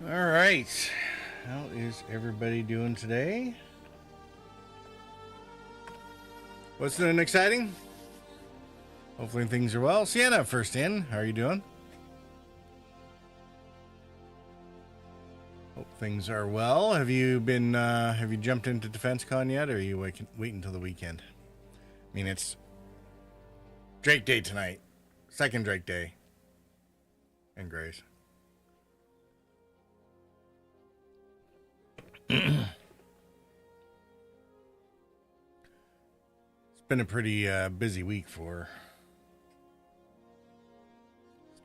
All right. How is everybody doing today? What's new and exciting? Hopefully things are well. Sienna, first in. How are you doing? Hope things are well. Have you jumped into DefenseCon yet, or are you waiting until the weekend? I mean, it's Drake Day tonight. Second Drake Day. And Grace. It's been a pretty busy week for...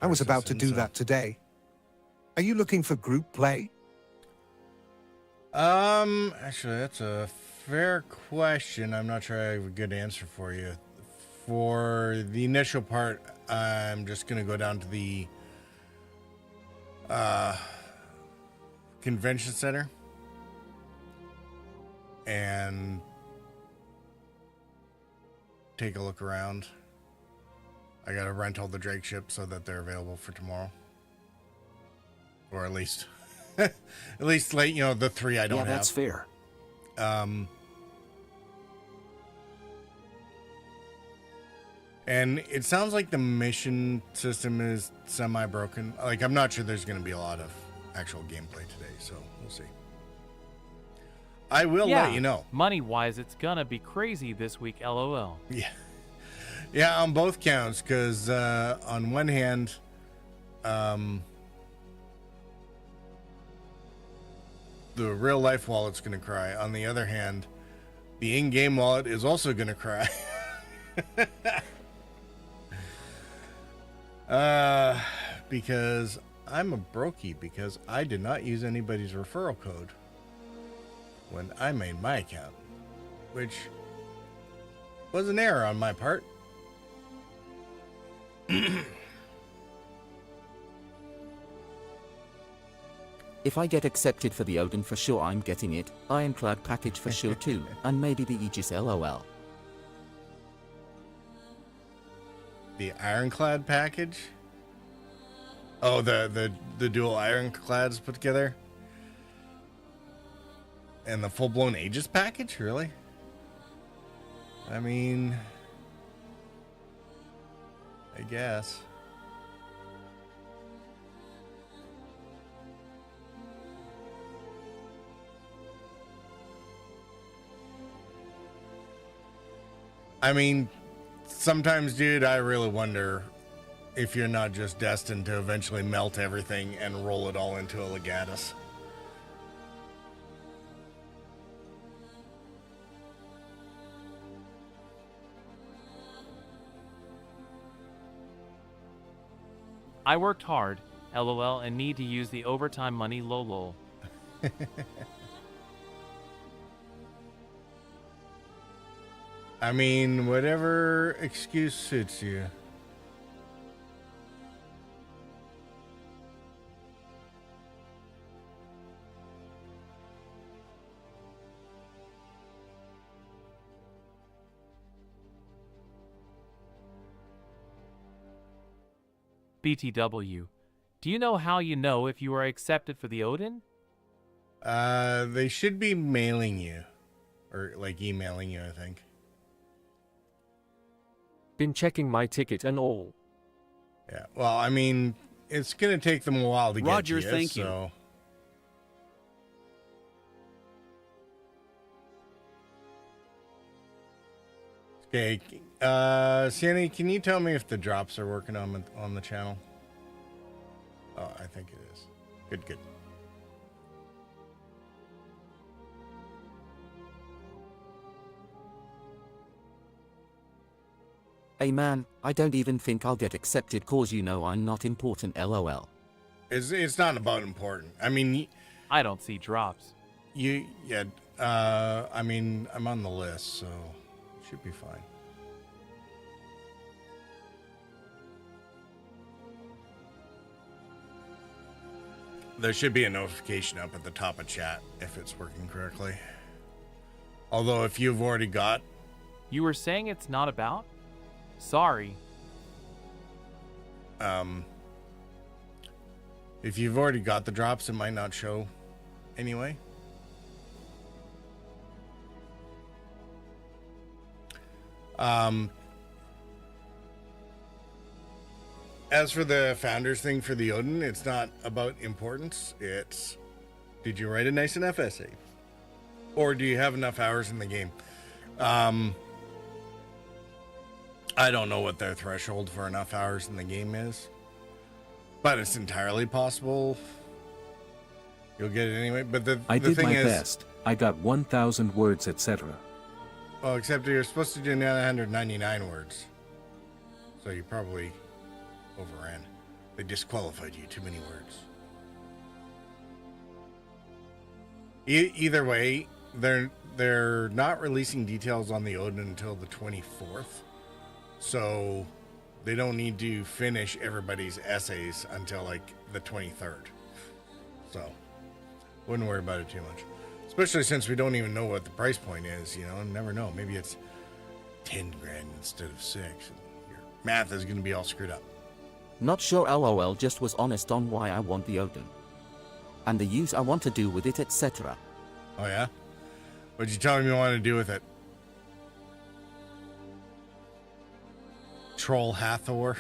I was about to do that today. Are you looking for group play? Actually, that's a fair question. I'm not sure I have a good answer for you. For the initial part, I'm just going to go down to the convention center and take a look around. I got to rent all the Drake ships so that they're available for tomorrow. Or at least like, the three I don't have. Yeah, that's fair. And it sounds like the mission system is semi-broken. Like, I'm not sure there's going to be a lot of actual gameplay today, so we'll see. I will let you know. Money-wise, it's going to be crazy this week, LOL. Yeah. Yeah, on both counts, because on one hand, the real-life wallet's going to cry. On the other hand, the in-game wallet is also going to cry. Because I'm a brokey, because I did not use anybody's referral code when I made my account, which was an error on my part. If I get accepted for the Odin, for sure I'm getting it. Ironclad package for sure too, and maybe the Aegis, LOL. The Ironclad package? Oh, the dual Ironclads put together? And the full-blown Aegis package? Really? I mean, I guess. I mean, sometimes, dude, I really wonder if you're not just destined to eventually melt everything and roll it all into a Legatus. I worked hard, LOL, and need to use the overtime money, lol. I mean, whatever excuse suits you. BTW, do you know how you know if you are accepted for the Odin? They should be mailing you. Or, like, emailing you, I think. Been checking my ticket and all. Yeah, well, I mean, it's going to take them a while to get to you, thank you. So. Okay, Sienna, can you tell me if the drops are working on the channel? Oh, I think it is. Good, good. Hey man, I don't even think I'll get accepted cause you know I'm not important, LOL. It's not about important. I mean, I don't see drops. I mean, I'm on the list, so it should be fine. There should be a notification up at the top of chat if it's working correctly. Although if you've already got... You were saying it's not about? Sorry. If you've already got the drops, it might not show anyway. As for the founders thing for the Odin, it's not about importance. It's, did you write a nice enough essay? Or do you have enough hours in the game? I don't know what their threshold for enough hours in the game is, but it's entirely possible you'll get it anyway. But I the did thing my is, best. I got 1,000 words, etc. well, except you're supposed to do 999 words, so you probably overran. They disqualified you. Too many words. Either way, they're not releasing details on the Odin until the 24th, so they don't need to finish everybody's essays until like the 23rd. So wouldn't worry about it too much, especially since we don't even know what the price point is. You know, never know. Maybe it's 10 grand instead of 6. And your math is going to be all screwed up. Not sure, lol, just was honest on why I want the Odin. And the use I want to do with it, etc. Oh yeah? What'd you tell him you want to do with it? Troll Hathor?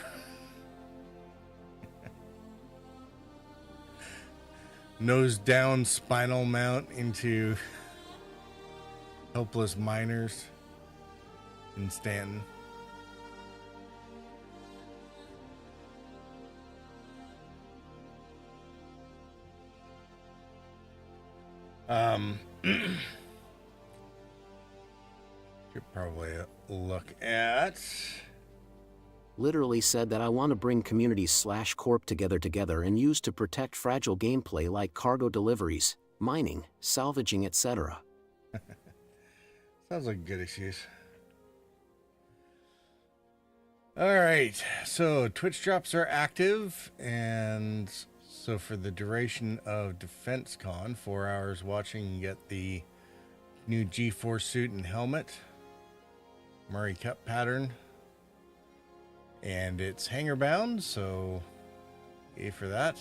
Nose down spinal mount into helpless miners in Stanton. Should probably look at. Literally said that I want to bring communities / corp together and use to protect fragile gameplay like cargo deliveries, mining, salvaging, etc. Sounds like a good excuse. All right, so Twitch drops are active, and so for the duration of DefenseCon, 4 hours watching, you get the new G4 suit and helmet, Murray Cup pattern, and it's hanger bound, so yay for that.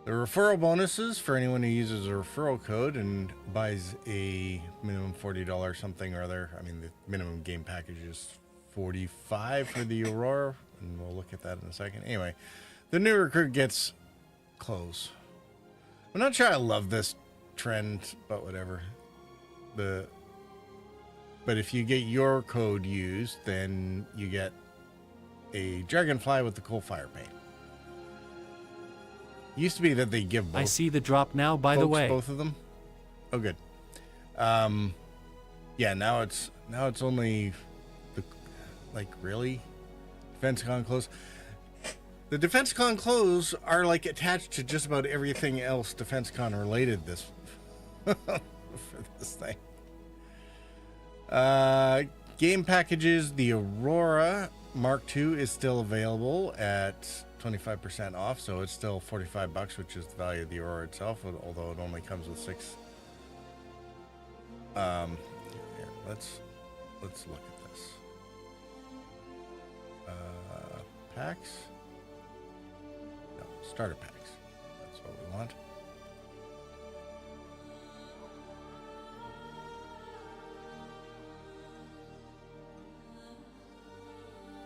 The referral bonuses for anyone who uses a referral code and buys a minimum $40 something or other. I mean, the minimum game package is $45 for the Aurora, and we'll look at that in a second. Anyway, the new recruit gets clothes. I'm not sure I love this trend, but whatever. But if you get your code used, then you get a dragonfly with the coal fire paint. Used to be that they give both. I see the drop now, by the way. Both of them. Oh, good. Yeah, now it's only the, like, really DefenseCon clothes. The DefenseCon clothes are like attached to just about everything else DefenseCon related this for this thing. Game packages, the Aurora Mark II is still available at 25% off, so it's still $45, which is the value of the Aurora itself, although it only comes with 6. Here, let's look at this. Packs? No, starter packs. That's what we want.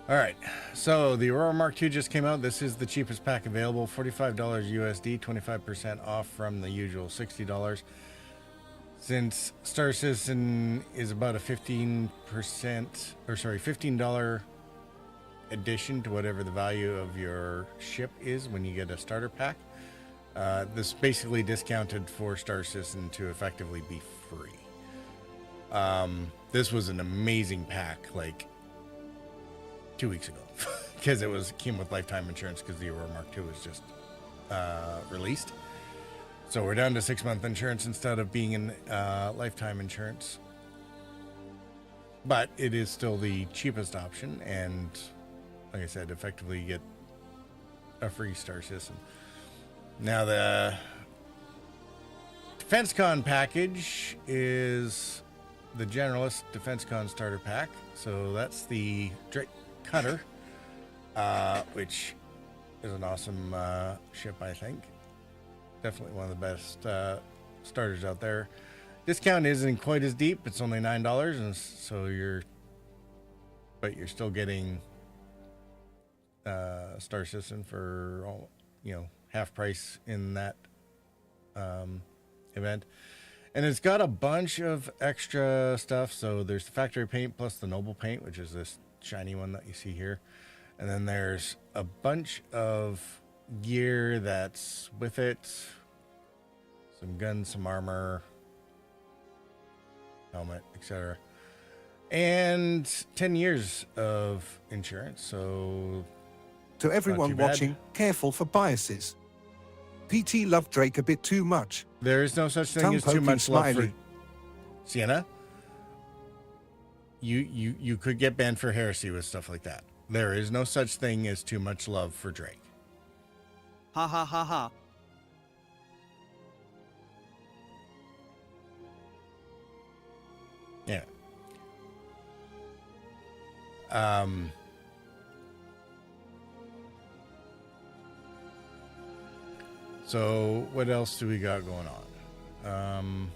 All right, so the Aurora Mark II just came out. This is the cheapest pack available, $45 USD, 25% off from the usual $60. Since Star Citizen is about a $15 addition to whatever the value of your ship is when you get a starter pack, this basically discounted for Star Citizen to effectively be free. This was an amazing pack, like 2 weeks ago, because it came with lifetime insurance because the Aurora Mark II was just released. So we're down to 6-month insurance instead of being in lifetime insurance. But it is still the cheapest option, and like I said, effectively you get a free Star System. Now the DefenseCon package is the Generalist DefenseCon starter pack. So that's the Drake Cutter which is an awesome ship, I think. Definitely one of the best starters out there. Discount isn't quite as deep. It's only $9, and so you're still getting Star Citizen for half price in that event. And it's got a bunch of extra stuff. So there's the factory paint plus the noble paint, which is this shiny one that you see here. And then there's a bunch of gear that's with it. Some guns, some armor, helmet, etc. And 10 years of insurance. So To everyone watching, careful for biases. PT loved Drake a bit too much. There is no such thing Tongue as too poking much love for smiley. Sienna. You could get banned for heresy with stuff like that. There is no such thing as too much love for Drake. Ha ha ha ha. Yeah. So what else do we got going on?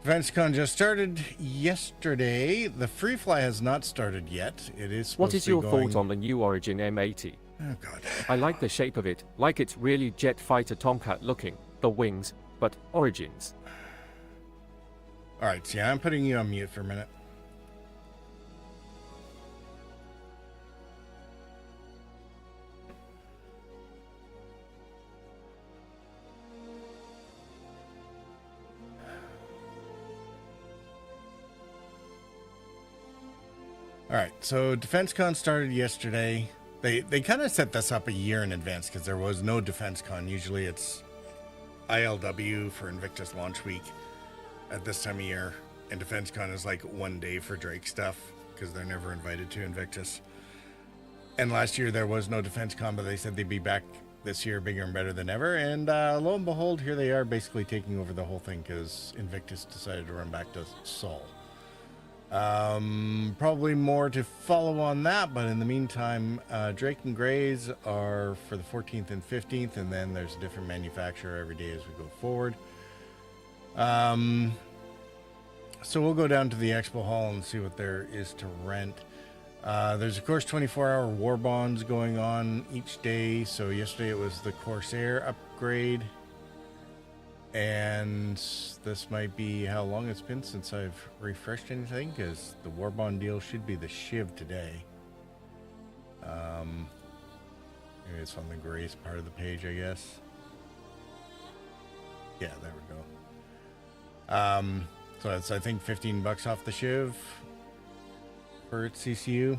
DefenseCon just started yesterday. The free fly has not started yet. It is supposed What is to be your going... thought on the new Origin M80? Oh god. I like the shape of it, like it's really jet fighter Tomcat looking, the wings, but Origins. Alright, so yeah, I'm putting you on mute for a minute. All right, so DefenseCon started yesterday. They kind of set this up a year in advance because there was no DefenseCon. Usually it's ILW for Invictus launch week at this time of year, and DefenseCon is like one day for Drake stuff because they're never invited to Invictus. And last year there was no DefenseCon, but they said they'd be back this year bigger and better than ever. And lo and behold, here they are basically taking over the whole thing because Invictus decided to run back to Seoul. Probably more to follow on that, but in the meantime, Drake and Grays are for the 14th and 15th, and then there's a different manufacturer every day as we go forward. So we'll go down to the expo hall and see what there is to rent. There's of course 24-hour war bonds going on each day. So yesterday it was the Corsair upgrade. And this might be how long it's been since I've refreshed anything, because the Warbond deal should be the Shiv today. Maybe it's on the Grace part of the page, I guess. Yeah, there we go. So it's, I think, $15 off the Shiv for its CCU.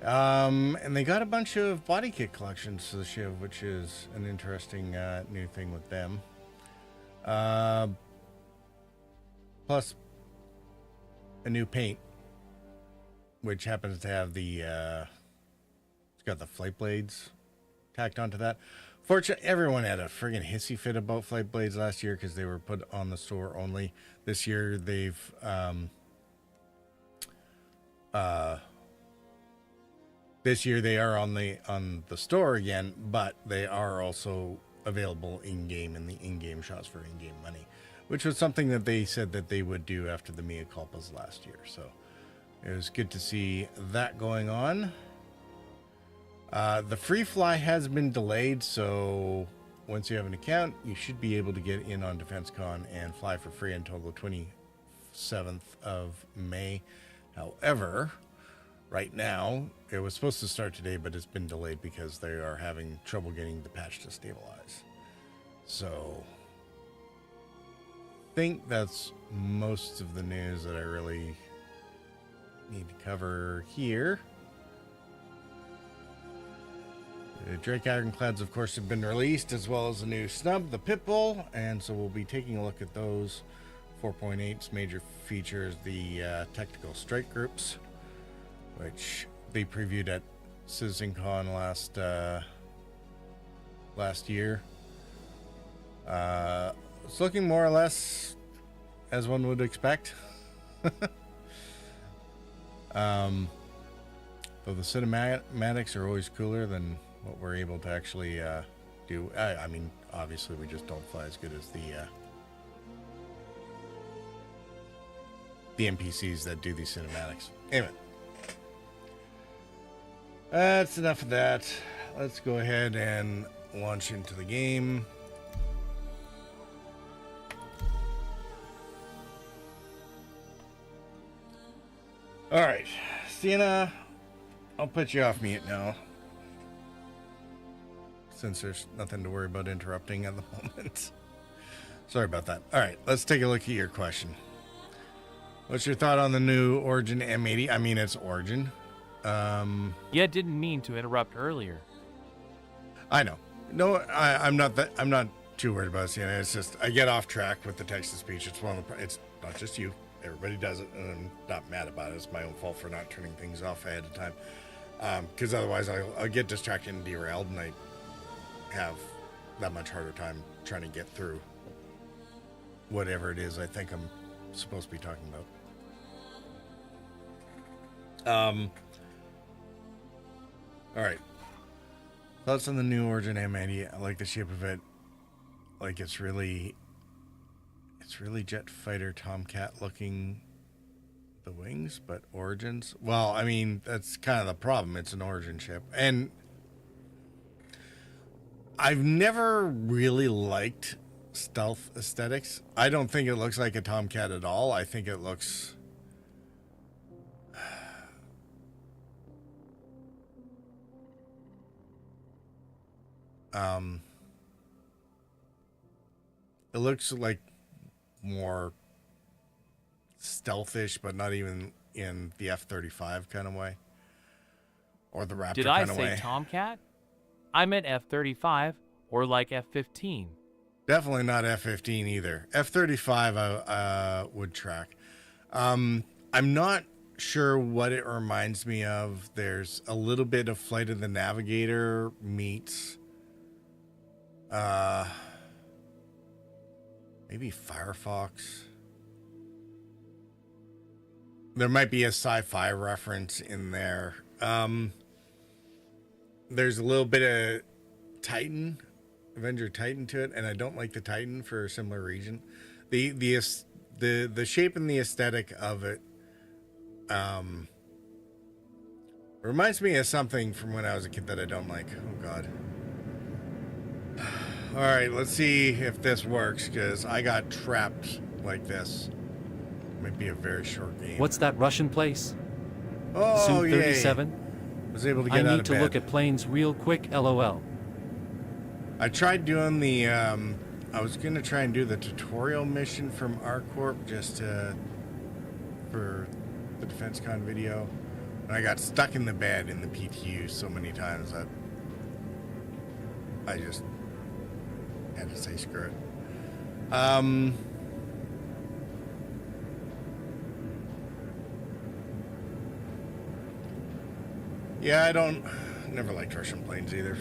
And they got a bunch of body kit collections to the Shiv, which is an interesting new thing with them. Plus a new paint, which happens to have the it's got the flight blades tacked onto that. Fortunately, everyone had a friggin' hissy fit about flight blades last year because they were put on the store only. This year they've this year they are on the store again, but they are also available in-game in the in-game shops for in-game money, which was something that they said that they would do after the Mea Culpas last year. So it was good to see that going on. The free fly has been delayed, so once you have an account, you should be able to get in on DefenseCon and fly for free until the 27th of May. However, right now, it was supposed to start today, but it's been delayed because they are having trouble getting the patch to stabilize. So, I think that's most of the news that I really need to cover here. The Drake Ironclads, of course, have been released, as well as the new snub, the Pitbull, and so we'll be taking a look at those. 4.8's major features the technical strike groups, which they previewed at CitizenCon last year. It's looking more or less as one would expect. Though the cinematics are always cooler than what we're able to actually do. I mean, obviously, we just don't fly as good as the NPCs that do these cinematics. Anyway, that's enough of that. Let's go ahead and launch into the game. All right, Sienna, I'll put you off mute now, since there's nothing to worry about interrupting at the moment. Sorry about that. All right, let's take a look at your question. What's your thought on the new Origin M80? I mean, it's Origin. Yeah, didn't mean to interrupt earlier. I know. No, I'm not too worried about it, Sienna. It's just I get off track with the text to speech. It's it's not just you. Everybody does it, and I'm not mad about it. It's my own fault for not turning things off ahead of time. Because otherwise I'll get distracted and derailed, and I have that much harder time trying to get through whatever it is I think I'm supposed to be talking about. All right. Thoughts on the new Origin M80? I like the shape of it. Like it's really jet fighter Tomcat looking, the wings, but Origins. Well, I mean, that's kind of the problem. It's an Origin ship. And I've never really liked stealth aesthetics. I don't think it looks like a Tomcat at all. I think it looks it looks like more stealthish, but not even in the F-35 kind of way, or the Raptor Did I kind of say way. Tomcat? I meant F-35 or like F-15. Definitely not F-15 either. F-35 I would track. I'm not sure what it reminds me of. There's a little bit of Flight of the Navigator meets maybe Firefox. There might be a sci-fi reference in there. There's a little bit of Titan, Avenger Titan to it, and I don't like the Titan for a similar reason. The shape and the aesthetic of it reminds me of something from when I was a kid that I don't like. Oh God. All right, let's see if this works, because I got trapped like this. Might be a very short game. What's that Russian place? Oh, Su yay. 37? Was able to I get out need of to bed. look at planes real quick, lol. I tried doing the, I was going to try and do the tutorial mission from R-Corp just for the DefenseCon video. And I got stuck in the bed in the PTU so many times that I just had to say screw it. Yeah, never liked Russian planes either.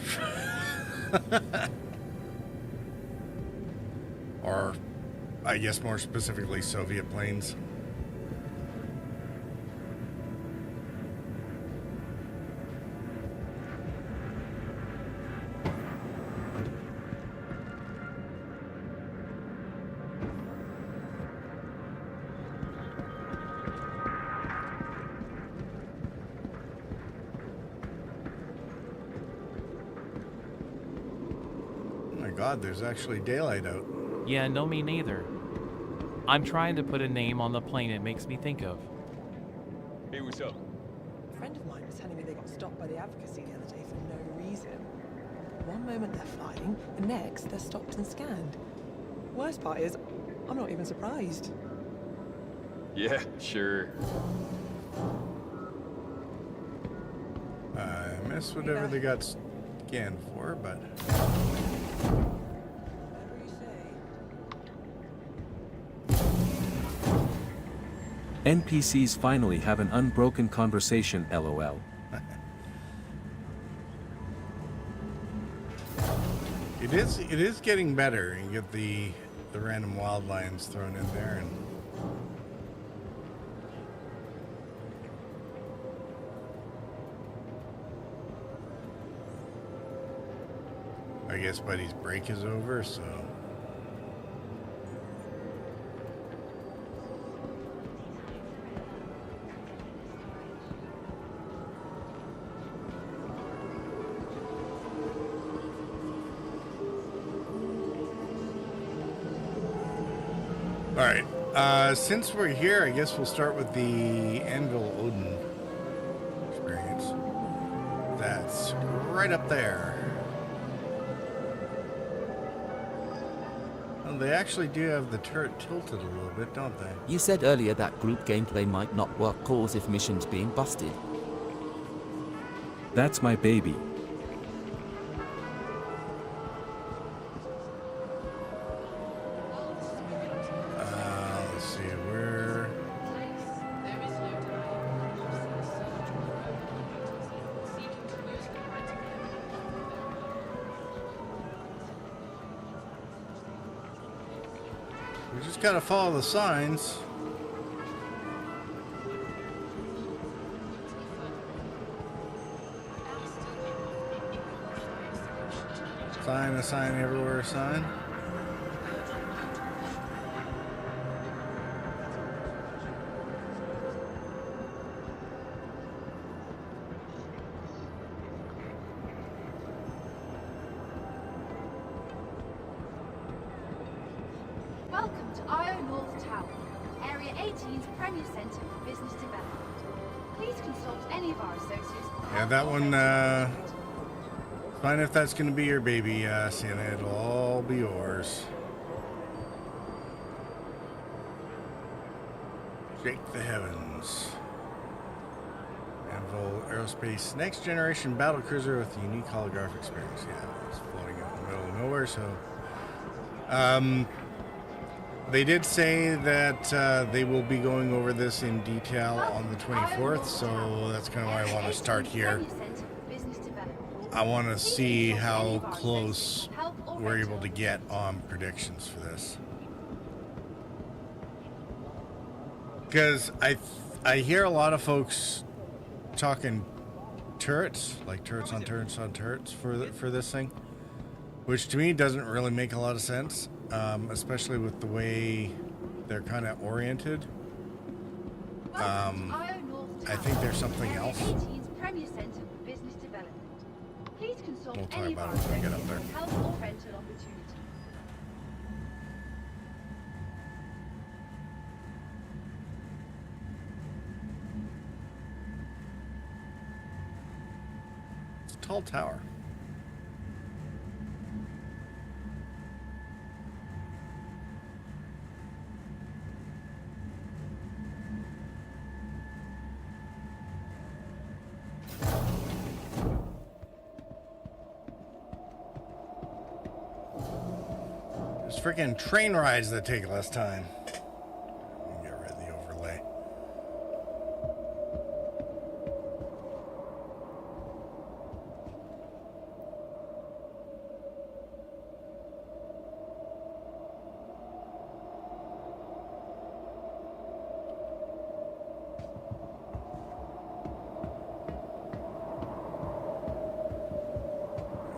Or, I guess more specifically, Soviet planes. God, there's actually daylight out. Yeah, no, me neither. I'm trying to put a name on the plane it makes me think of. Hey, what's up? A friend of mine was telling me they got stopped by the advocacy the other day for no reason. One moment they're flying, the next they're stopped and scanned. Worst part is, I'm not even surprised. Yeah, sure. I missed whatever they got scanned for, but... NPCs finally have an unbroken conversation, lol. It is getting better. You get the random wild lions thrown in there, and I guess Buddy's break is over, so... Alright, since we're here, I guess we'll start with the Anvil Odin experience. That's right up there. Oh, they actually do have the turret tilted a little bit, don't they? You said earlier that group gameplay might not work cause if missions being busted. That's my baby. Let's see, where... We just gotta follow the signs. Sign, a sign, everywhere a sign. Welcome to IO North Tower, Area 18's Premier Centre for Business Development. Please consult any of our associates. Yeah, that one, fine if that's gonna be your baby, Santa, it'll all be yours. Shake the heavens. Anvil Aerospace, next generation battle cruiser with unique holographic experience. Yeah, it's floating out in the middle of nowhere, so... They did say that they will be going over this in detail on the 24th, so that's kind of why I want to start here. I want to see how close we're able to get on predictions for this. Because I hear a lot of folks talking turrets, like turrets on turrets on turrets for this thing, which to me doesn't really make a lot of sense. Especially with the way they're kind of oriented. I think there's something else. We'll talk about it when we get up there. It's a tall tower. Freaking train rides that take less time. Get rid of the overlay.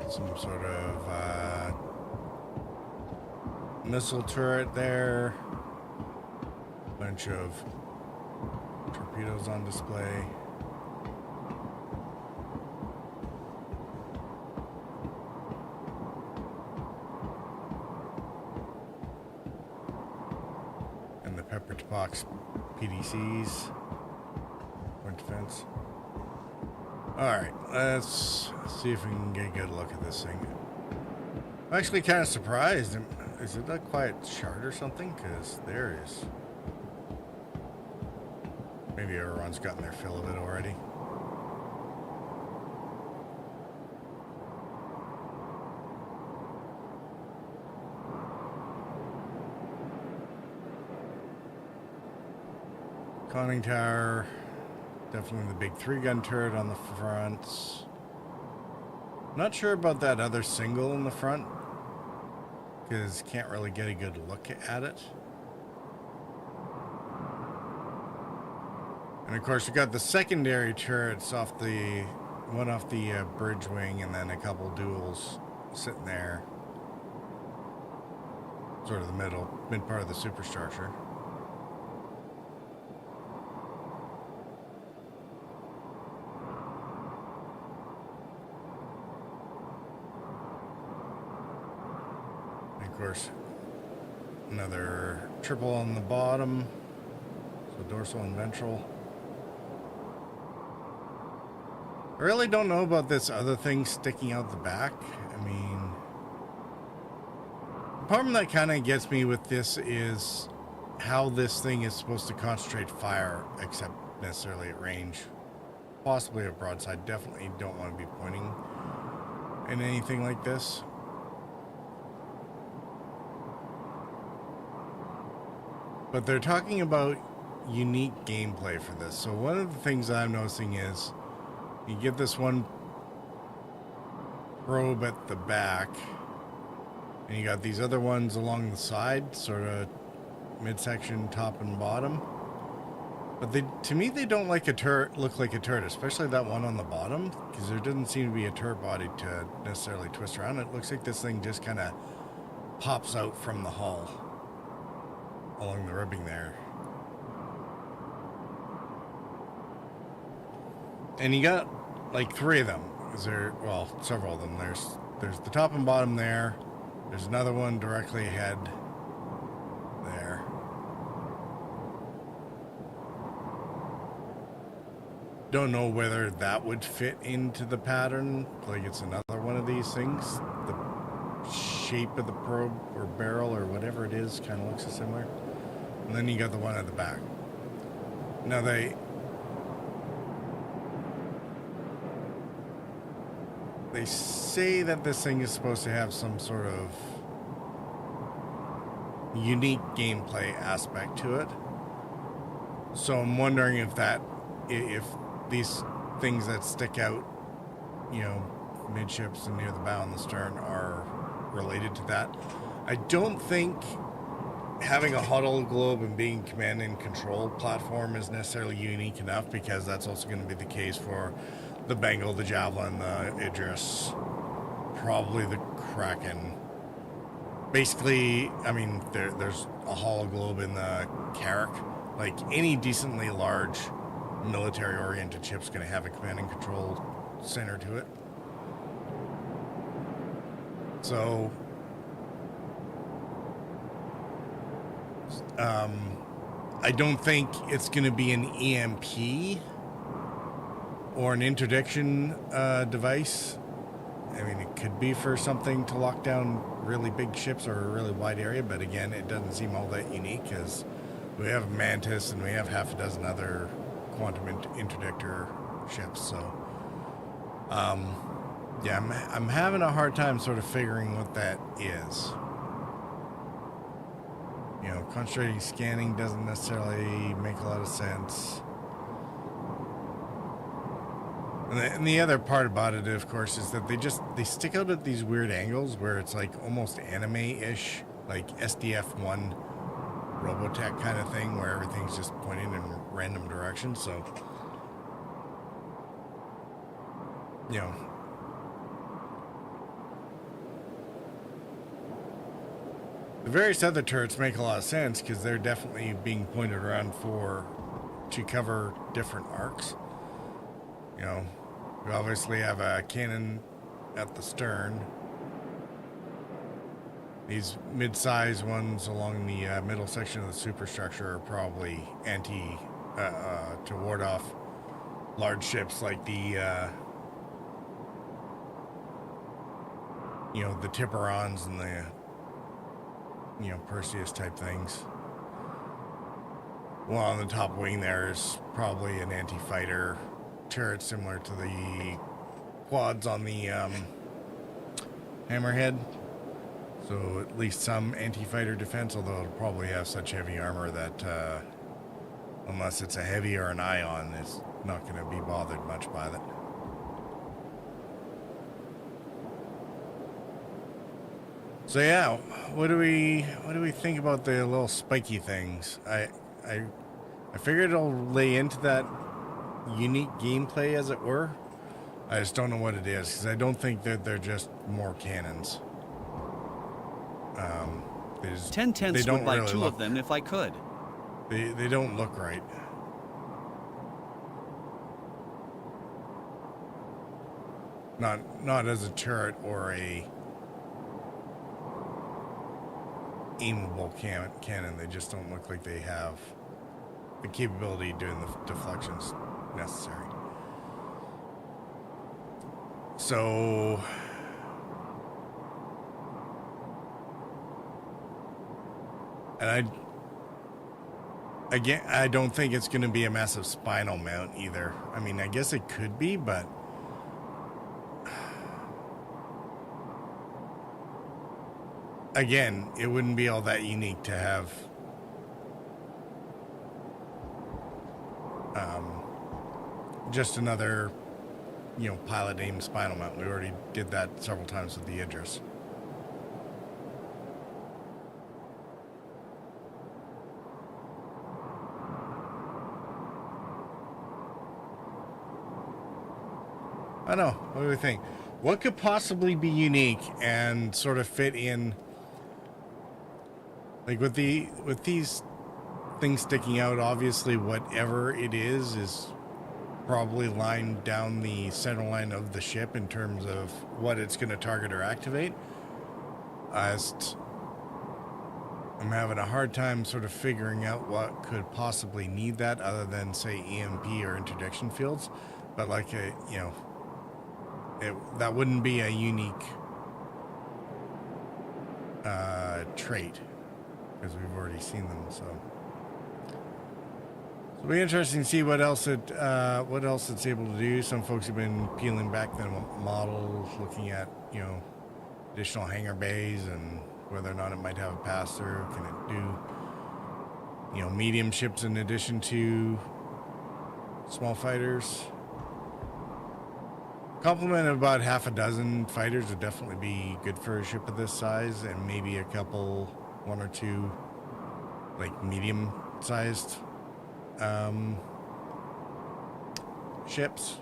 Some sort of missile turret there. Bunch of torpedoes on display. And the pepper box PDCs. Point defense. Alright, let's see if we can get a good look at this thing. I'm actually kind of surprised. Is it a quiet shard or something? Because there is. Maybe everyone's gotten their fill of it already. Conning tower. Definitely the big 3-gun turret on the front. Not sure about that other single in the front, because can't really get a good look at it. And of course, you got the secondary turrets off the one off the bridge wing, and then a couple duals sitting there, sort of the mid part of the superstructure. And of course, another triple on the bottom, so dorsal and ventral. I really don't know about this other thing sticking out the back. I mean, the problem that kind of gets me with this is how this thing is supposed to concentrate fire, except necessarily at range. Possibly at broadside. Definitely don't want to be pointing in anything like this. But they're talking about unique gameplay for this. So one of the things I'm noticing is you get this one probe at the back, and you got these other ones along the side, sort of midsection, top and bottom. But to me, they don't like a turret, look like a turret, especially that one on the bottom, because there doesn't seem to be a turret body to necessarily twist around. It looks like this thing just kind of pops out from the hull along the ribbing there. And you got like three of them. Well, several of them. There's the top and bottom there. There's another one directly ahead there. Don't know whether that would fit into the pattern. Like it's another one of these things. The shape of the probe or barrel or whatever it is kind of looks similar. And then you got the one at the back. Now they say that this thing is supposed to have some sort of unique gameplay aspect to it. So I'm wondering if these things that stick out, you know, midships and near the bow and the stern are related to that. I don't think having a huddle globe and being command and control platform is necessarily unique enough, because that's also going to be the case for the Bengal, the Javelin, the Idris, probably the Kraken. Basically, I mean, there's a hollow globe in the Carrack. Like any decently large military-oriented ship's going to have a command and control center to it. So, I don't think it's going to be an EMP or an interdiction device. I mean, it could be for something to lock down really big ships or a really wide area, but again, it doesn't seem all that unique, because we have Mantis and we have half a dozen other quantum interdictor ships. So, yeah, I'm having a hard time sort of figuring what that is. You know, concentrating scanning doesn't necessarily make a lot of sense. And the other part about it, of course, is that they stick out at these weird angles where it's like almost anime-ish, like SDF-1 Robotech kind of thing, where everything's just pointing in random directions. So, you know, the various other turrets make a lot of sense, because they're definitely being pointed around to cover different arcs. You know, we obviously have a cannon at the stern. These mid-size ones along the middle section of the superstructure are probably to ward off large ships like the, you know, the Tiburons and the, you know, Perseus type things. Well, on the top wing there is probably an anti-fighter turret similar to the quads on the Hammerhead. So at least some anti-fighter defense, although it'll probably have such heavy armor that unless it's a heavy or an ion, it's not going to be bothered much by that. So yeah, what do we think about the little spiky things? I figured it'll lay into that unique gameplay, as it were. I just don't know what it is, because I don't think that they're just more cannons. They just, 10 tenths they don't would buy really two look, of them if I could. They don't look right. Not as a turret or a aimable cannon. They just don't look like they have the capability of doing the deflections necessary. So and I don't think it's going to be a massive spinal mount either. I mean, I guess it could be, but again, it wouldn't be all that unique to have just another, pilot aimed spinal mount. We already did that several times with the Idris. I know. What do we think? What could possibly be unique and sort of fit in, like with these things sticking out? Obviously, whatever it is probably lined down the center line of the ship in terms of what it's going to target or activate. I'm having a hard time sort of figuring out what could possibly need that, other than say EMP or interdiction fields. But like that wouldn't be a unique trait, because we've already seen them. So it'll be interesting to see what else it's able to do. Some folks have been peeling back the models, looking at additional hangar bays and whether or not it might have a pass through. Can it do medium ships in addition to small fighters? Complement of about half a dozen fighters would definitely be good for a ship of this size, and maybe one or two like medium-sized ships.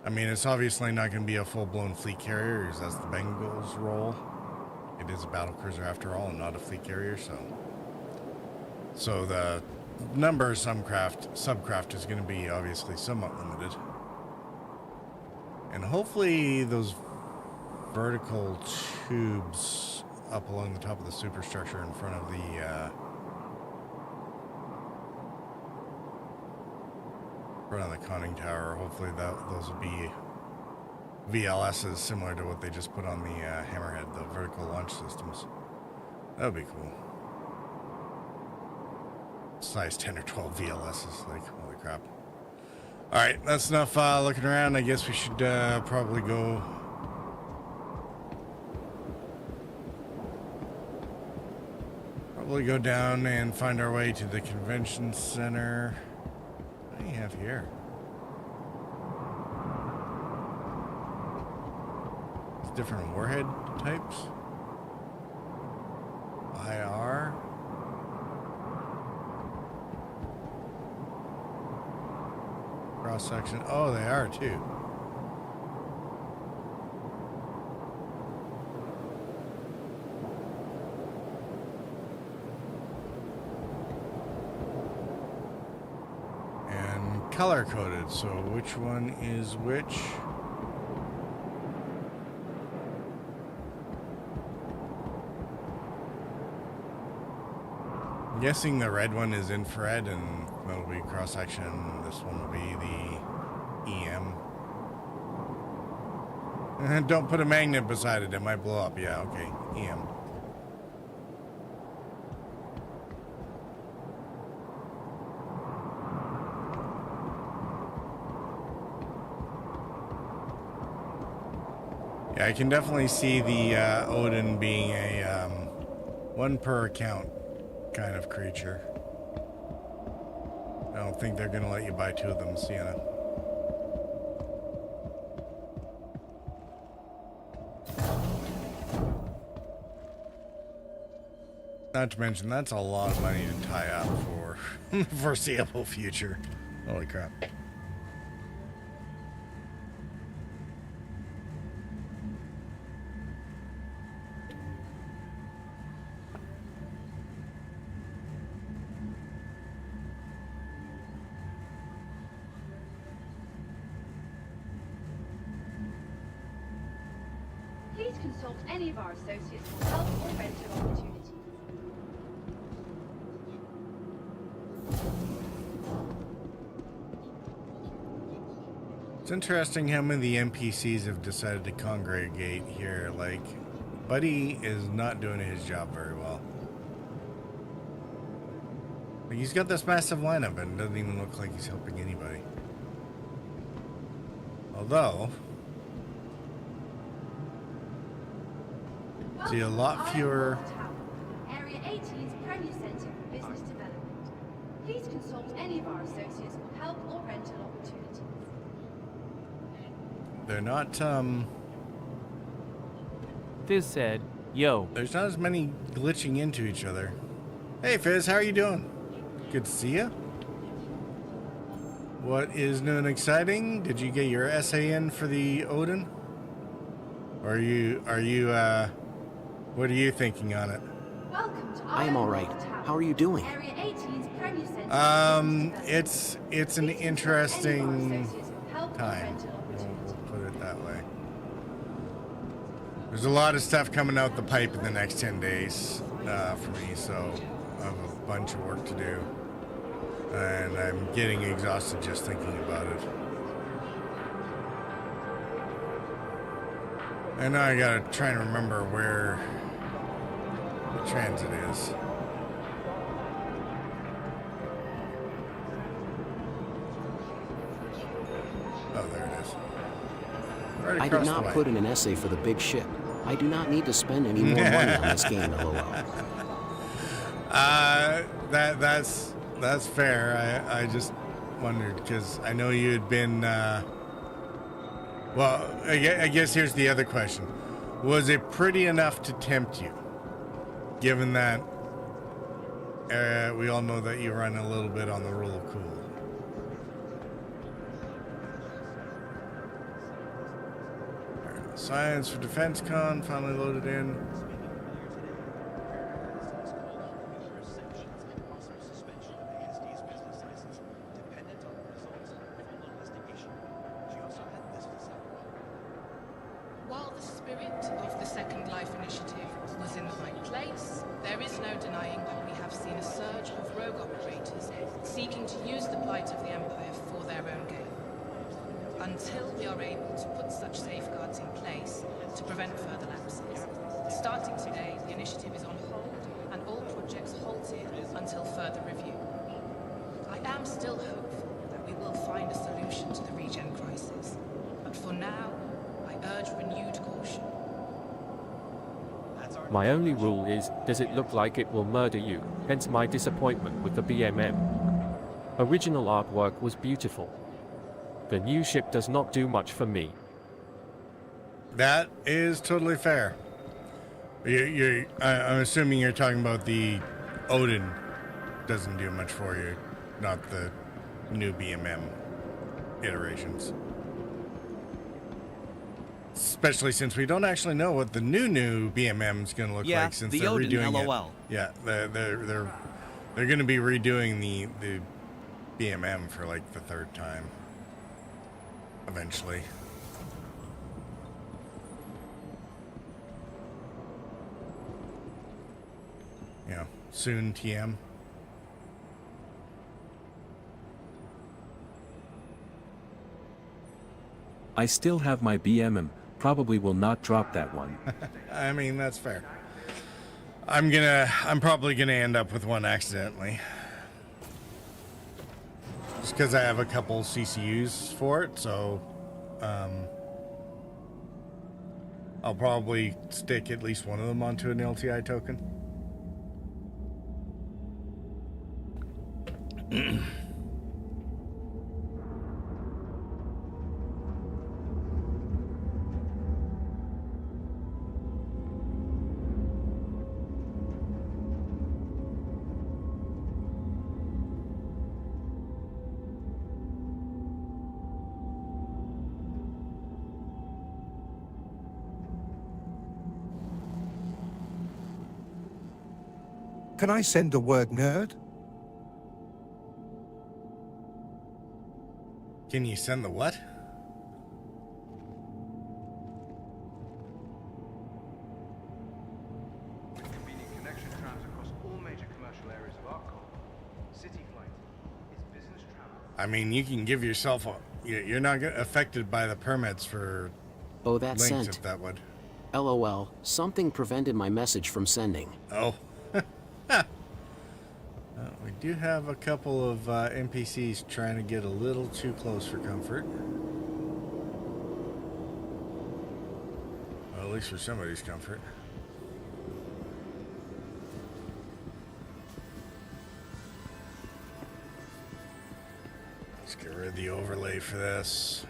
I mean, it's obviously not going to be a full-blown fleet carrier, because that's the Bengal's role. It is a battle cruiser after all, and not a fleet carrier, so the number of subcraft is going to be obviously somewhat limited. And hopefully those vertical tubes up along the top of the superstructure in front of the conning tower, hopefully those will be VLSs similar to what they just put on the Hammerhead, the vertical launch systems. That would be cool. Size 10 or 12 VLSs, like, holy crap. All right, that's enough looking around. I guess we should probably go down and find our way to the convention center. What do you have here? It's different warhead types. IR. Cross section. Oh, they are too. And color coded. So which one is which? I'm guessing the red one is infrared, and that'll be cross section. This one will be the EM. And don't put a magnet beside it, it might blow up. Yeah, okay, EM. Yeah, I can definitely see the Odin being a one per account kind of creature. I don't think they're gonna let you buy two of them, Sienna. Not to mention, that's a lot of money to tie up for the foreseeable future. Holy crap. Please consult any of our associates for help or rental opportunities. It's interesting how many of the NPCs have decided to congregate here. Like, Buddy is not doing his job very well. Like, he's got this massive lineup and doesn't even look like he's helping anybody. Although, see a lot fewer. Area 18's Premier Centre for Business Development. Please consult any of our associates for help or rental opportunities. They're not, Fizz said, yo. There's not as many glitching into each other. Hey Fizz, how are you doing? Good to see you. What is new and exciting? Did you get your essay in for the Odin? Or what are you thinking on it? Welcome to I am all right. How are you doing? Area 18's Premier Centre for Business Development. It's an interesting Help or time. rental opportunities. We'll put it that way. There's a lot of stuff coming out the pipe in the next 10 days for me, so I have a bunch of work to do. And I'm getting exhausted just thinking about it. And now I gotta try and remember where the transit is. Oh, there it is. Right I did across the not way. put in an essay for the big ship. I do not need to spend any more money on this game, LOL. That's fair. I just wondered because I know you had been. Well, I guess here's the other question: was it pretty enough to tempt you? Given that we all know that you run a little bit on the rule of cool. Science for DefenseCon finally loaded in. While the spirit of the Second Life Initiative was in the right place, there is no denying that we have seen a surge of rogue operators seeking to use the plight of the Empire for their own gain. Until we are able to put such safeguards in place to prevent further lapses. Starting today, the initiative is on hold and all projects halted until further review. I am still hopeful that we will find a solution to the regen crisis, but for now, I urge renewed caution. My only rule is, does it look like it will murder you? Hence my disappointment with the BMM. Original artwork was beautiful. The new ship does not do much for me. That is totally fair. I'm assuming you're talking about the Odin doesn't do much for you, not the new BMM iterations. Especially since we don't actually know what the new BMM is going to look Yeah, like since the they're Odin, redoing LOL. it. Yeah, they're going to be redoing the BMM for like the third time. Eventually. Yeah, soon TM. I still have my BMM, probably will not drop that one. I mean, that's fair. I'm probably gonna end up with one accidentally. Just because I have a couple CCUs for it, so I'll probably stick at least one of them onto an LTI token. Can I send a word, nerd? Can you send the what? I mean, you can give yourself a... You're not affected by the permits for Oh, that links, sent. if that would. LOL, something prevented my message from sending. Oh. We do have a couple of NPCs trying to get a little too close for comfort. Well, at least for somebody's comfort. Let's get rid of the overlay for this.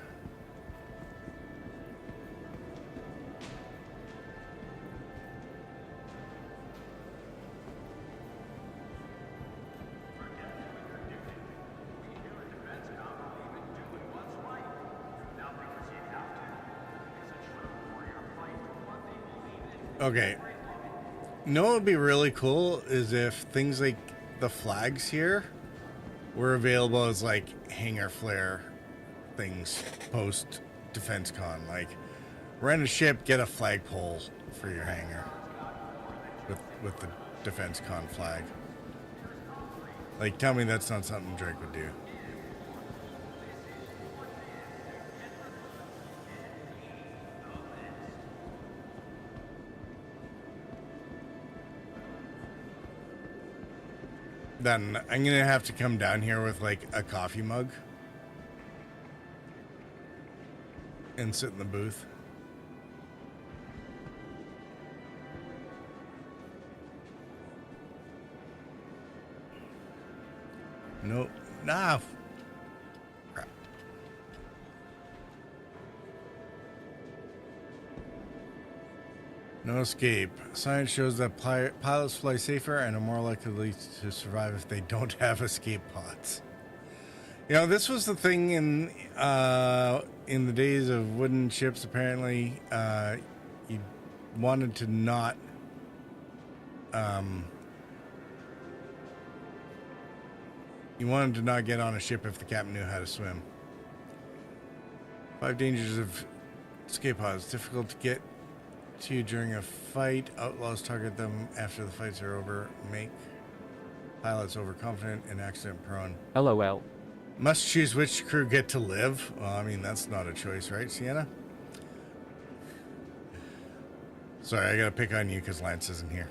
Okay. You know what would be really cool is if things like the flags here were available as like hangar flare things post DefenseCon. Like rent a ship, get a flagpole for your hangar with the DefenseCon flag. Like, tell me that's not something Drake would do. Then I'm gonna have to come down here with like a coffee mug and sit in the booth. Nope. Nah. Crap. No escape. Science shows that pilots fly safer and are more likely to survive if they don't have escape pods. You know, this was the thing in the days of wooden ships. Apparently, you wanted to not get on a ship if the captain knew how to swim. 5 dangers of escape pods. Difficult to get to during a fight. Outlaws target them after the fights are over. Make pilots overconfident and accident prone. LOL. Must choose which crew get to live. Well, I mean, that's not a choice, right, Sienna? Sorry, I gotta pick on you because Lance isn't here.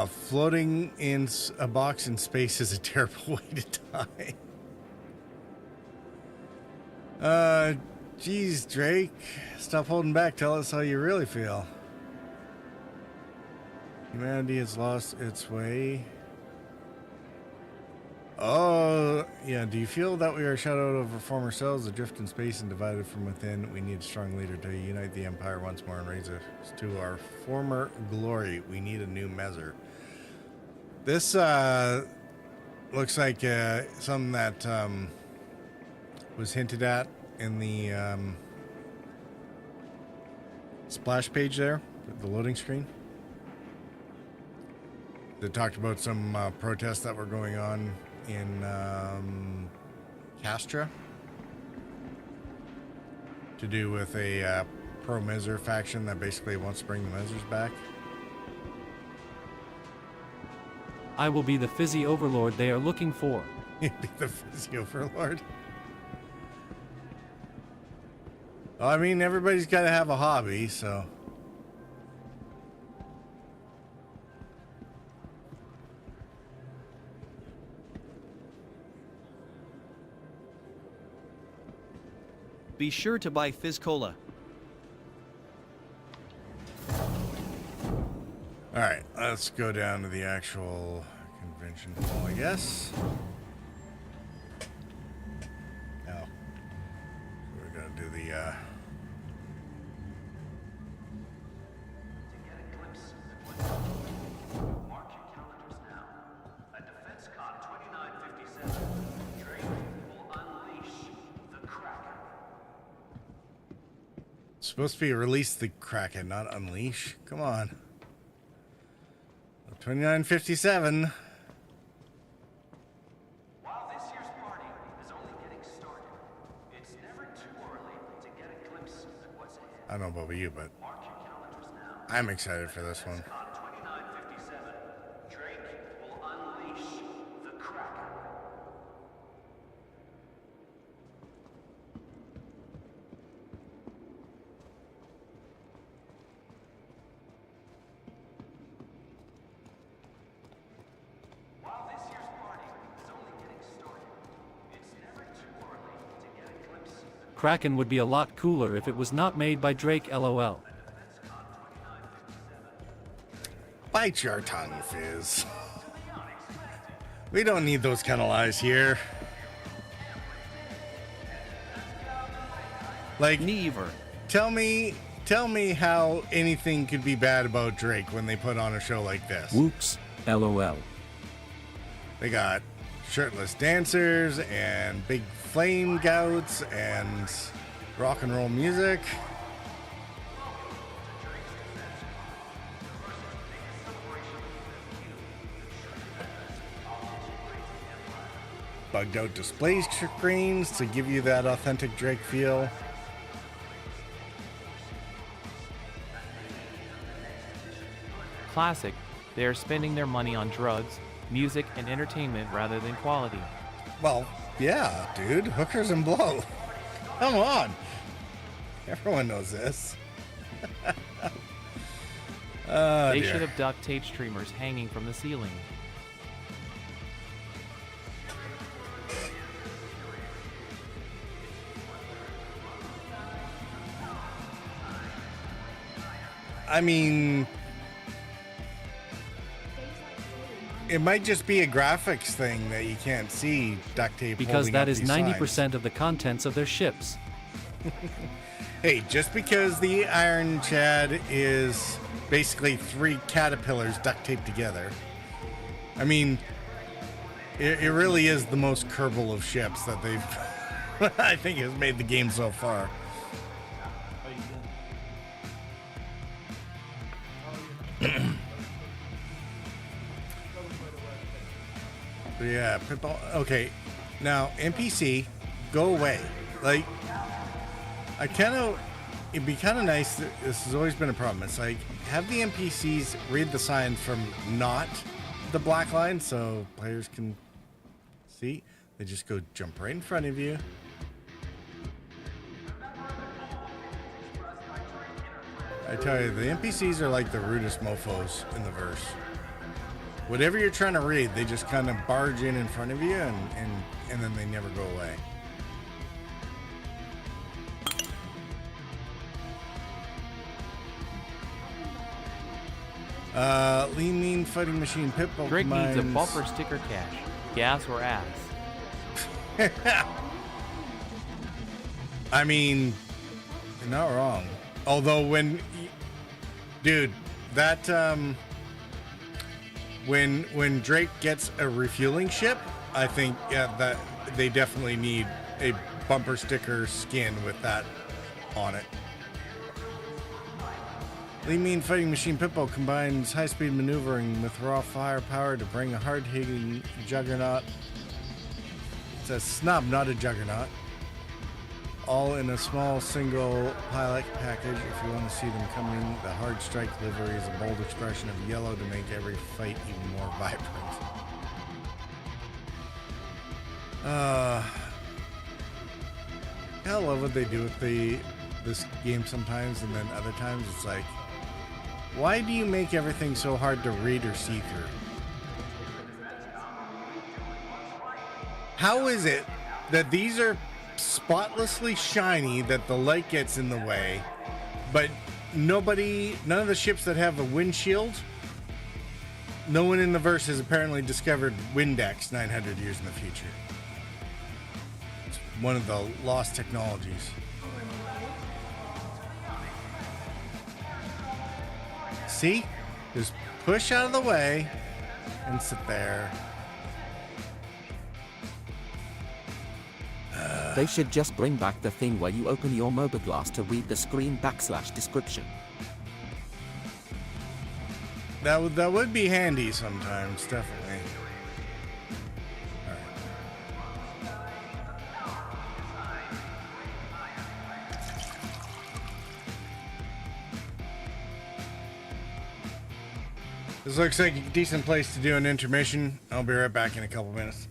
Floating in a box in space is a terrible way to die. Geez, Drake. Stop holding back. Tell us how you really feel. Humanity has lost its way. Oh, yeah. Do you feel that we are shut out of our former selves, adrift in space and divided from within? We need a strong leader to unite the Empire once more and raise us to our former glory. We need a new measure. This looks like something that was hinted at in the splash page there, the loading screen. They talked about some protests that were going on in Castra to do with a pro-Mizer faction that basically wants to bring the Mizers back. I will be the fizzy overlord they are looking for. You'd be the fizzy overlord. Well, I mean, everybody's got to have a hobby, so... Be sure to buy Fizz Cola. Alright, let's go down to the actual convention hall, I guess. Now, we're going to do the... Mark your calendars now. At DefenseCon 2957, Drake will unleash the Kraken. It's supposed to be release the Kraken, not unleash. Come on. 2957. While this year's party is only getting started, it's never too early to get a glimpse at what's ahead. I don't know about you, but Mark your calendars now. I'm excited for this one. DefenseCon 2957, Drake will unleash Kraken would be a lot cooler if it was not made by Drake LOL. Bite your tongue, Fizz. We don't need those kind of lies here. Like, neither. Tell me how anything could be bad about Drake when they put on a show like this. Whoops, LOL. They got shirtless dancers and big flame gouts and rock and roll music. Bugged out display screens to give you that authentic Drake feel. Classic. They are spending their money on drugs, music, and entertainment rather than quality. Well, yeah, dude. Hookers and blow. Come on. Everyone knows this. They dear. should have duct tape streamers hanging from the ceiling. I mean, it might just be a graphics thing that you can't see duct tape Because holding that up is these 90% signs. of the contents of their ships. Hey, just because the Iron Chad is basically 3 caterpillars duct taped together, I mean, it really is the most Kerbal of ships that they've, I think, has made the game so far. Yeah, Pitbull. Okay, now NPC, go away. Like, it'd be kind of nice. This has always been a problem. It's like, have the NPCs read the sign from not the black line so players can see. They just go jump right in front of you. I tell you, the NPCs are like the rudest mofos in the verse. Whatever you're trying to read, they just kind of barge in front of you and then they never go away. Lean Mean Fighting Machine Pitbull Drake needs a combines- bumper sticker cash. Gas or ass. I mean, you're not wrong. Although dude, that when Drake gets a refueling ship, I think that they definitely need a bumper sticker skin with that on it. Lean Mean Fighting Machine Pitbull combines high-speed maneuvering with raw firepower to bring a hard-hitting juggernaut. It's a snub, not a juggernaut. All in a small single pilot package. If you want to see them coming, the Hard Strike livery is a bold expression of yellow to make every fight even more vibrant. I love what they do with this game sometimes, and then other times it's like, why do you make everything so hard to read or see through? How is it that these are spotlessly shiny, that the light gets in the way, but none of the ships that have a windshield, no one in the verse has apparently discovered Windex 900 years in the future. It's one of the lost technologies. See? Just push out of the way and sit there. They should just bring back the thing where you open your MOBA glass to read the screen / description. That would be handy sometimes, definitely. This looks like a decent place to do an intermission. I'll be right back in a couple minutes.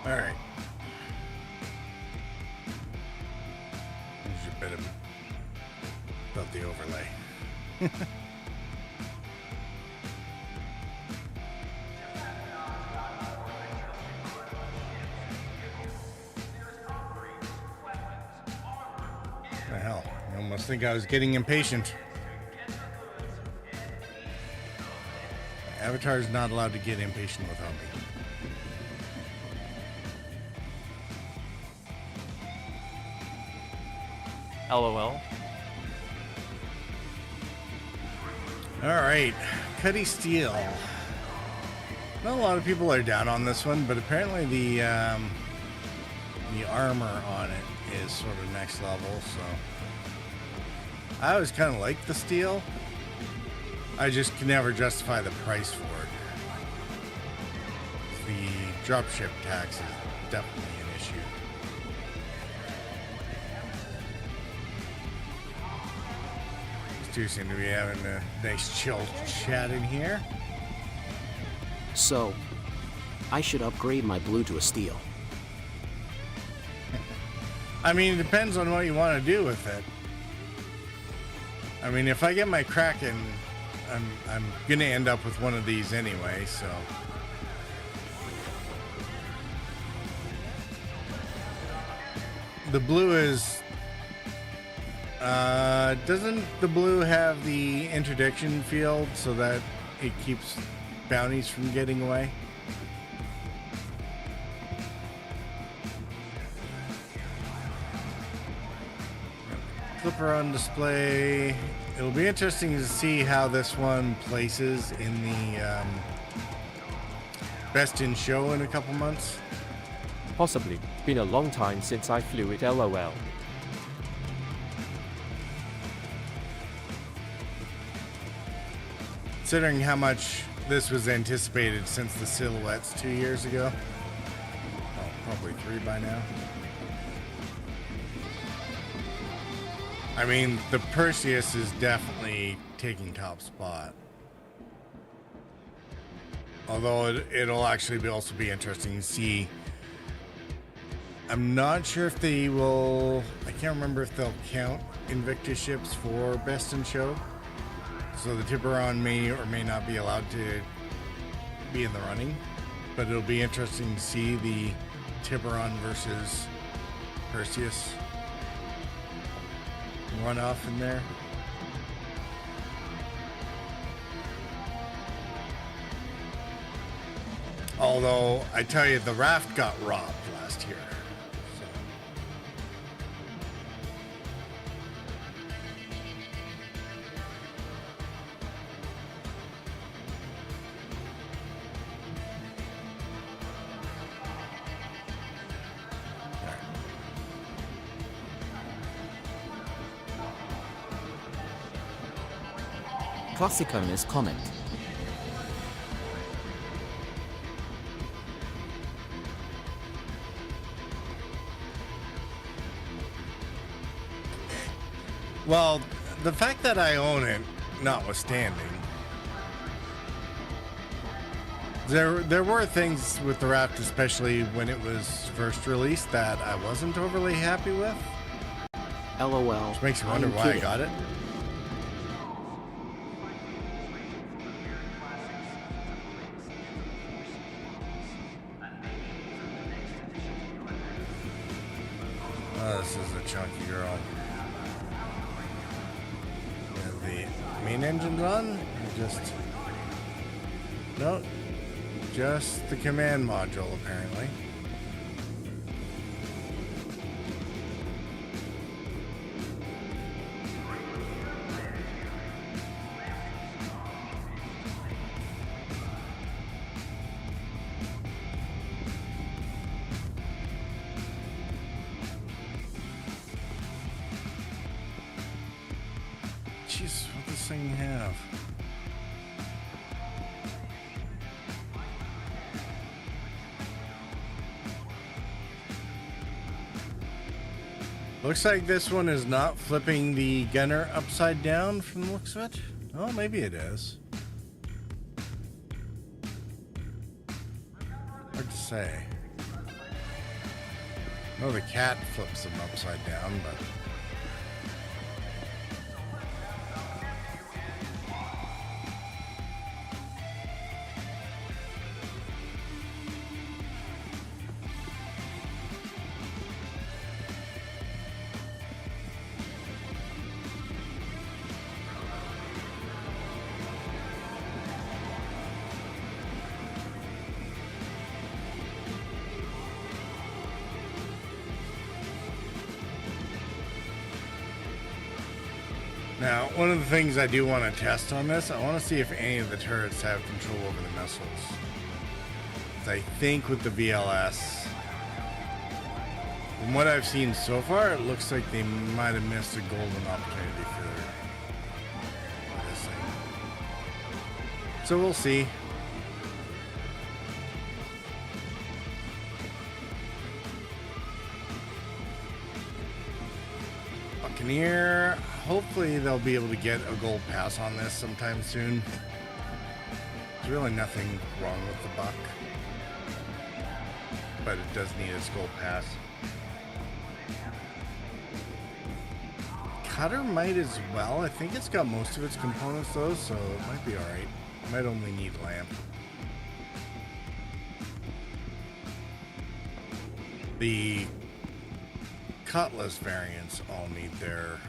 All right. There's a bit of about the overlay. The hell, I almost think I was getting impatient. Avatar is not allowed to get impatient without me. LOL. All right, Cuddy Steel. Not a lot of people are down on this one, but apparently the armor on it is sort of next level. So I always kind of like the steel. I just can never justify the price for it. The dropship tax is definitely an issue. These two seem to be having a nice chill chat in here. So, I should upgrade my blue to a steel. I mean, it depends on what you want to do with it. I mean, if I get my Kraken, I'm gonna end up with one of these anyway, so. The blue is, doesn't the blue have the interdiction field so that it keeps bounties from getting away? Clipper on display. It'll be interesting to see how this one places in the Best in Show in a couple months. Possibly. Been a long time since I flew it, LOL. Considering how much this was anticipated since the silhouettes 2 years ago. Oh, probably 3 by now. I mean, the Perseus is definitely taking top spot. Although it'll actually also be interesting to see. I'm not sure if they will. I can't remember if they'll count Invictus ships for Best in Show. So the Tiburon may or may not be allowed to be in the running. But it'll be interesting to see the Tiburon versus Perseus run off in there. Although I tell you, the raft got robbed last year. So. Classic owners comment. Well, the fact that I own it, notwithstanding, there were things with the raft, especially when it was first released, that I wasn't overly happy with. LOL. Which makes you wonder why I got it. Oh, this is a chunky girl. The main engine's on? Just... No. Just the command module, apparently. Jeez, what does this thing have? Looks like this one is not flipping the gunner upside down from the looks of it. Oh, maybe it is. Hard to say. Oh, the cat flips them upside down, but... Now, one of the things I do want to test on this, I want to see if any of the turrets have control over the missiles. 'Cause I think with the VLS, from what I've seen so far, it looks like they might have missed a golden opportunity for this thing. So we'll see. Buccaneer, hopefully they'll be able to get a gold pass on this sometime soon. There's really nothing wrong with the Buck, but it does need its gold pass. Cutter might as well. I think it's got most of its components though, so it might be alright. Might only need lamp. The Cutlass variants all need their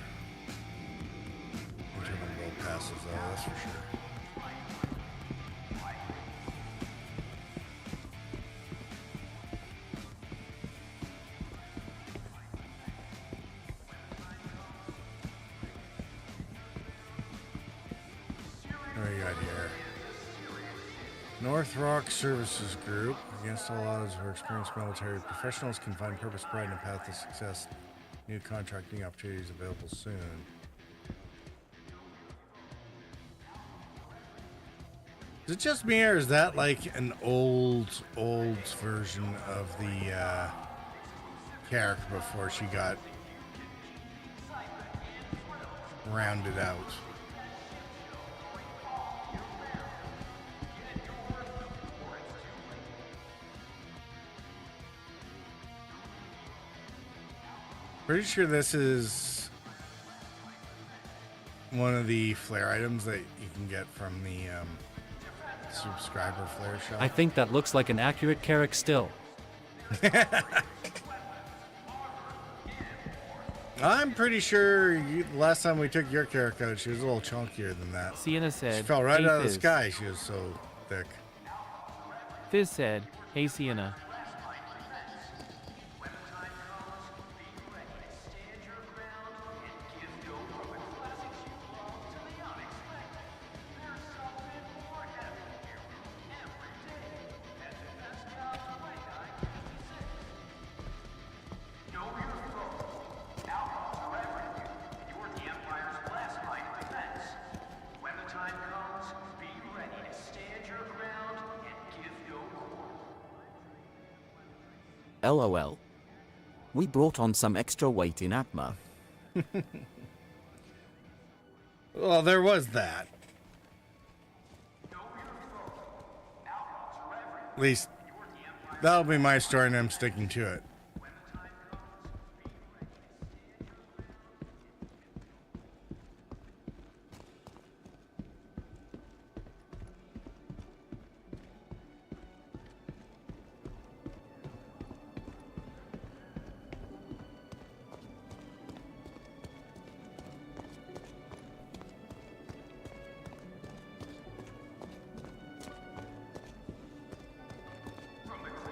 internal gold passes though, that's for sure. What do we got here? North Rock Services Group. Against all odds, where experienced military professionals can find purpose, pride, and a path to success. New contracting opportunities available soon. Is it just me, or is that like an old version of the character before she got rounded out? Pretty sure this is one of the flare items that you can get from the subscriber flare shop. I think that looks like an accurate Carrick still. I'm pretty sure last time we took your Carrick out, she was a little chunkier than that. Sienna said, She fell right "Hey, out of the Fizz." sky. She was so thick. Fizz said, "Hey Sienna." LOL. We brought on some extra weight in Atma. Well, there was that. At least that'll be my story, and I'm sticking to it.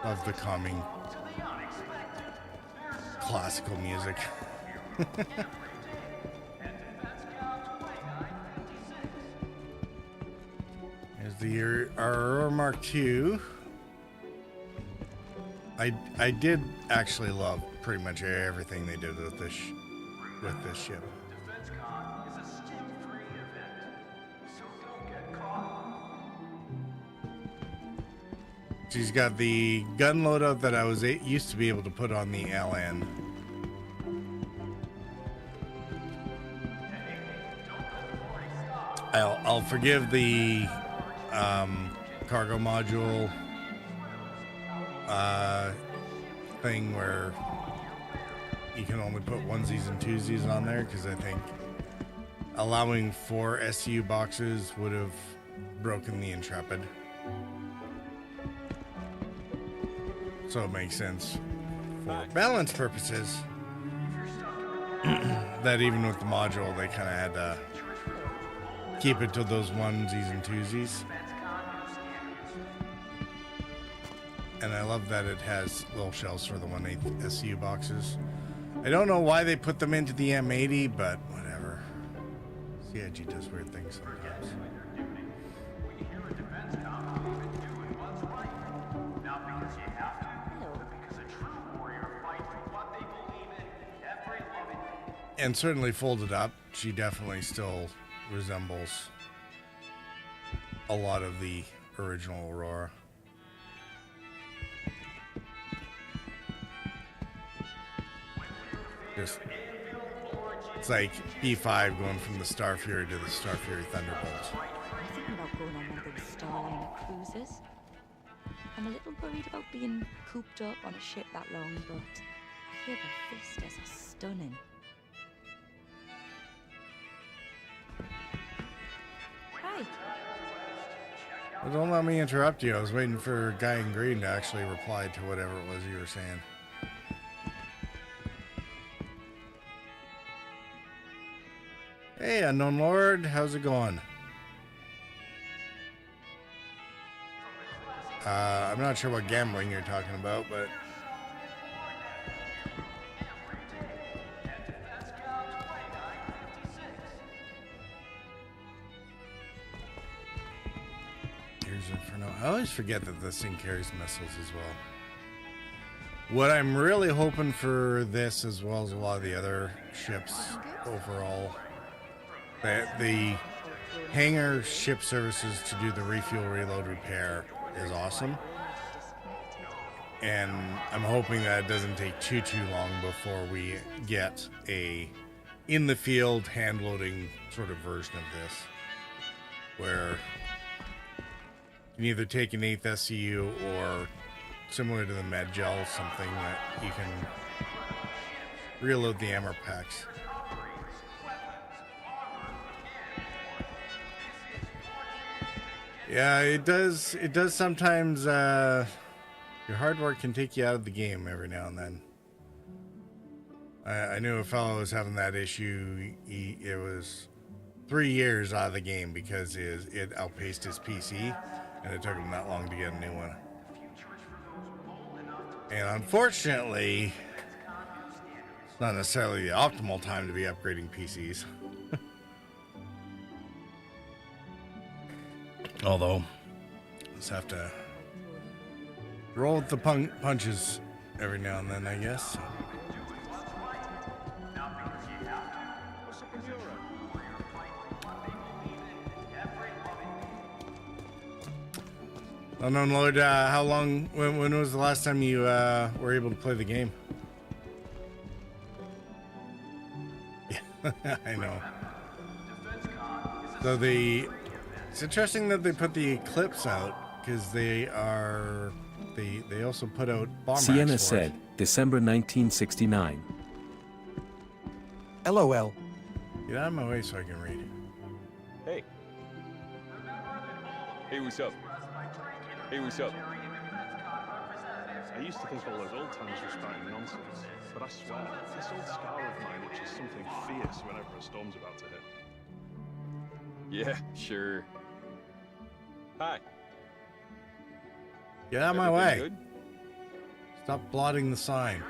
Love the calming classical music. There's the Aurora Mark II. I did actually love pretty much everything they did with this ship. DefenseCon is a stim-free event, so don't get caught. She's got the gun loadout that I was used to be able to put on the LN. I'll forgive the cargo module thing where you can only put onesies and twosies on there, because I think allowing 4 SU boxes would have broken the Intrepid. So it makes sense for balance purposes that even with the module, they kind of had to keep it to those onesies and twosies. And I love that it has little shells for the 1/8 SU boxes. I don't know why they put them into the M80, but whatever. CIG does weird things sometimes. And certainly folded up, she definitely still resembles a lot of the original Aurora. Just, it's like B5 going from the Star Fury to the Star Fury Thunderbolt. I'm thinking about going on one of those Starliner cruises. I'm a little worried about being cooped up on a ship that long, but I hear the vistas are stunning. Hi. Well, don't let me interrupt you. I was waiting for Guy in Green to actually reply to whatever it was you were saying. Hey, Unknown Lord, how's it going? I'm not sure what gambling you're talking about, but... Here's Inferno. I always forget that this thing carries missiles as well. What I'm really hoping for this, as well as a lot of the other ships overall, that the hangar ship services to do the refuel, reload, repair is awesome. And I'm hoping that it doesn't take too long before we get a in the field hand loading sort of version of this, where you can either take an 8th SCU or similar to the med gel, something that you can reload the ammo packs. Yeah, it does sometimes, your hard work can take you out of the game every now and then. I knew a fellow was having that issue. It was 3 years out of the game because it outpaced his PC, and it took him that long to get a new one. And unfortunately, it's not necessarily the optimal time to be upgrading PCs. Although, just have to roll with the punches every now and then, I guess. Unknown Lord, how long, when was the last time you were able to play the game? Yeah, I know. So it's interesting that they put the Eclipse out, because they also put out Bomb Racks Sienna for said, it. December 1969. LOL. Get out of my way so I can read. Hey. Hey, what's up? Hey, what's up? I used to think all those old timers were spouting nonsense, but I swear, this old scar of mine itches something fierce whenever a storm's about to hit. Yeah, sure. Hi. Get out of my Everything way. good? Stop blotting the sign.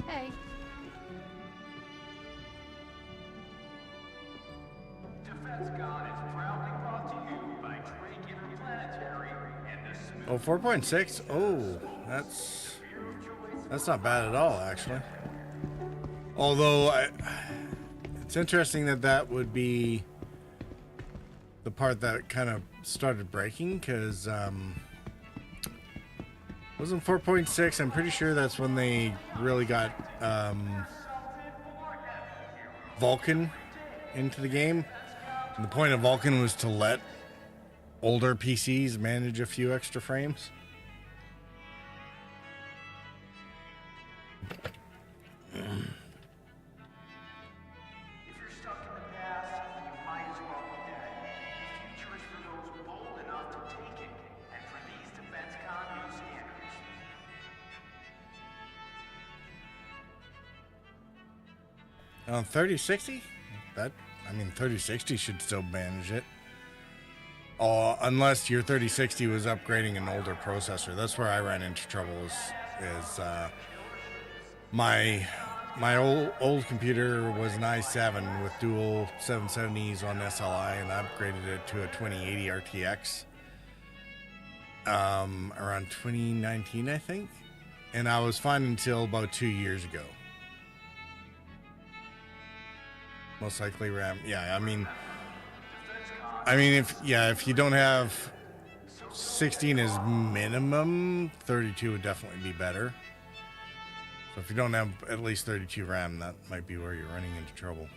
Hey. DefenseCon is proudly brought to you by Drake Interplanetary and the 4.6? Oh, that's not bad at all, actually. Although it's interesting that would be the part that kind of started breaking, because wasn't 4.6. I'm pretty sure that's when they really got Vulkan into the game. And the point of Vulkan was to let older PCs manage a few extra frames. On 3060? That, I mean, 3060 should still manage it. Unless your 3060 was upgrading an older processor. That's where I ran into trouble. Is my old computer was an i7 with dual 770s on SLI, and I upgraded it to a 2080 RTX around 2019, I think. And I was fine until about 2 years ago. Most likely RAM. Yeah, I mean, if you don't have 16 as minimum, 32 would definitely be better. So if you don't have at least 32 RAM, that might be where you're running into trouble.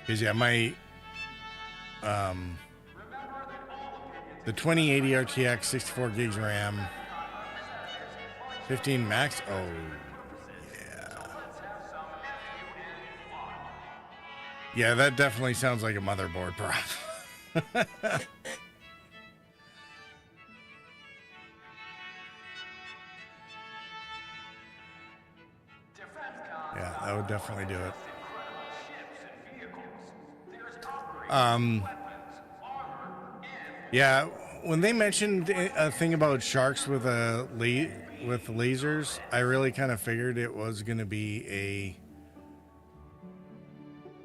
Because yeah, my the 2080 RTX, 64 gigs RAM, 15 max. Oh. Yeah, that definitely sounds like a motherboard problem. Yeah, that would definitely do it. Yeah, when they mentioned a thing about sharks with with lasers, I really kind of figured it was going to be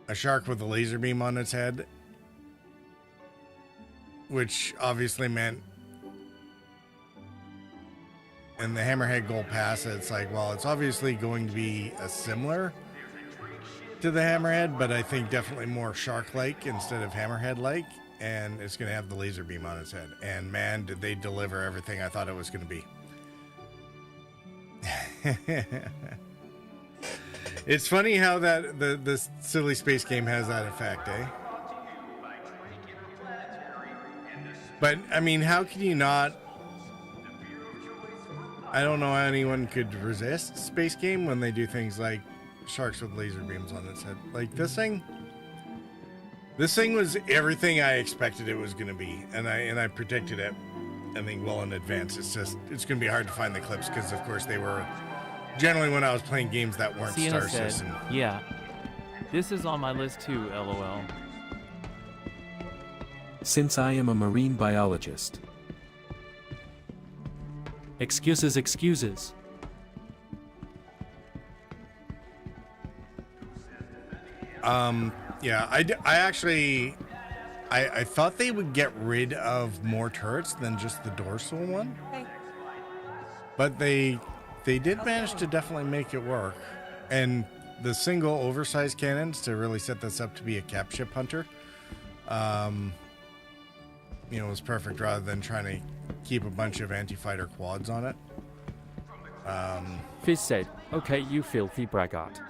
a shark with a laser beam on its head, which obviously meant in the Hammerhead Gold Pass, it's like, well, it's obviously going to be a similar to the Hammerhead, but I think definitely more shark-like instead of Hammerhead-like, and it's going to have the laser beam on its head. And man, did they deliver everything I thought it was going to be. It's funny how that this silly space game has that effect, eh? But I mean, how can you not? I don't know how anyone could resist space game when they do things like sharks with laser beams on its head. Like this thing was everything I expected it was going to be, and I predicted it, I think, well in advance. It's going to be hard to find the clips because, of course, they were generally when I was playing games that weren't Sienna Star said, Citizen. yeah, this is on my list too, lol. Since I am a marine biologist. Excuses, excuses. Yeah, I thought they would get rid of more turrets than just the dorsal one. But they did manage to definitely make it work. And the single oversized cannons to really set this up to be a cap ship hunter, was perfect rather than trying to keep a bunch of anti-fighter quads on it. Fizz said, okay, you filthy braggart.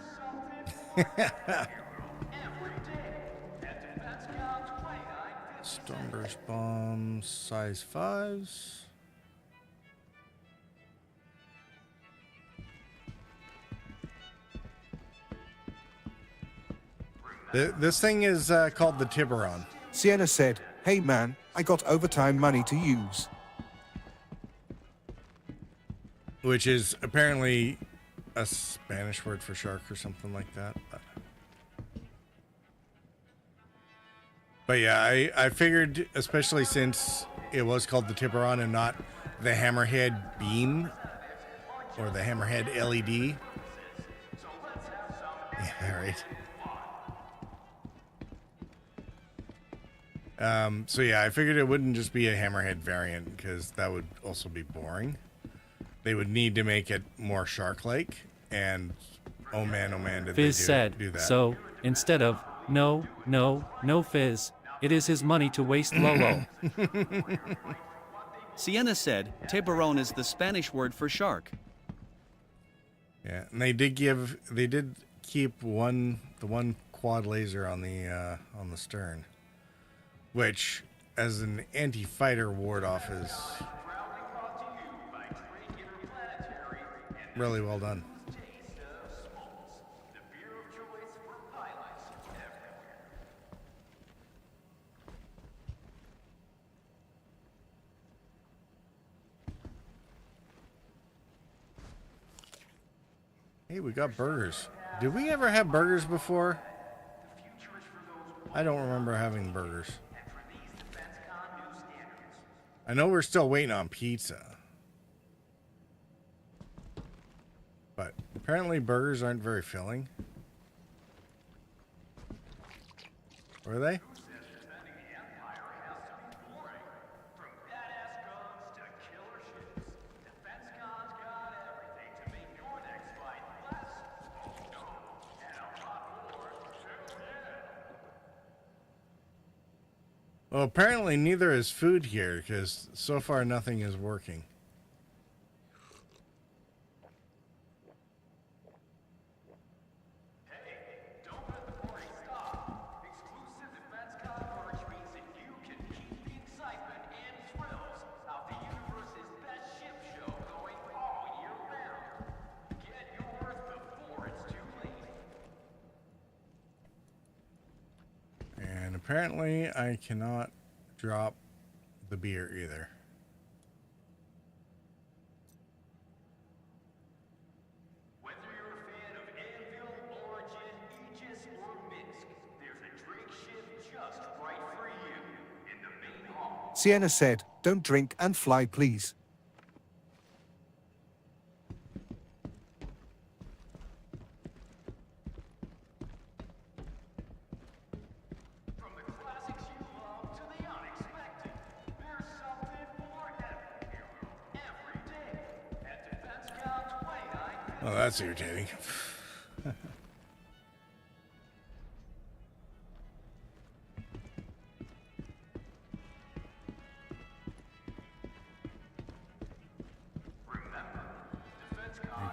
Stormburst bombs, size 5s. This thing is called the Tiburon. Sienna said, "Hey man, I got overtime money to use." Which is apparently a Spanish word for shark or something like that. But yeah, I figured, especially since it was called the Tiburon and not the Hammerhead Beam or the Hammerhead LED. Yeah, right. So yeah, I figured it wouldn't just be a Hammerhead variant because that would also be boring. They would need to make it more shark-like, and oh man, did Fizz they said, do that. so instead of no Fizz, It is his money to waste, Lolo. Sienna said tiburon is the Spanish word for shark. Yeah, and they did keep the one quad laser on the stern, which, as an anti-fighter ward off, is really well done. Hey, we got burgers. Did we ever have burgers before? I don't remember having burgers. I know we're still waiting on pizza. But apparently burgers aren't very filling. Were they? Well, apparently neither is food here, because so far nothing is working. And apparently I cannot drop the beer either. Whether you're a fan of Anvil, Origin, Aegis, or Minsk, there's a drink ship just right for you in the main hall. Sienna said, don't drink and fly, please. Oh, that's irritating. Of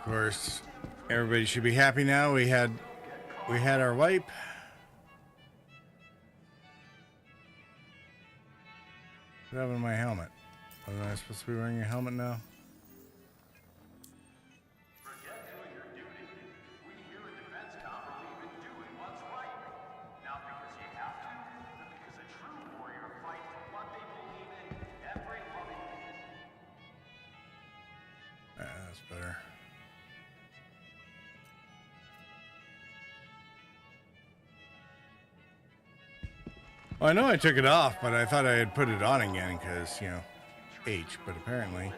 course, everybody should be happy now. We had our wipe. What happened to my helmet? Wasn't I supposed to be wearing a helmet now? That's better. Well, I know I took it off, but I thought I had put it on again because, you know, H, but apparently.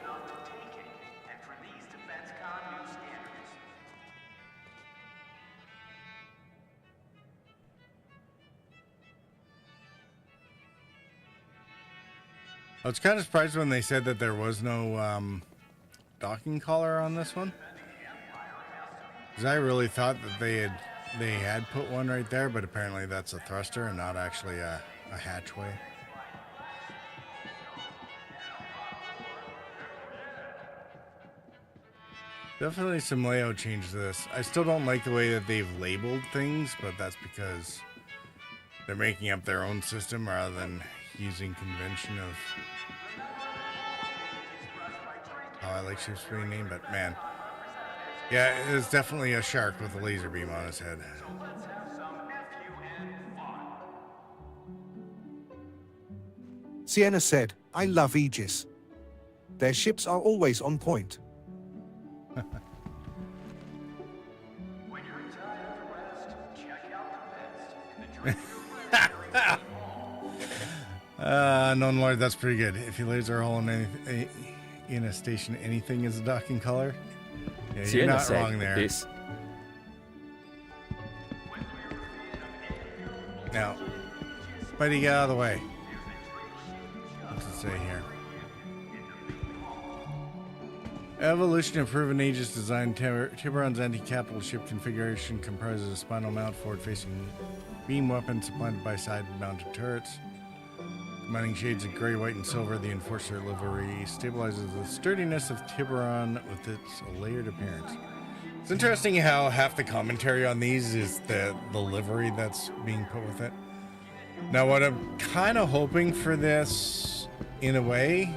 I was kind of surprised when they said that there was no docking collar on this one, because I really thought that they had put one right there, but apparently that's a thruster and not actually a hatchway. Definitely some layout change to this. I still don't like the way that they've labeled things, but that's because they're making up their own system rather than using convention of how I like ships being named. But man, yeah, it's definitely a shark with a laser beam on his head. Sienna said, I love Aegis. Their ships are always on point. Unknown Lord, that's pretty good. If you laser hole in a station, anything is a docking color. Yeah, you're not wrong there. This. Now, buddy, get out of the way. What's it say here? Evolution of proven Aegis design. Tiburon's anti-capital ship configuration comprises a spinal mount, forward-facing beam weapon supplanted by side-mounted turrets. Mining shades of gray, white, and silver. The Enforcer livery stabilizes the sturdiness of Tiburon with its layered appearance. It's interesting how half the commentary on these is the livery that's being put with it. Now, what I'm kind of hoping for this, in a way,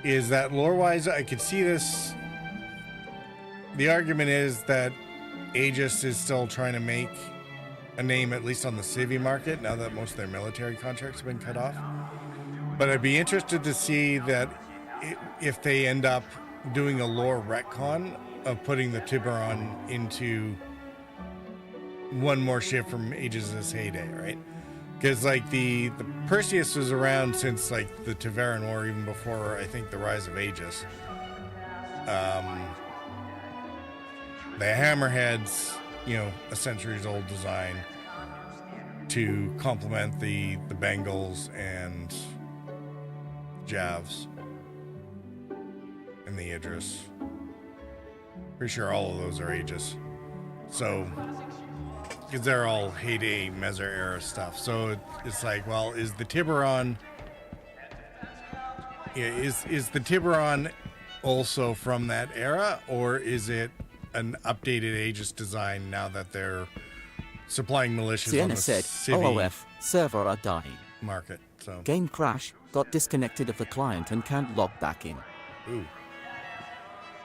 is that lore-wise, I could see this. The argument is that Aegis is still trying to make a name, at least on the civvy market, now that most of their military contracts have been cut off. But I'd be interested to see that if they end up doing a lore retcon of putting the Tiburon into one more ship from Aegis' heyday, right? Because like the Perseus was around since like the Tevaran War, even before I think the rise of Aegis. The Hammerheads, you know, a centuries old design to complement the Bengals and Javs and the Idris. Pretty sure all of those are Aegis. So, because they're all heyday Mezar era stuff. So it's like, well, is the Tiburon, is the Tiburon also from that era, or is it an updated Aegis design now that they're supplying militias Sienna on the said, civvy OOF, server are dying. market? So Game crash, got disconnected of the client and can't log back in. ooh,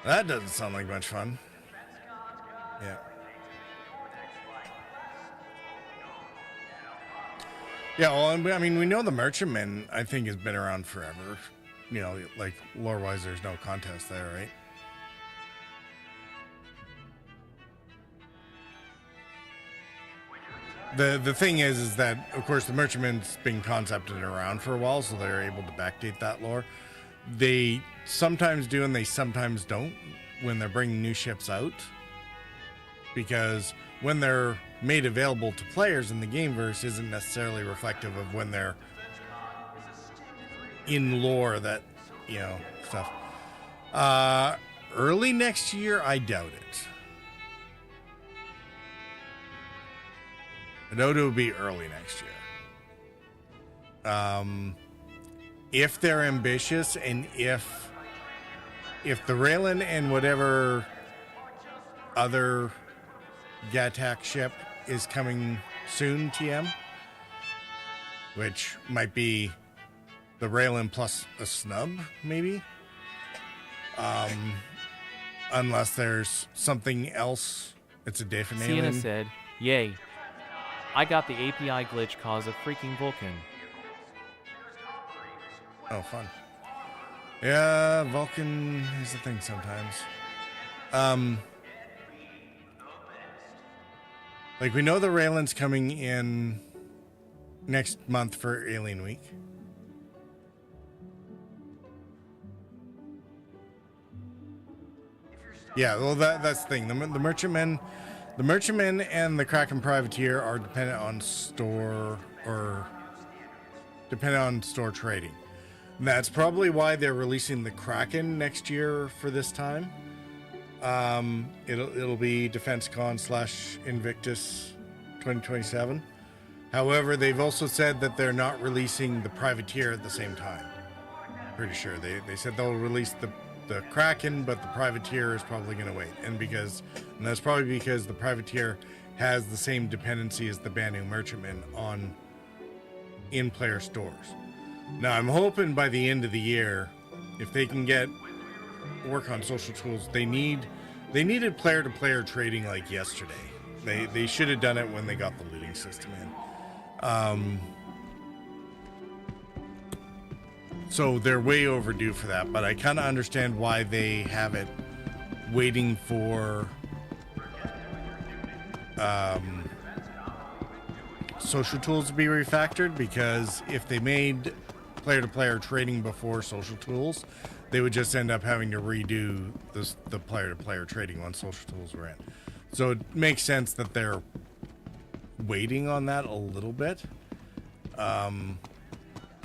that doesn't sound like much fun. Yeah. Yeah, well, I mean, we know the Merchantman, I think, has been around forever. You know, like, lore-wise, there's no contest there, right? The thing is that, of course, the Merchantman's been concepted around for a while, so they're able to backdate that lore. They sometimes do and they sometimes don't when they're bringing new ships out. Because when they're made available to players in the gameverse isn't necessarily reflective of when they're in lore that, you know, stuff. Early next year, I doubt it. I doubt it would be early next year. If they're ambitious and if the Raylan and whatever other Gattack ship is coming soon, TM, which might be the Raylan plus a snub, maybe. Unless there's something else. It's a different Sienna alien. said, yay. I got the API glitch cause of freaking Vulcan. Oh, fun. Yeah, Vulcan is a thing sometimes. Like, we know the Raylan's coming in next month for Alien Week. Yeah, well, that's the thing. The Merchantmen and the Kraken Privateer are dependent on store trading. And that's probably why they're releasing the Kraken next year for this time. It'll be DefenseCon / Invictus 2027. However, they've also said that they're not releasing the Privateer at the same time. Pretty sure they said they'll release the Kraken, but the Privateer is probably going to wait. And that's probably because the Privateer has the same dependency as the Banu Merchantman on in-player stores. Now, I'm hoping by the end of the year, if they can work on social tools, they needed player-to-player trading like yesterday. They should have done it when they got the looting system in. So they're way overdue for that, but I kind of understand why they have it waiting for social tools to be refactored, because if they made player-to-player trading before social tools, they would just end up having to redo the player-to-player trading once social tools were in. So it makes sense that they're waiting on that a little bit.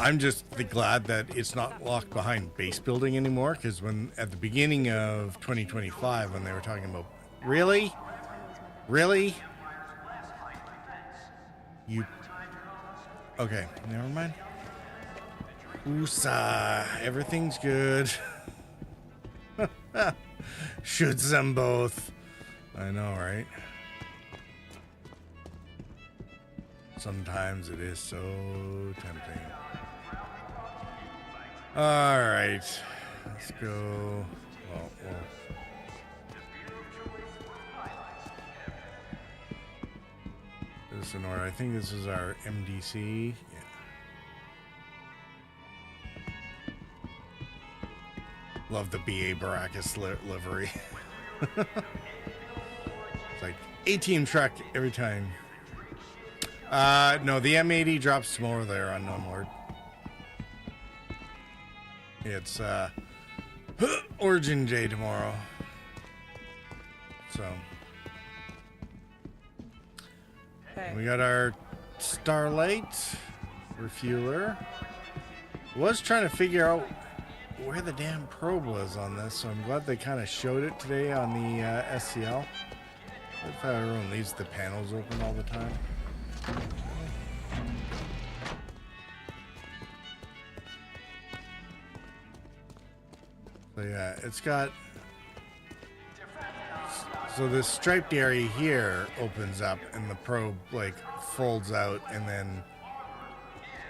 I'm just glad that it's not locked behind base building anymore, because when at the beginning of 2025, when they were talking about, really? You... Okay, never mind. Woosah. Everything's good. Shoots them both. I know, right? Sometimes it is so tempting. All right. Let's go. Well. This in order. I think this is our MDC. Yeah. Love the BA Baracus livery. It's like A-team truck every time. No, the M80 drops tomorrow there on Lord. It's Origin Day tomorrow. So we got our Starlight refueler. Was trying to figure out where the damn probe was on this, so I'm glad they kind of showed it today on the SCL. If everyone leaves the panels open all the time. So yeah, it's got, so this striped area here opens up and the probe like folds out, and then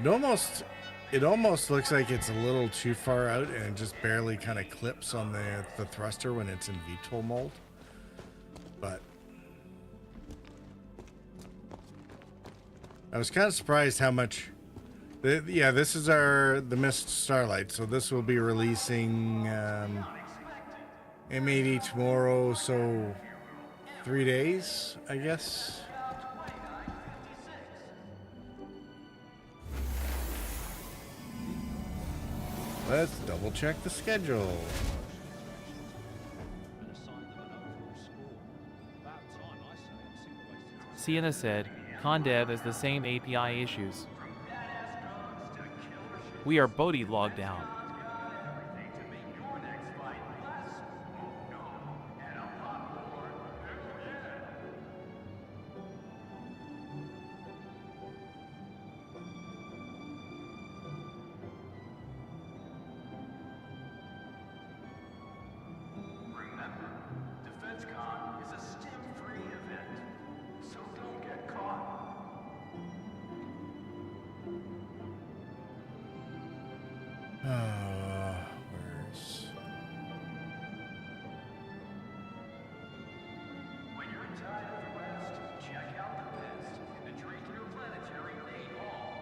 it almost looks like it's a little too far out, and it just barely kind of clips on the thruster when it's in VTOL mold. But I was kind of surprised how much. Yeah, this is the Mist Starlight, so this will be releasing M80 tomorrow, so 3 days, I guess. Let's double check the schedule. Sienna said, Condev has the same API issues. We are Bodhi logged down. Remember, DefenseCon is a stim-free event, so don't get caught. Where's... When you're in Tide of the West, check out the best in the Dracular Planetary main hall.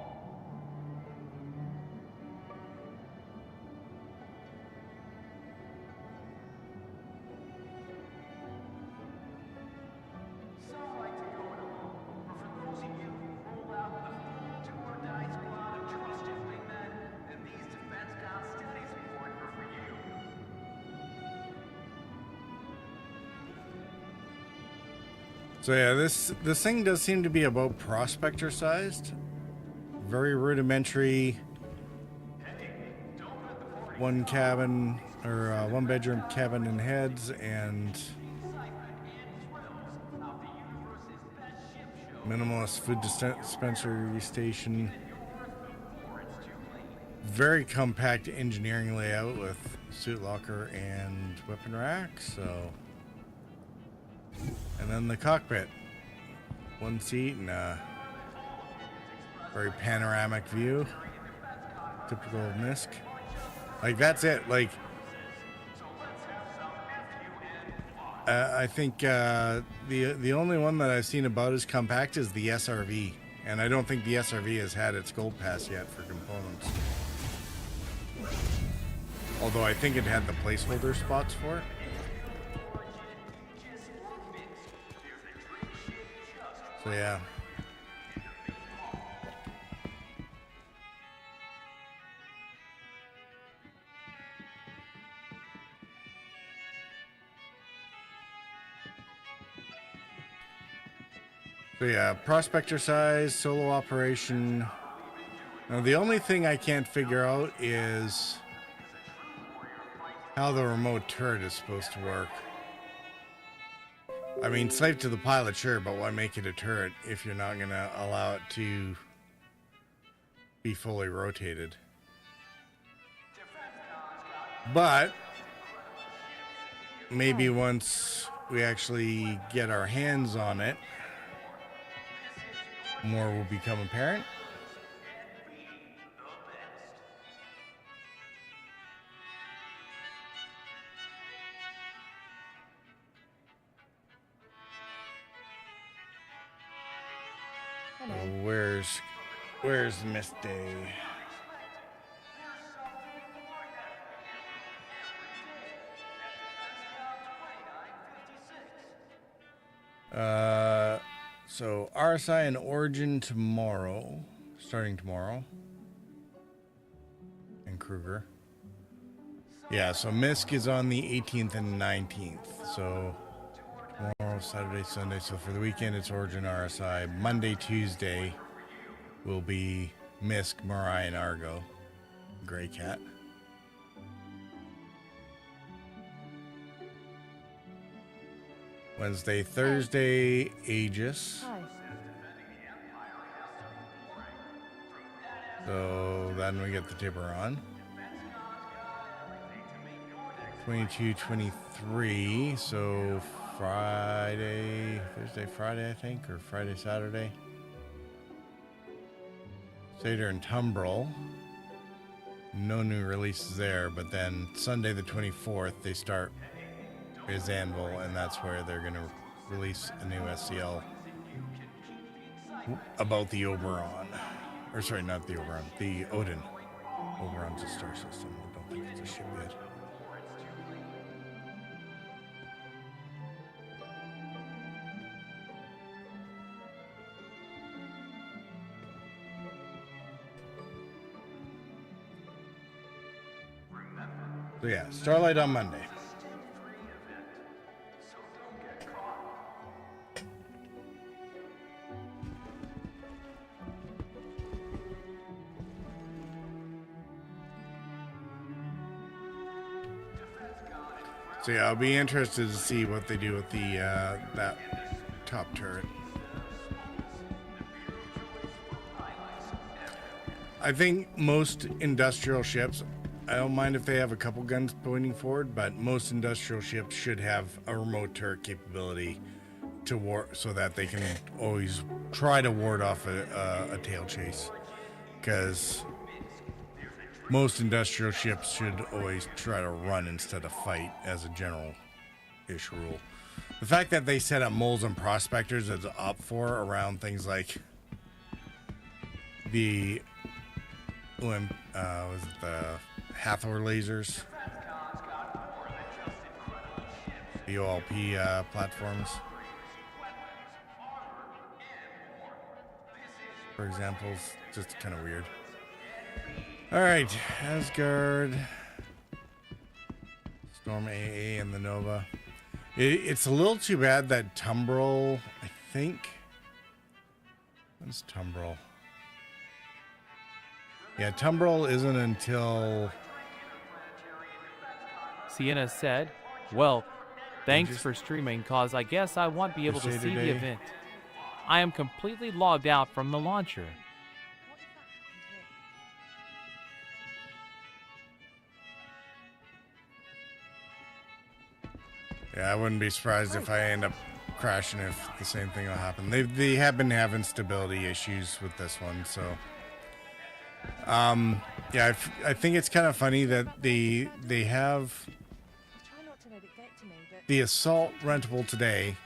Some like to go it alone, but for those of you who roll out with a full do-or-die squad of trusted wingmen, then these DefenseCon studies report are for you. So yeah, this thing does seem to be about prospector sized. Very rudimentary. One cabin or one bedroom cabin and heads, and minimalist food dispensary station. Very compact engineering layout with suit locker and weapon rack. So, and then the cockpit, one seat and a very panoramic view, typical of MISC. Like that's it. Like I think the only one that I've seen about as compact is the SRV, and I don't think the SRV has had its gold pass yet for components. Although I think it had the placeholder spots for it. So yeah. So yeah, prospector size, solo operation. Now the only thing I can't figure out is how the remote turret is supposed to work. I mean, slave to the pilot, sure, but why make it a turret if you're not going to allow it to be fully rotated? But maybe once we actually get our hands on it, more will become apparent. Hello. Where's Miss Day? So RSI and Origin tomorrow, starting tomorrow. And Kruger. Yeah, so MISC is on the 18th and 19th. So tomorrow, Saturday, Sunday. So for the weekend, it's Origin RSI. Monday, Tuesday will be MISC, Mirai, and Argo. Gray Cat. Wednesday, Thursday, Aegis. Hi. So then we get the Tiburon. 22, 23. So Friday, Thursday, Friday, I think, or Friday, Saturday. Seder and Tumbrel. No new releases there, but then Sunday the 24th, they start is Anvil, and that's where they're going to release a new SCL about the Oberon. Or sorry, not the Oberon, the Odin. Oberon's a star system. I don't think it's a ship yet. So yeah, Starlight on Monday. So yeah, I'll be interested to see what they do with the that top turret. I think most industrial ships, I don't mind if they have a couple guns pointing forward, but most industrial ships should have a remote turret capability to ward, so that they can always try to ward off a tail chase. Because most industrial ships should always try to run instead of fight as a general-ish rule. The fact that they set up moles and prospectors as up for around things like the was it the Hathor lasers, the OLP platforms, for example, is just kind of weird. All right, Asgard, Storm AA, and the Nova. It's a little too bad that Tumbrel, I think. When's Tumbrel? Yeah, Tumbrel isn't until... Sienna said, well, thanks for streaming, cause I guess I won't be able to see the event. I am completely logged out from the launcher. Yeah, I wouldn't be surprised if I end up crashing if the same thing will happen. They have been having stability issues with this one, so... yeah, I think it's kind of funny that they have the Assault rentable today,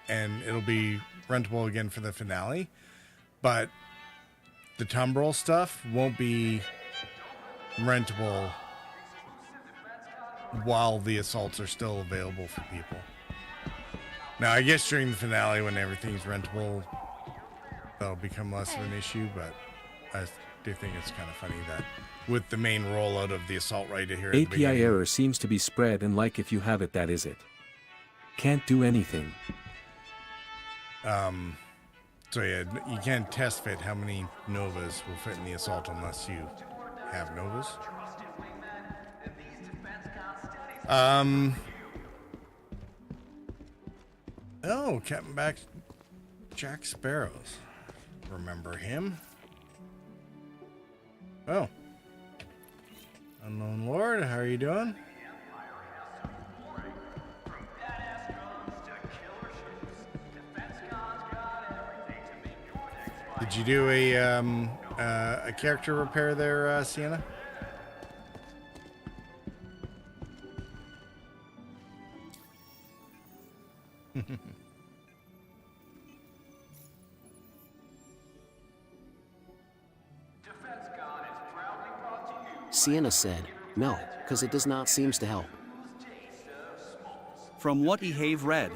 and it'll be rentable again for the finale, but the Tumbrel stuff won't be rentable while the Assaults are still available for people. Now, I guess during the finale when everything's rentable, that'll become less of an issue, but I do think it's kind of funny that with the main rollout of the Assault right here at the API beginning, error seems to be spread, and like if you have it, that is it. Can't do anything. so yeah, you can't test fit how many Novas will fit in the Assault unless you have Novas. Oh, Captain Jack Sparrows. Remember him? Oh. Unknown Lord, how are you doing? Did you do a character repair there, Sienna? Sienna said, no, because it does not seems to help. From what he have read.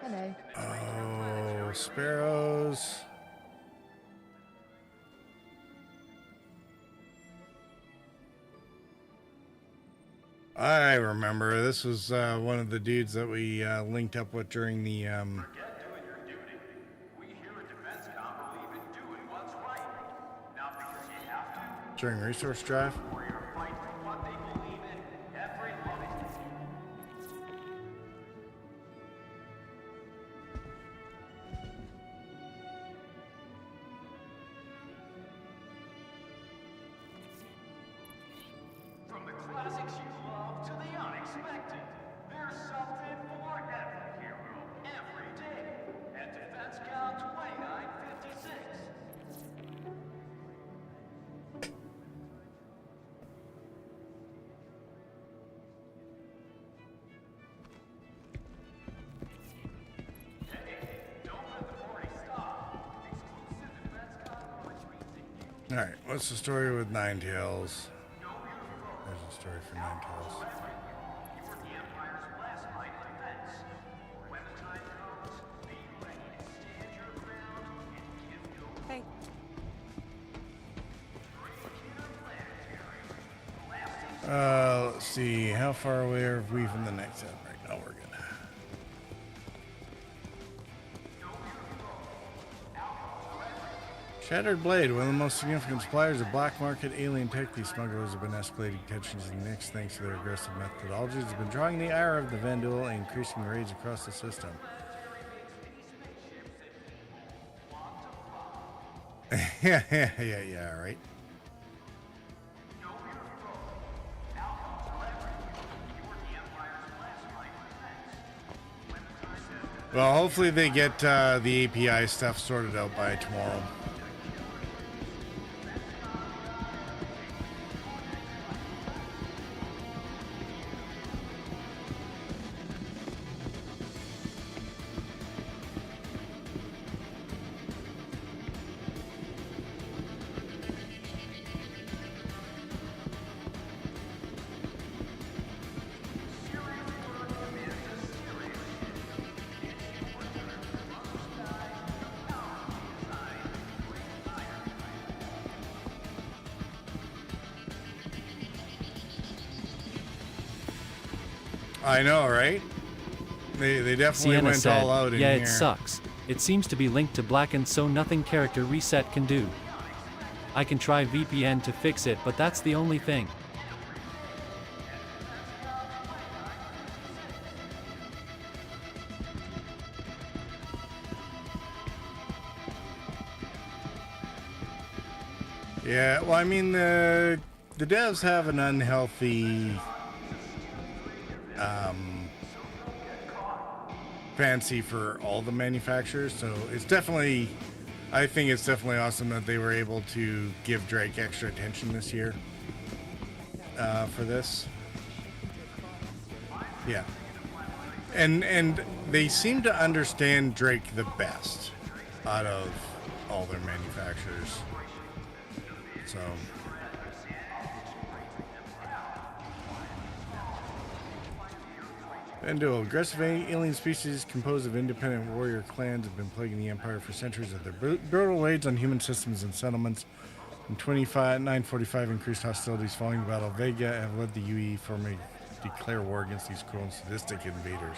Hello. Oh, sparrows. I remember this was one of the dudes that we linked up with during the during resource drive. From the classics you love to the unexpected, there's something for every hero every day at DefenseCon 2956. All right, what's the story with Ninetails? There's a story for Ninetails. Hey. Let's see. How far away are we from the next end? Right now, we're good. Shattered Blade, one of the most significant suppliers of black market alien tech. These smugglers have been escalating tensions in the mix thanks to their aggressive methodologies. Have been drawing the ire of the Vandal and increasing raids across the system. yeah, right. Well, hopefully they get the API stuff sorted out by tomorrow. I know, right? They definitely Sienna went said, all out in yeah, here. it sucks. It seems to be linked to Blackened, so nothing character reset can do. I can try VPN to fix it, but that's the only thing. Yeah, well, I mean, the devs have an unhealthy fancy for all the manufacturers, so it's definitely, I think it's definitely awesome that they were able to give Drake extra attention this year for this. Yeah, and they seem to understand Drake the best out of all their manufacturers. So. Endo, aggressive alien species composed of independent warrior clans have been plaguing the Empire for centuries with their brutal raids on human systems and settlements. In 945, increased hostilities following the Battle of Vega have led the UE formally declare war against these cruel and sadistic invaders.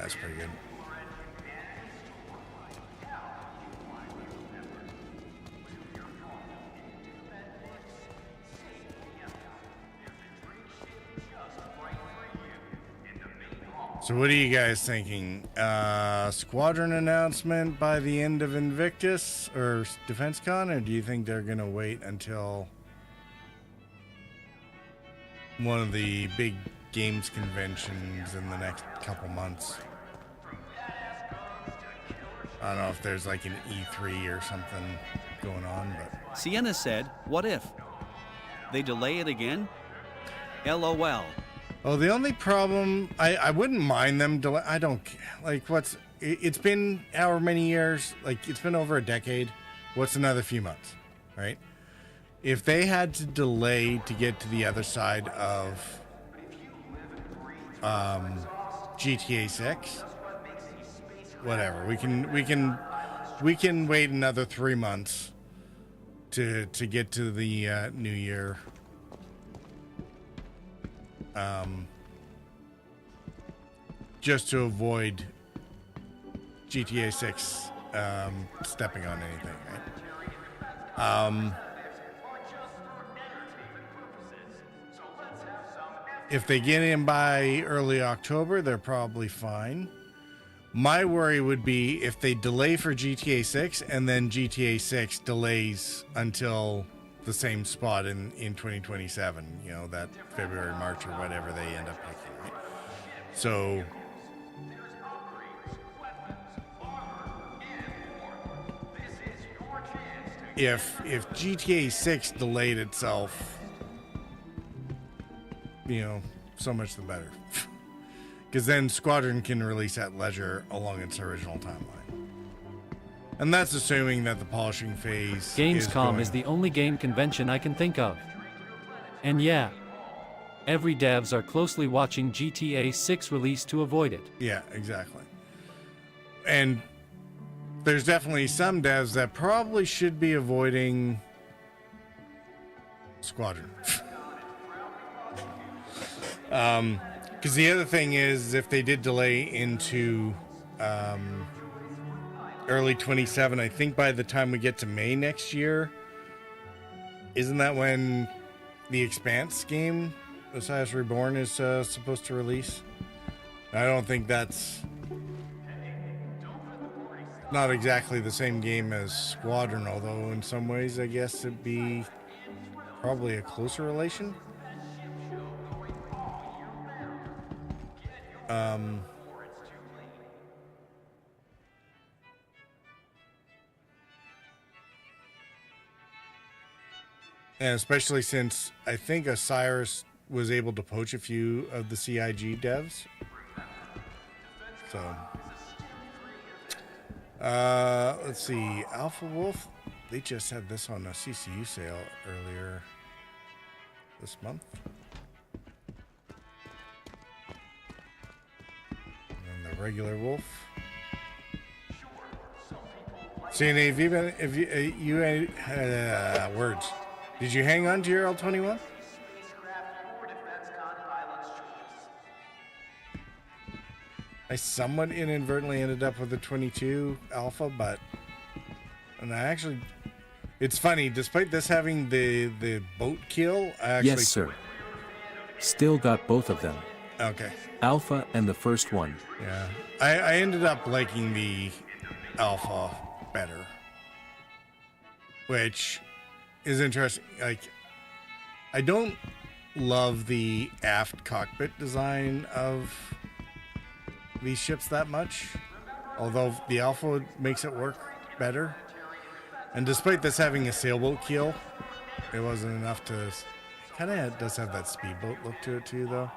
That's pretty good. So what are you guys thinking? Squadron announcement by the end of Invictus or DefenseCon, or do you think they're gonna wait until one of the big games conventions in the next couple months? I don't know if there's like an E3 or something going on, but Sienna said, what if? They delay it again? LOL. oh, the only problem, I wouldn't mind them delay. I don't like it's been however many years, like it's been over a decade. What's another few months, right? If they had to delay to get to the other side of GTA 6, whatever, we can wait another 3 months to get to the new year. Just to avoid GTA 6 stepping on anything, right? If they get in by early October, they're probably fine. My worry would be if they delay for GTA 6 and then GTA 6 delays until the same spot in 2027, you know, that February, March, or whatever they end up picking, right? So if GTA 6 delayed itself, you know, so much the better. Because then Squadron can release at leisure along its original timeline. And that's assuming that the polishing phase Gamescom is the only game convention I can think of. And yeah, every devs are closely watching GTA 6 release to avoid it. Yeah, exactly. And there's definitely some devs that probably should be avoiding Squadron. Because the other thing is, if they did delay into early 27, I think by the time we get to May next year, isn't that when the Expanse game, Osiris Reborn, is supposed to release? I don't think that's not exactly the same game as Squadron, although in some ways I guess it'd be probably a closer relation. And especially since I think Osiris was able to poach a few of the CIG devs. So, let's see, Alpha Wolf, they just had this on a CCU sale earlier this month. And the regular Wolf. CNA, have you words. Did you hang on to your L21? I somewhat inadvertently ended up with a 22 Alpha, and I actually, it's funny, despite this having the boat kill, I actually... Yes, sir. Still got both of them. Okay. Alpha and the first one. Yeah. I ended up liking the Alpha better, which is interesting. Like, I don't love the aft cockpit design of these ships that much, although the Alpha makes it work better. And despite this having a sailboat keel, it wasn't enough to... Kind of does have that speedboat look to it too, though.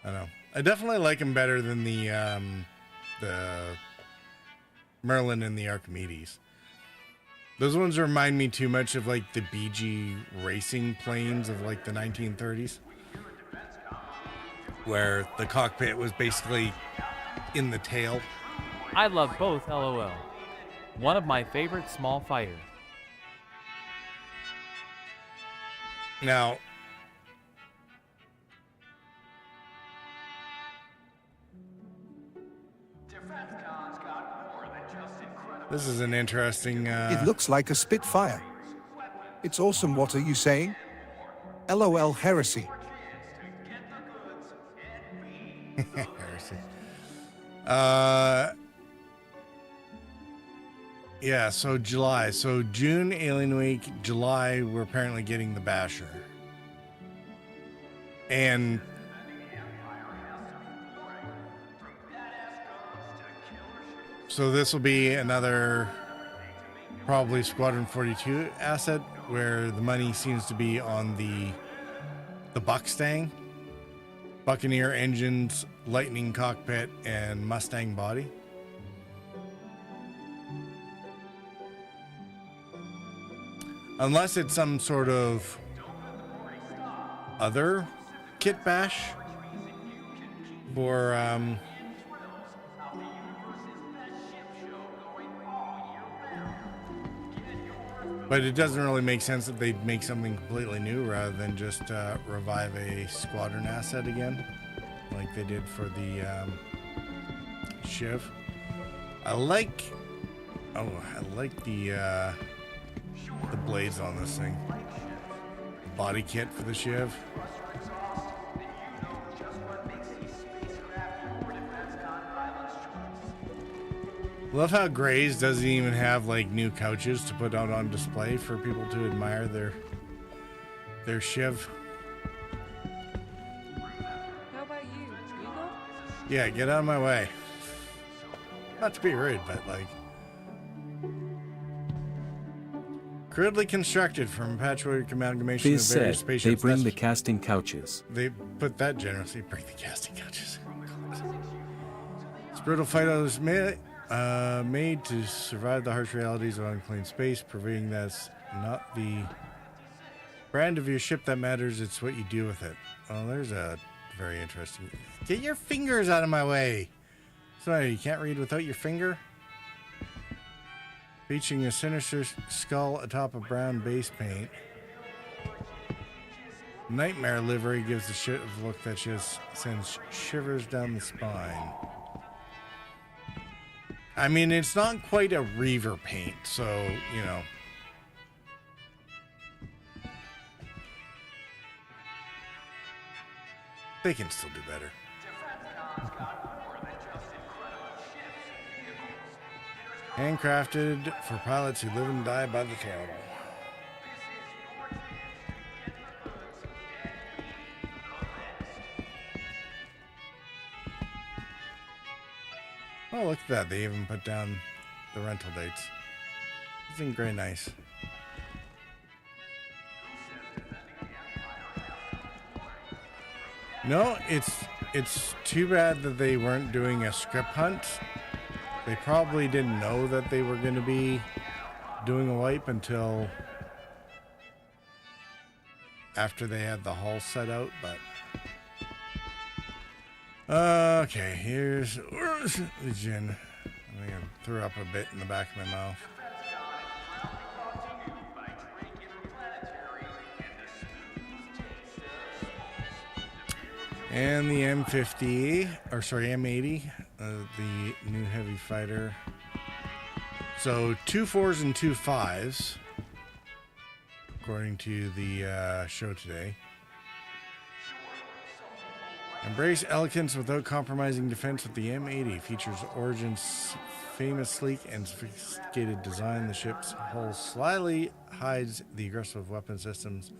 I don't know. I definitely like them better than the Merlin and the Archimedes. Those ones remind me too much of like the BG racing planes of like the 1930s, where the cockpit was basically in the tail. I love both, LOL. One of my favorite small fighter. Now, This is an interesting. It looks like a Spitfire. It's awesome. What are you saying? LOL heresy. Heresy. Yeah, so July. So June, Alien Week. July, we're apparently getting the Basher. And so this will be another probably Squadron 42 asset where the money seems to be on the Buckstang, Buccaneer engines, Lightning cockpit, and Mustang body. Unless it's some sort of other kit bash for but it doesn't really make sense that they'd make something completely new rather than just revive a squadron asset again, like they did for the Shiv. I like the blades on this thing. Body kit for the Shiv. Love how Grays doesn't even have like new couches to put out on display for people to admire their Shiv. How about you? You go? Yeah, get out of my way. Not to be rude, but like crudely constructed from a patchwork amalgamation Fizz of various said spaceships. they bring the That's- casting couches. They put that generously. Bring the casting couches. This brutal fight was made to survive the harsh realities of unclaimed space, proving that's not the brand of your ship that matters, it's what you do with it. Oh, there's a very interesting... Get your fingers out of my way! Sorry, you can't read without your finger? Featuring a sinister skull atop a brown base paint. Nightmare livery gives the ship a look that just sends shivers down the spine. I mean, it's not quite a Reaver paint, so, you know. They can still do better. Handcrafted for pilots who live and die by the throttle. Oh, look at that. They even put down the rental dates. It's been very nice. No, it's too bad that they weren't doing a script hunt. They probably didn't know that they were going to be doing a wipe until after they had the hull set out, but okay, here's the gin. I think I threw up a bit in the back of my mouth. And the M50, or sorry, M80, the new heavy fighter. So 2 4s and 2 5s, according to the show today. Embrace elegance without compromising defense with the M80. Features Origin's famous sleek and sophisticated design. The ship's hull slyly hides the aggressive weapon systems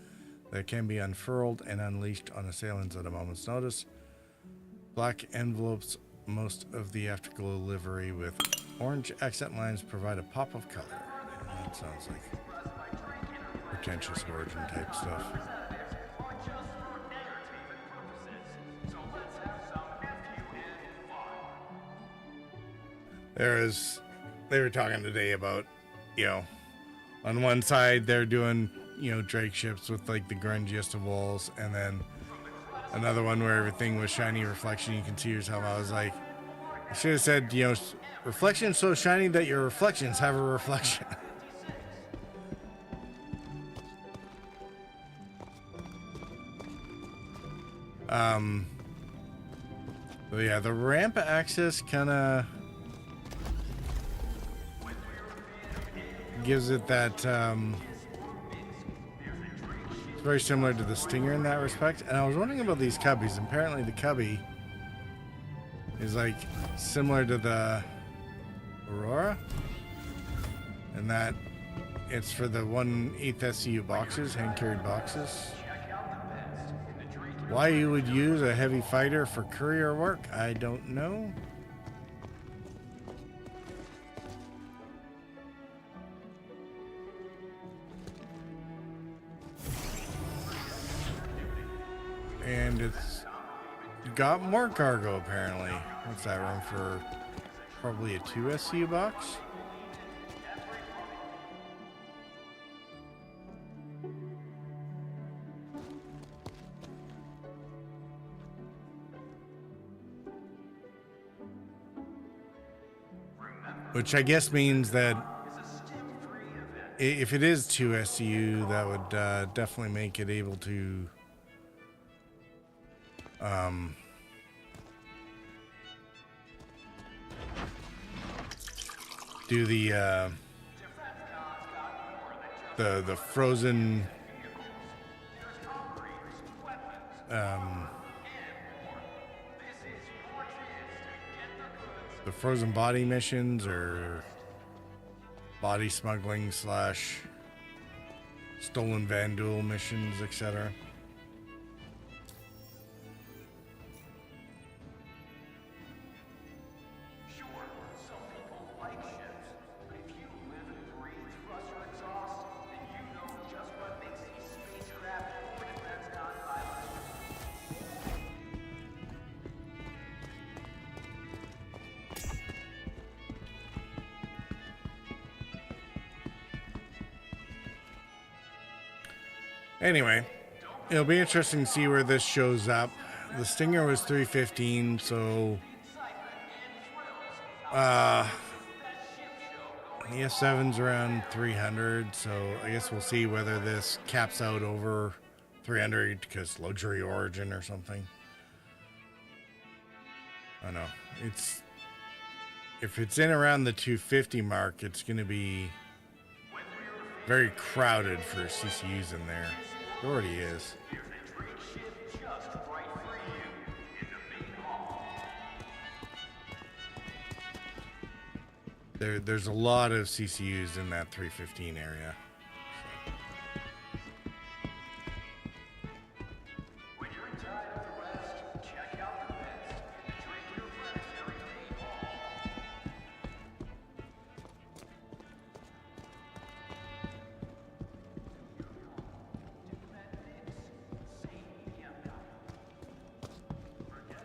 that can be unfurled and unleashed on assailants at a moment's notice. Black envelopes most of the afterglow livery with orange accent lines provide a pop of color. That sounds like pretentious Origin type stuff. They were talking today about, you know, on one side they're doing, you know, Drake ships with like the grungiest of walls, and then another one where everything was shiny reflection. You can see yourself. I was like, I should have said, you know, reflection so shiny that your reflections have a reflection. So yeah, the ramp access kind of gives it that, it's very similar to the Stinger in that respect. And I was wondering about these cubbies. Apparently the cubby is like similar to the Aurora, and that it's for the 1/8 SCU boxes, hand-carried boxes. Why you would use a heavy fighter for courier work, I don't know. And it's got more cargo, apparently. What's that, room for probably a 2 SCU box? Which I guess means that if it is 2 SCU, that would definitely make it able to do the frozen the frozen body missions or body smuggling / stolen Vandal missions, etc. Anyway, it'll be interesting to see where this shows up. The Stinger was 315, so the S7's around 300, so I guess we'll see whether this caps out over 300 because luxury origin or something. I don't know. If it's in around the 250 mark, it's going to be very crowded for CCUs in there. It already is. There's a lot of CCUs in that 315 area.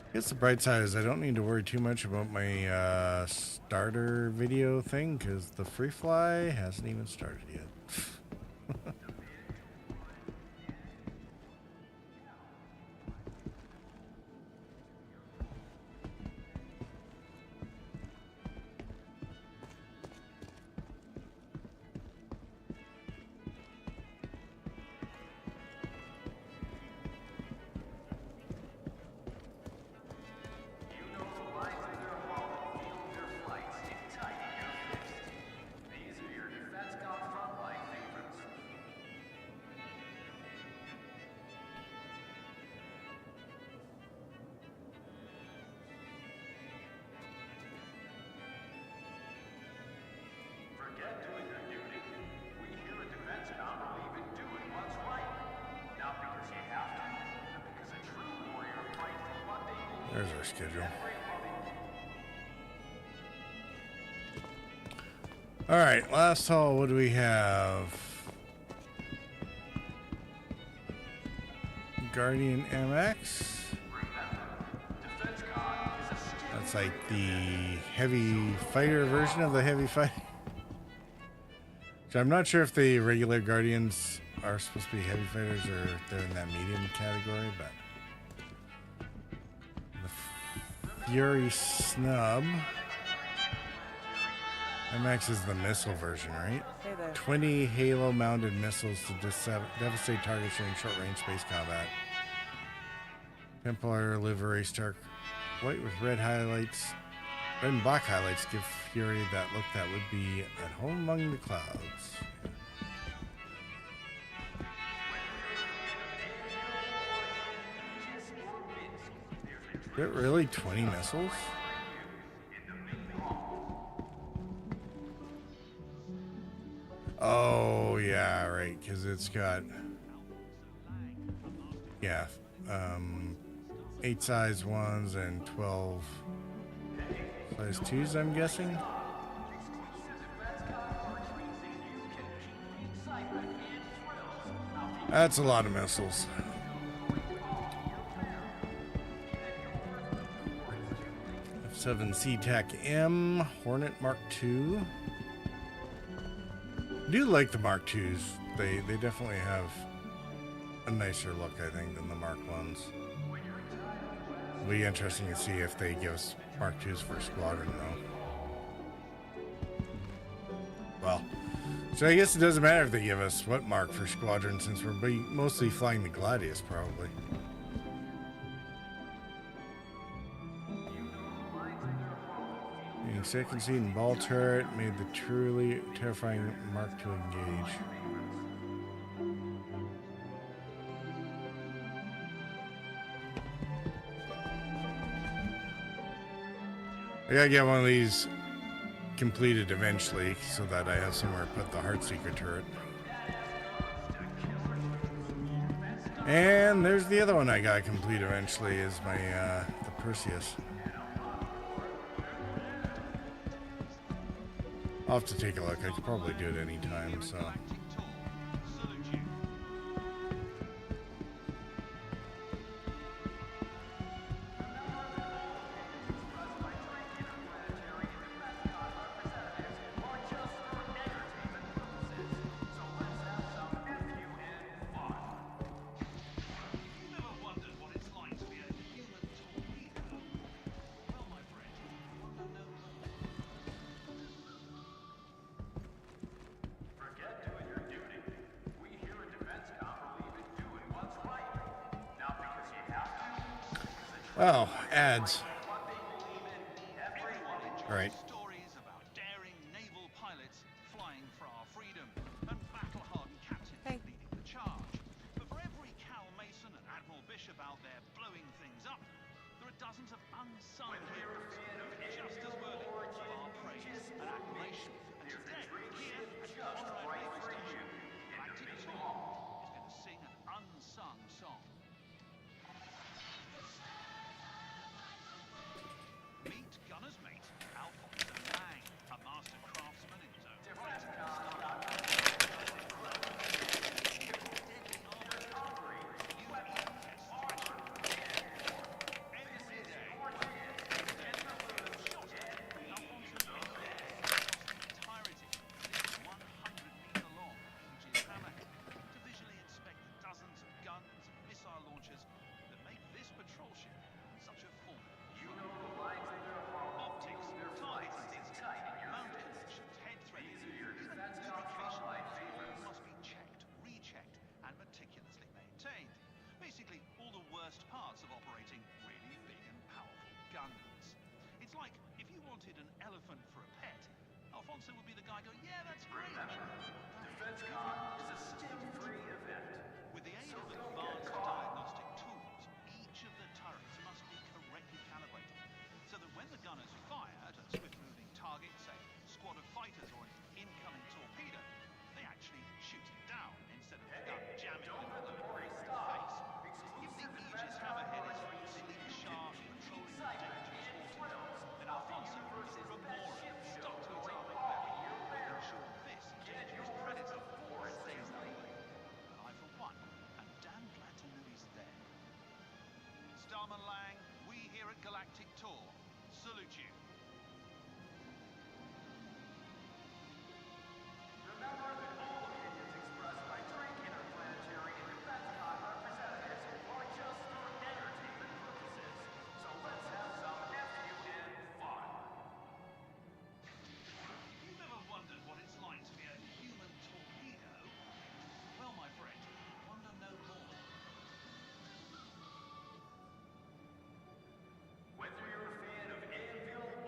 I guess the bright side is I don't need to worry too much about my starter video thing because the free fly hasn't even started yet. There's our schedule. All right, last haul, what do we have? Guardian MX. That's like the heavy fighter version of the heavy fighter. So I'm not sure if the regular Guardians are supposed to be heavy fighters or if they're in that medium category, but the Fury Snub. MX is the missile version, right? Hey there. 20 Halo mounted missiles to devastate targets during short range space combat. Templar livery, stark white with red highlights. Red and black highlights give Fury that look that would be at home among the clouds. Is it really 20 missiles? Oh, yeah, right, because it's got, yeah, 8 size 1s and 12 size 2s, I'm guessing. That's a lot of missiles. F7 SeaTac M, Hornet Mark II. I do like the Mark IIs. They definitely have a nicer look, I think, than the Mark 1s. It'll be interesting to see if they give us Mark IIs for Squadron, though. Well, so I guess it doesn't matter if they give us what Mark for Squadron, since we're mostly flying the Gladius, probably. Being second seat and ball turret made the truly terrifying Mark II engage. I gotta get one of these completed eventually so that I have somewhere to put the Heartseeker turret. And there's the other one I gotta complete eventually is my the Perseus. I'll have to take a look. I could probably do it anytime, so. Oh, ads. All right. Stories about daring naval pilots flying for our freedom and battle-hardened captains leading the charge. But for every Cal Mason and Admiral Bishop out there blowing things up, there are dozens of unsung heroes who are just as worthy of our praise and admiration. And today, here at Conrad Naval Station, Galactic Tour is going to sing an unsung song. Meet Gunner's mate, Alphonse Lang, a master craftsman in his own right. Basically, all the worst parts of operating really big and powerful guns. It's like if you wanted an elephant for a pet, Alfonso would be the guy going, yeah, that's great. DefenseCon is a STEM-free event. With the aid of advanced diagnostic tools, each of the turrets must be correctly calibrated, so that when the gunners fire at a swift-moving target, say a squad of fighters or an incoming torpedo, they actually shoot it down instead of the gun jamming them in the face. If the Aegis hammerhead is sleek, sharp, patrolling the dangerous waters, then Alfonso versus Remora stuck to its armored belly, making sure this dangerous predator stays that way. But I, for one, am damn glad to know he's there. Starman Lang, we here at Galactic Tour salute you. Remember that all opinions expressed by Drake Interplanetary and DefenseCon representatives are just for entertainment purposes. So let's have some FUN fun. You've ever wondered what it's like to be a human torpedo? Well, my friend, wonder no more. Whether you're a fan of Anvil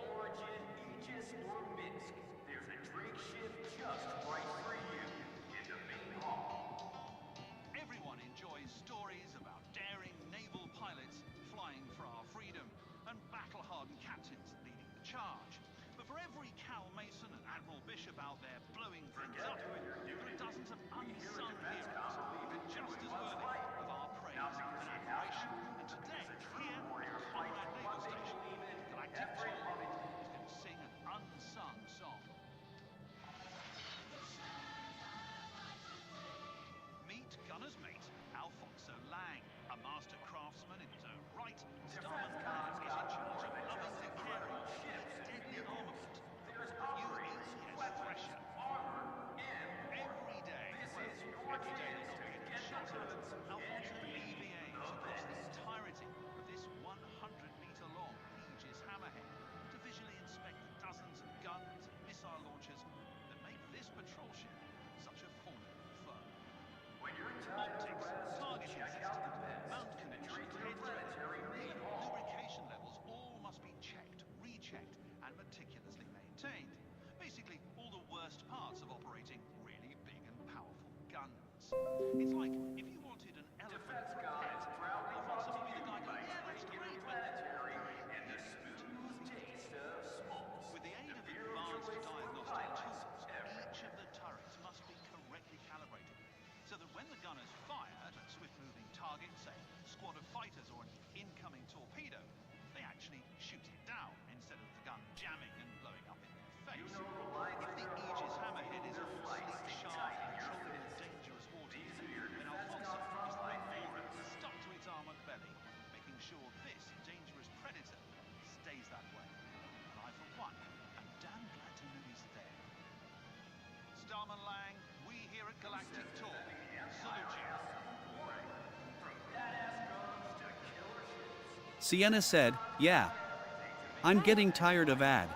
elephants. It's like if you wanted an elephant for a pet, you want someone with a guy going, yeah, that's great, but with the aid of advanced diagnostic tools, each of the turrets must be correctly calibrated, so that when the gunners fire at a swift-moving target, say a squad of fighters or an incoming torpedo, they actually shoot it down instead of the gun jamming and blowing up in their face. If the Aegis hammerhead is all sleek, sharp, controlled in dangerous waters, then Alfonso is the Mora stuck to its armored belly, making sure this dangerous predator stays that way. And I, for one, am damn glad to know he's there. Starman Lang, we here at Galactic Talk salute you. Sienna said, yeah. I'm getting tired of ad.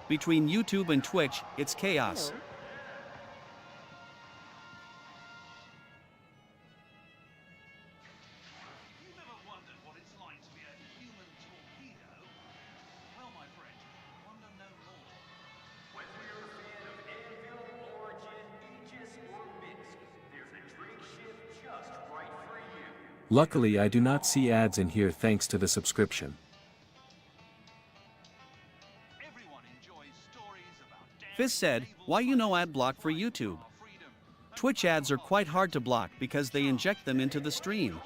Between YouTube and Twitch, it's chaos. You ever wondered what it's like to be a human torpedo? Well, my friend, wonder no more. Whether you're a fan of Anvil, Origin, Aegis, or Minsk, there's a Drake ship just right for you. Luckily, I do not see ads in here thanks to the subscription. Fizz said, why you no ad block for YouTube? Twitch ads are quite hard to block because they inject them into the stream.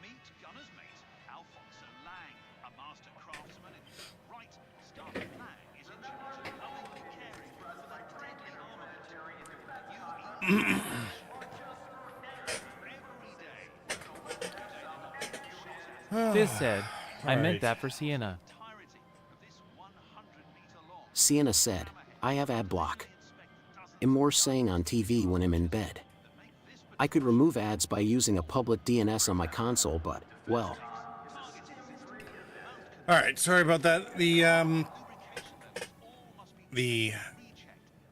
Meet Gunner's mate, Alfonso Lang, a master craftsman in his own right. Starman Lang is in charge of lovingly caring for the deadly armament. You every day. Fizz said, I meant Alright. that for Sienna. Sienna said, I have ad block. Am more saying on TV when I'm in bed. I could remove ads by using a public DNS on my console, but, well. All right, sorry about that.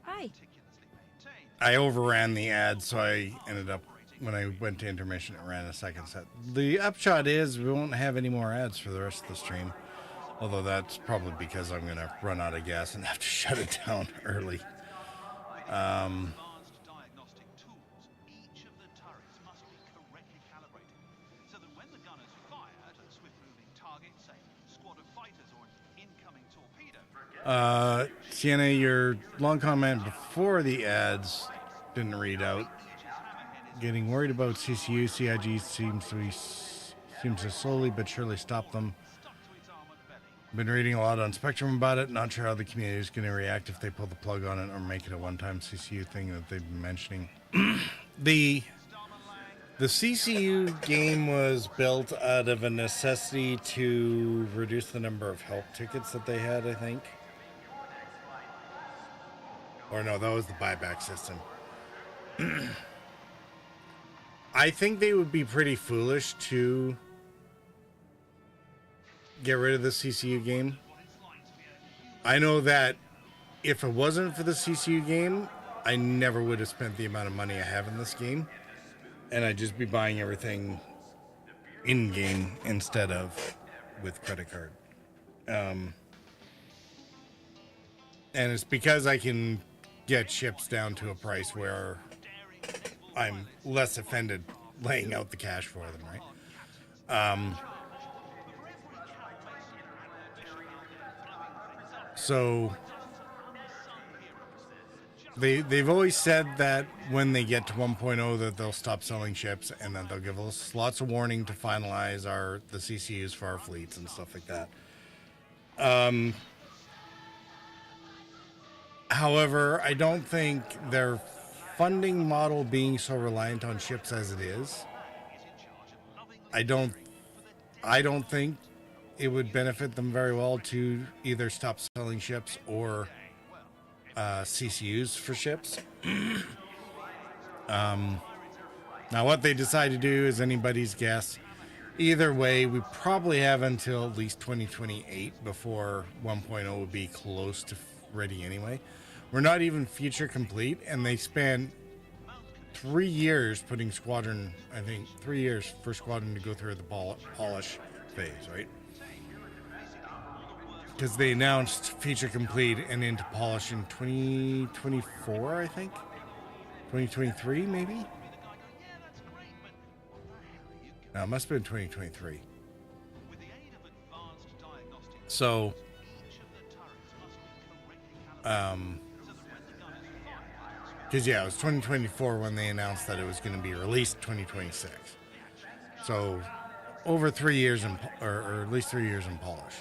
Hi. I overran the ad, so I ended up, when I went to intermission, it ran a second set. The upshot is we won't have any more ads for the rest of the stream, although that's probably because I'm going to run out of gas and have to shut it down early. Sienna, your long comment before the ads didn't read out. Getting worried about CCU, CIG seems to slowly but surely stop them. Been reading a lot on Spectrum about it. Not sure how the community is going to react if they pull the plug on it or make it a one-time CCU thing that they've been mentioning. The CCU game was built out of a necessity to reduce the number of help tickets that they had, I think. Or no, that was the buyback system. I think they would be pretty foolish to get rid of the CCU game. I know that if it wasn't for the CCU game, I never would have spent the amount of money I have in this game. And I'd just be buying everything in-game instead of with credit card. And it's because I can get ships down to a price where I'm less offended laying out the cash for them, right? So they've always said that when they get to 1.0 that they'll stop selling ships and that they'll give us lots of warning to finalize the CCUs for our fleets and stuff like that. However, I don't think their funding model being so reliant on ships as it is, I don't think it would benefit them very well to either stop selling ships or CCUs for ships. Now, what they decide to do is anybody's guess. Either way, we probably have until at least 2028 before 1.0 would be close to ready anyway. We're not even feature complete, and they spent 3 years putting Squadron, I think 3 years for Squadron to go through the polish phase, right? Because they announced feature complete and into polish in 2024, I think. 2023, maybe? No, it must have been 2023. So, because yeah, it was 2024 when they announced that it was going to be released 2026. So, over 3 years in, or at least 3 years in polish.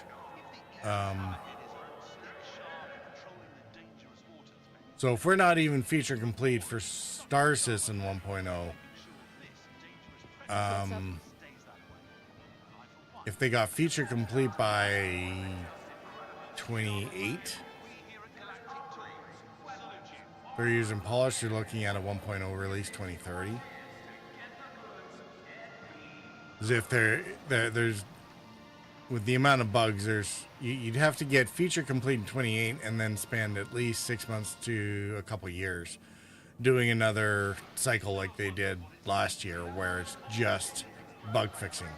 So if we're not even feature complete for Star Citizen 1.0, if they got feature complete by 28, 3 years in polish, you're looking at a 1.0 release 2030. As if there's with the amount of bugs, you'd have to get feature complete in 28 and then spend at least 6 months to a couple years doing another cycle like they did last year, where it's just bug fixing.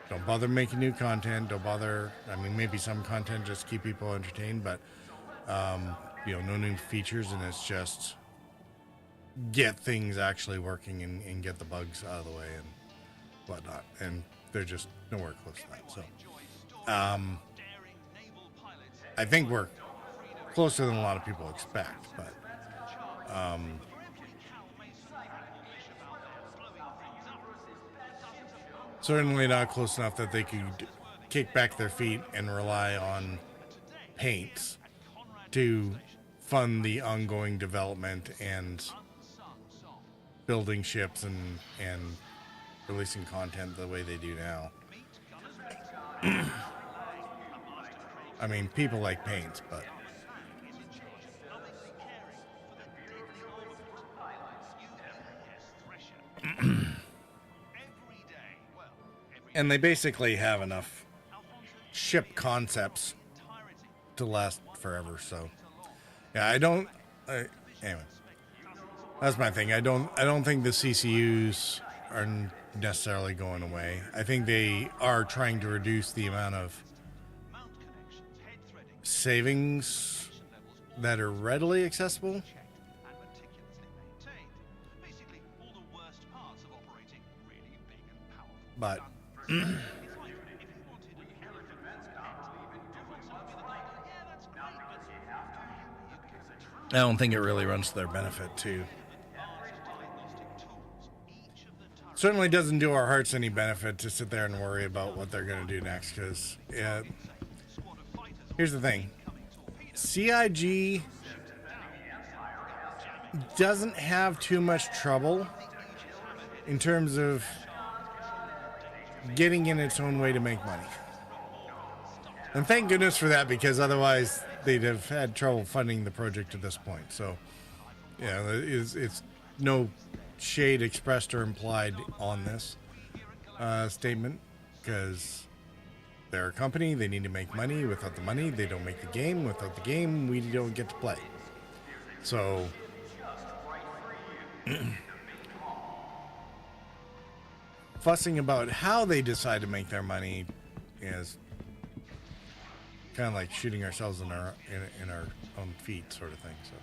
Don't bother making new content. Don't bother. I mean, maybe some content just to keep people entertained, but no new features, and it's just get things actually working and get the bugs out of the way and whatnot. And they're just nowhere close to that. So. I think we're closer than a lot of people expect, but certainly not close enough that they could kick back their feet and rely on paints to fund the ongoing development and building ships and releasing content the way they do now. I mean, people like paints, but and they basically have enough ship concepts to last forever. So, yeah, anyway, that's my thing. I don't think the CCUs are necessarily going away. I think they are trying to reduce the amount of savings that are readily accessible. But I don't think it really runs to their benefit too. Certainly doesn't do our hearts any benefit to sit there and worry about what they're going to do next, because here's the thing. CIG doesn't have too much trouble in terms of getting in its own way to make money. And thank goodness for that, because otherwise they'd have had trouble funding the project at this point. So, yeah, it's no shade expressed or implied on this statement, because they're a company, they need to make money. Without the money, they don't make the game. Without the game, we don't get to play. So fussing about how they decide to make their money is kind of like shooting ourselves in our own feet, sort of thing. So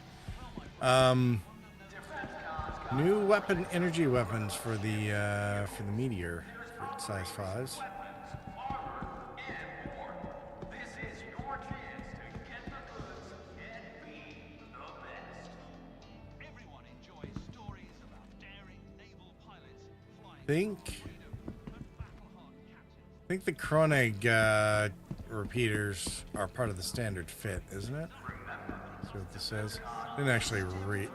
new energy weapons for the Meteor for size 5s. I think the Kronig repeaters are part of the standard fit, isn't it? That's what this says. Didn't actually read.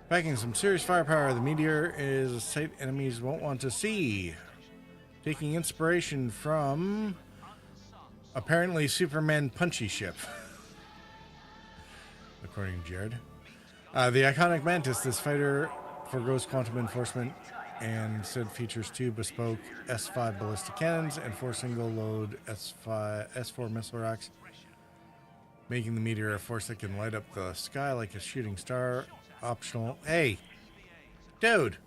Packing some serious firepower, the Meteor is a sight enemies won't want to see. Taking inspiration from apparently Superman punchy ship, according to Jared. The iconic Mantis, this fighter forgoes quantum enforcement and instead features 2 bespoke S5 ballistic cannons and 4 single-load S4 missile racks. Making the meteor a force that can light up the sky like a shooting star. Optional. Hey! Dude!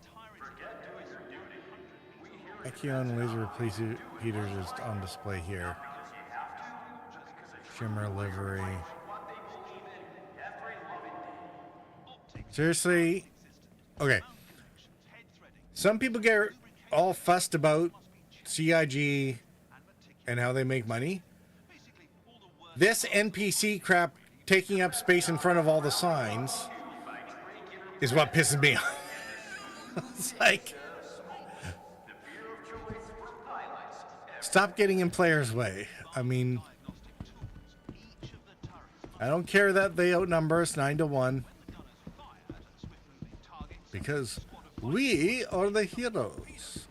Echion laser repeaters is on display here. Shimmer livery. Seriously? Okay. Some people get all fussed about CIG and how they make money. This NPC crap taking up space in front of all the signs is what pisses me off. It's like, stop getting in players' way. I mean, I don't care that they outnumber us 9-1. Because we are the heroes.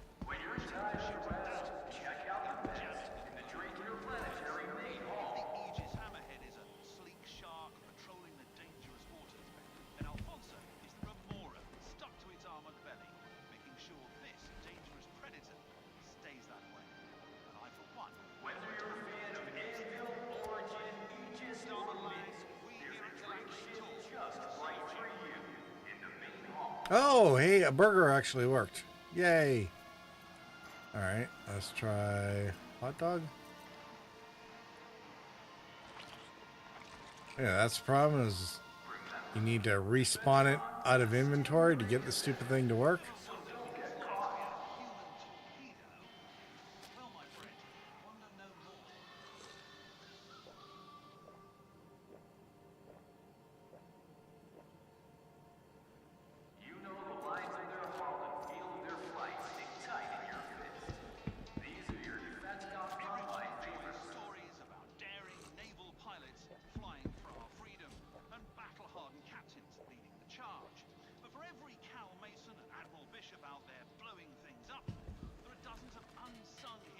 Oh, hey, a burger actually worked. Yay. All right, let's try hot dog. Yeah, that's the problem is you need to respawn it out of inventory to get the stupid thing to work.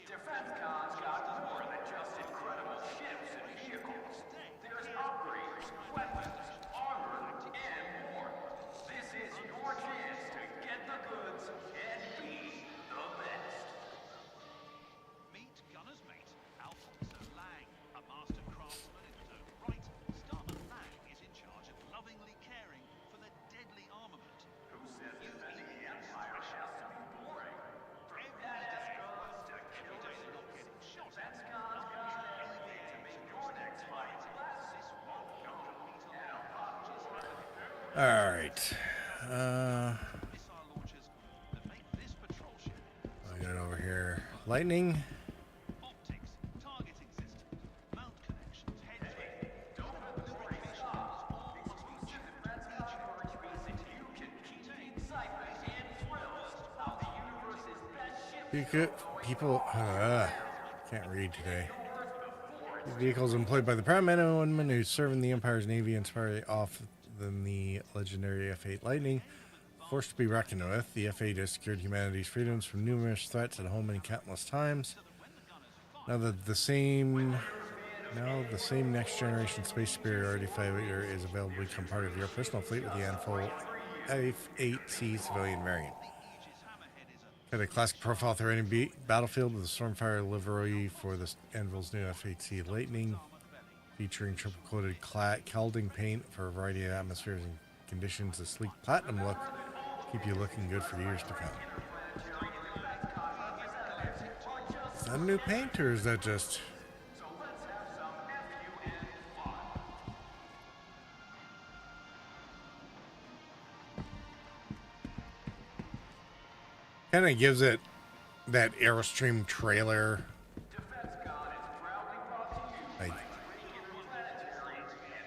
DefenseCon's got more than just incredible ships and vehicles. There's upgrades, weapons, armor, and more. This is your chance to get the goods and be the best. Meet Gunner's mate, Alfonso Lang, a master craftsman in his own right. Starman Lang is in charge of lovingly caring for the deadly armament. Who says defending the Empire has to be boring? Prepare us to kill the ships. DefenseCon's got everything to make your next fight less. All right. I got it over here. Lightning. People can't read today. These vehicles employed by the proud men and women who serve in the Empire's Navy inspire off than the legendary F-8 Lightning. Forced to be reckoned with, the F-8 has secured humanity's freedoms from numerous threats at home and countless times. Now the same next generation space superiority fighter is available to become part of your personal fleet with the Anvil F-8C civilian variant. Got a classic profile through any battlefield with a Stormfire livery for the Anvil's new F-8C Lightning, featuring triple-coated Calding paint for a variety of atmospheres and conditions. A sleek platinum look keep you looking good for years to come. Is that new paint or is that just... kind of gives it that Airstream trailer, like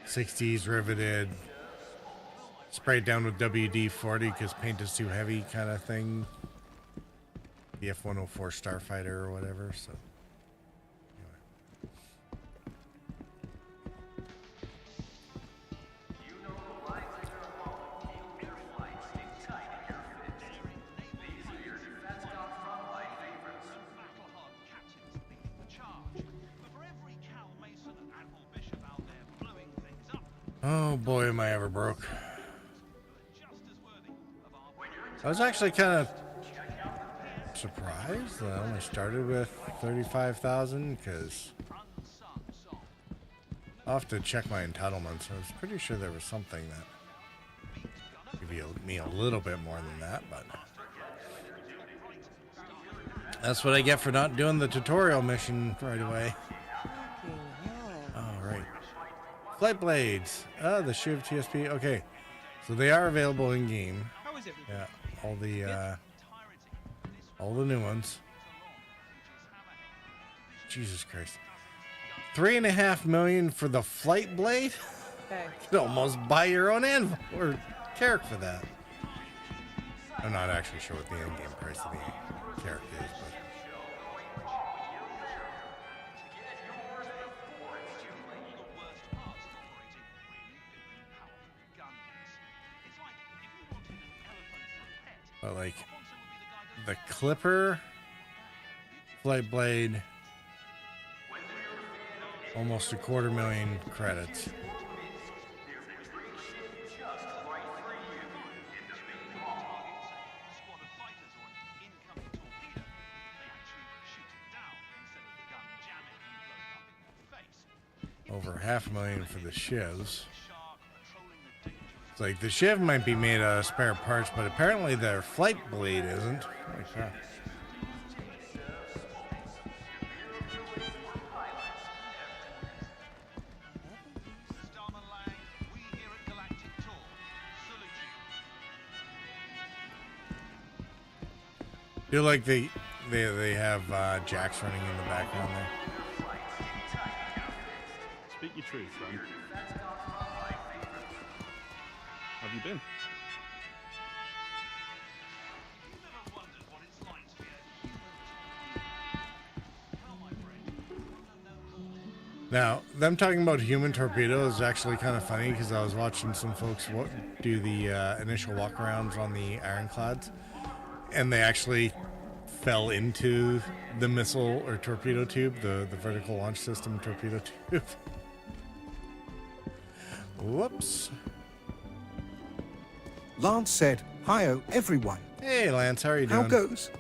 60s riveted, sprayed down with WD-40 because paint is too heavy kind of thing. The F-104 Starfighter or whatever. So oh boy, am I ever broke. I was actually kind of surprised that I only started with 35,000 because I'll have to check my entitlements. I was pretty sure there was something that give me a little bit more than that, but that's what I get for not doing the tutorial mission right away. All right. Flight blades. The Shiv TSP. Okay. So they are available in game. Yeah, all the new ones. Jesus Christ. $3.5 million for the flight blade? Hey. You could almost buy your own anvil or character for that. I'm not actually sure what the in-game price of the character is, but like the Clipper flight blade, almost $250,000 credits. Over $500,000 for the Shivs. It's like the Shiv might be made out of spare parts, but apparently their flight blade isn't. Like that. Feel like they have Jax running in the background there. Speak your truth, friend. Have you been? Now, them talking about human torpedo is actually kind of funny because I was watching some folks do the initial walkarounds on the ironclads, and they actually fell into the missile or torpedo tube, the vertical launch system torpedo tube. Whoops. Lance said, "Hi-oh, everyone." Hey, Lance, how are you doing? How goes?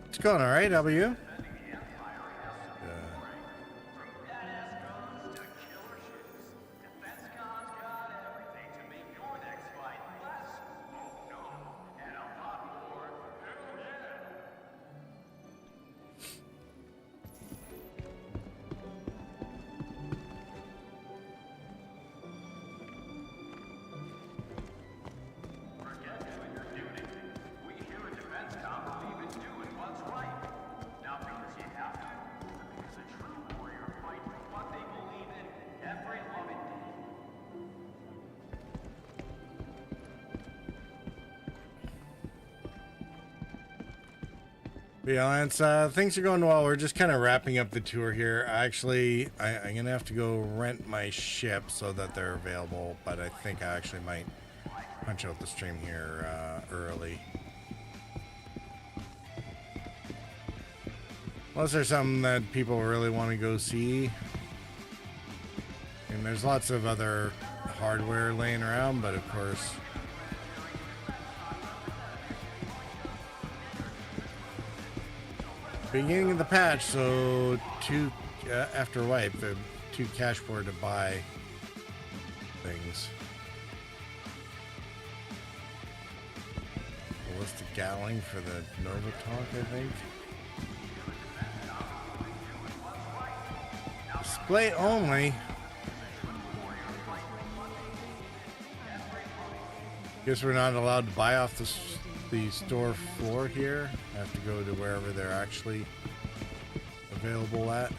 It's going all right. How about you? Yeah, Lance, things are going well. We're just kind of wrapping up the tour here. Actually, I'm going to have to go rent my ship so that they're available, but I think I actually might punch out the stream here early. Unless there's something that people really want to go see. And there's lots of other hardware laying around, but of course... beginning of the patch, so after wipe, the 2 cash for to buy things. Ballistic Gatling for the Nova Talk, I think. Display only. Guess we're not allowed to buy off the store floor here. I have to go to wherever they're actually available at.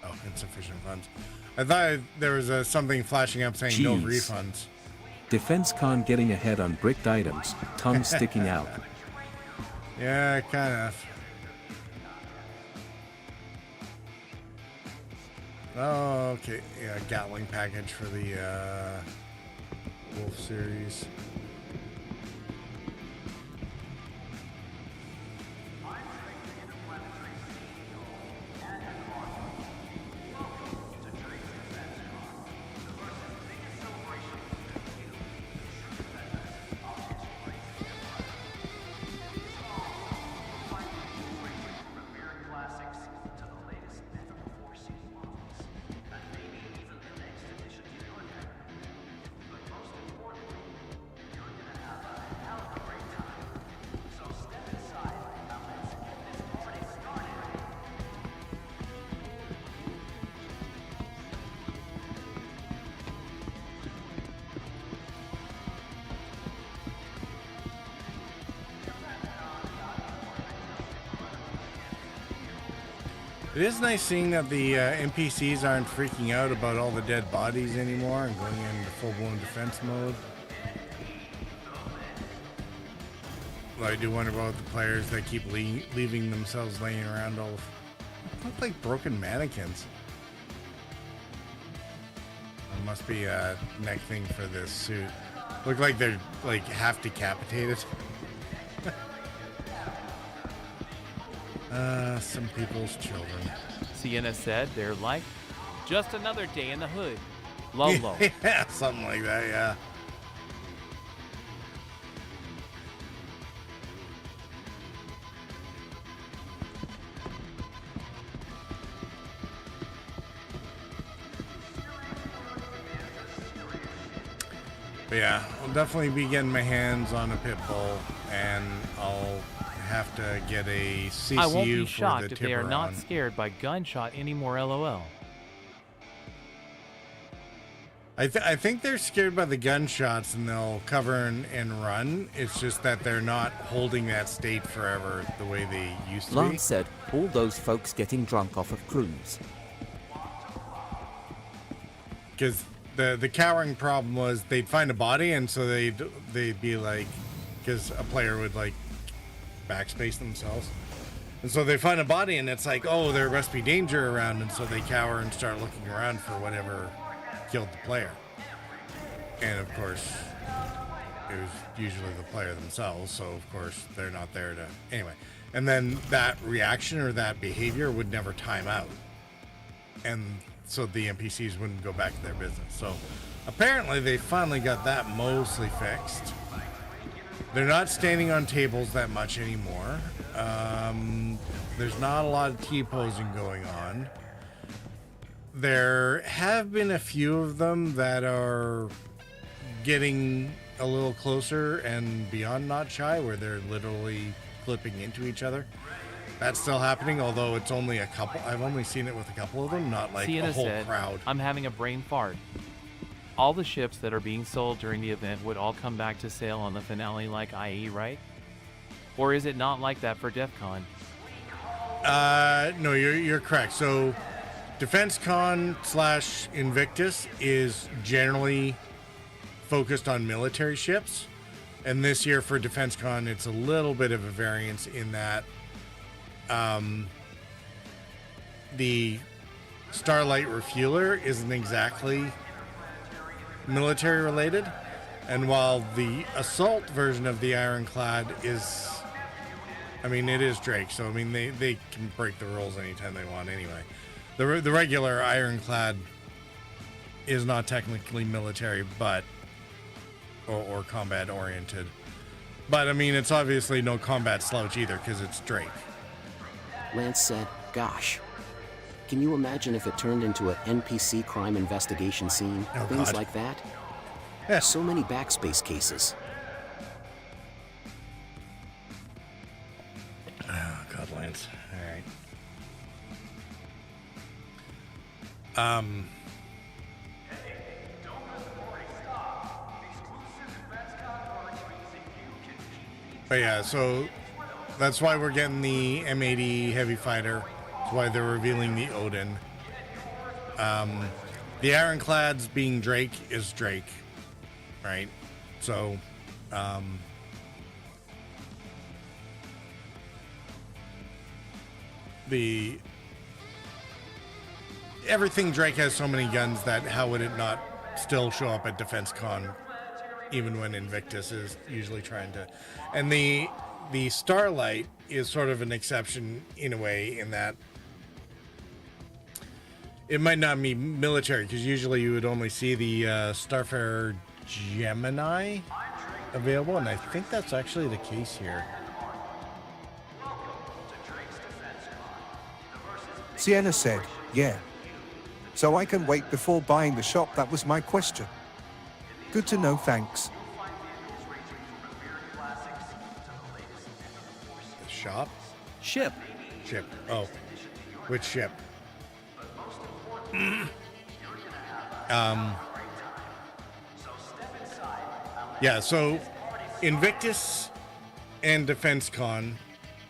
Oh, insufficient funds. I thought there was something flashing up saying no refunds. DefenseCon getting ahead on bricked items, tongue sticking out. Yeah, kind of. Oh, okay. Yeah, Gatling package for the Wolf series. It is nice seeing that the NPCs aren't freaking out about all the dead bodies anymore and going into full-blown defense mode. Well, I do wonder about the players that keep leaving themselves laying around all look like broken mannequins. It must be a neck thing for this suit. Look like they're like half decapitated. Some people's children. Sienna said they're like just another day in the hood. Lolo. Yeah, something like that, yeah. But yeah, I'll definitely be getting my hands on a pit bull, and I'll have to get a CCU I won't be for shocked the if they are not Tiburon. scared by gunshot anymore, lol. I think they're scared by the gunshots and they'll cover and run. It's just that they're not holding that state forever the way they used to be. Lance said, all those folks getting drunk off of cruise. Because the cowering problem was they'd find a body, and so they'd be like, because a player would like backspace themselves, and so they find a body and it's like, oh, there must be danger around, and so they cower and start looking around for whatever killed the player. And of course it was usually the player themselves, so of course they're not there to anyway. And then that reaction or that behavior would never time out, and so the NPCs wouldn't go back to their business. So apparently they finally got that mostly fixed. They're not standing on tables that much anymore. There's not a lot of T-posing going on. There have been a few of them that are getting a little closer and beyond not shy, where they're literally clipping into each other. That's still happening, although it's only a couple. I've only seen it with a couple of them, not like Sienna a whole said, crowd. I'm having a brain fart. All the ships that are being sold during the event would all come back to sale on the finale like IE, right? Or is it not like that for DEF CON? No, you're correct. So DefenseCon / Invictus is generally focused on military ships. And this year for DefenseCon, it's a little bit of a variance in that the Starlight Refueler isn't exactly military related, and while the assault version of the Ironclad is, I mean, it is Drake, so I mean they can break the rules anytime they want anyway. The regular Ironclad is not technically military, but or combat oriented, but I mean it's obviously no combat slouch either because it's Drake. Lance said, gosh. Can you imagine if it turned into an NPC crime investigation scene? Oh, Things God. like that? Yeah. So many backspace cases. Oh, God, Lance. All right. But yeah, so that's why we're getting the M80 heavy fighter. That's why they're revealing the Odin. The Ironclads being Drake is Drake, right? So, everything Drake has so many guns that how would it not still show up at DefenseCon, even when Invictus is usually trying to, and the Starlight is sort of an exception in a way in that it might not be military because usually you would only see the Starfarer Gemini available, and I think that's actually the case here. Sienna said, yeah. So I can wait before buying the shop. That was my question. Good to know, thanks. The shop? Ship. Ship. Oh. Which ship? Yeah, so Invictus and DefenseCon,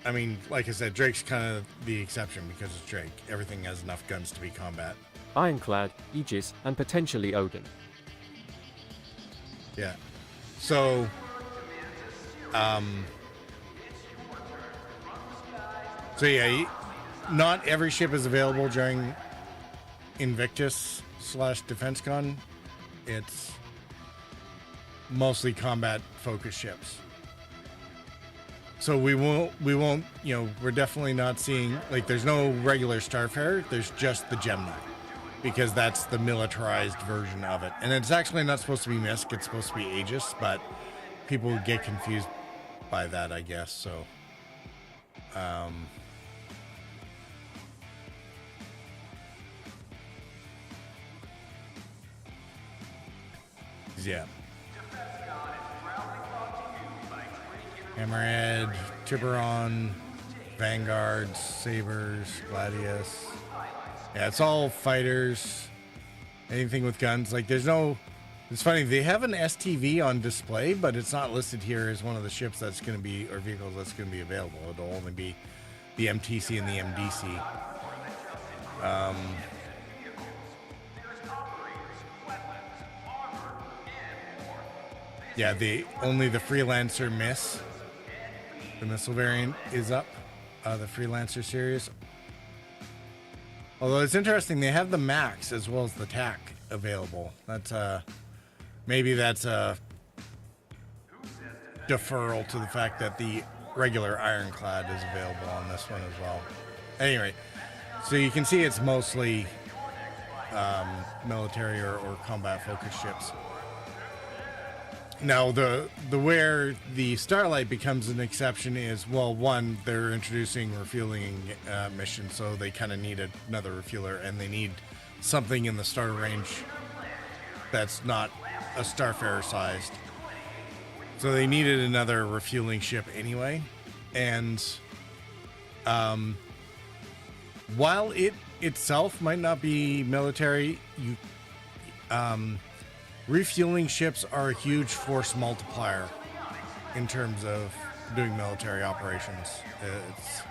I mean, like I said, Drake's kind of the exception because it's Drake. Everything has enough guns to be combat. Ironclad, Aegis, and potentially Odin. Yeah. So, not every ship is available during Invictus/DefenseCon. It's mostly combat focused ships. So we won't, we're definitely not seeing, like, there's no regular Starfarer, there's just the Gemini, because that's the militarized version of it. And it's actually not supposed to be MISC, it's supposed to be Aegis, but people get confused by that, I guess. So, yeah. Hammerhead, Tiburon, Vanguards, Sabers, Gladius. Yeah, it's all fighters. Anything with guns. Like, there's no... It's funny, they have an STV on display, but it's not listed here as one of the ships that's going to be, or vehicles that's going to be available. It'll only be the MTC and the MDC. Yeah, only the Freelancer Miss, the missile variant, is up. The Freelancer series. Although it's interesting, they have the Max as well as the TAC available. That's maybe that's a deferral to the fact that the regular Ironclad is available on this one as well. Anyway, so you can see it's mostly military or combat focused ships. Now, the where the Starlight becomes an exception is, well, one, they're introducing refueling missions, so they kind of need another refueler, and they need something in the starter range that's not a Starfarer sized. So they needed another refueling ship anyway, and while it itself might not be military, refueling ships are a huge force multiplier in terms of doing military operations. It's,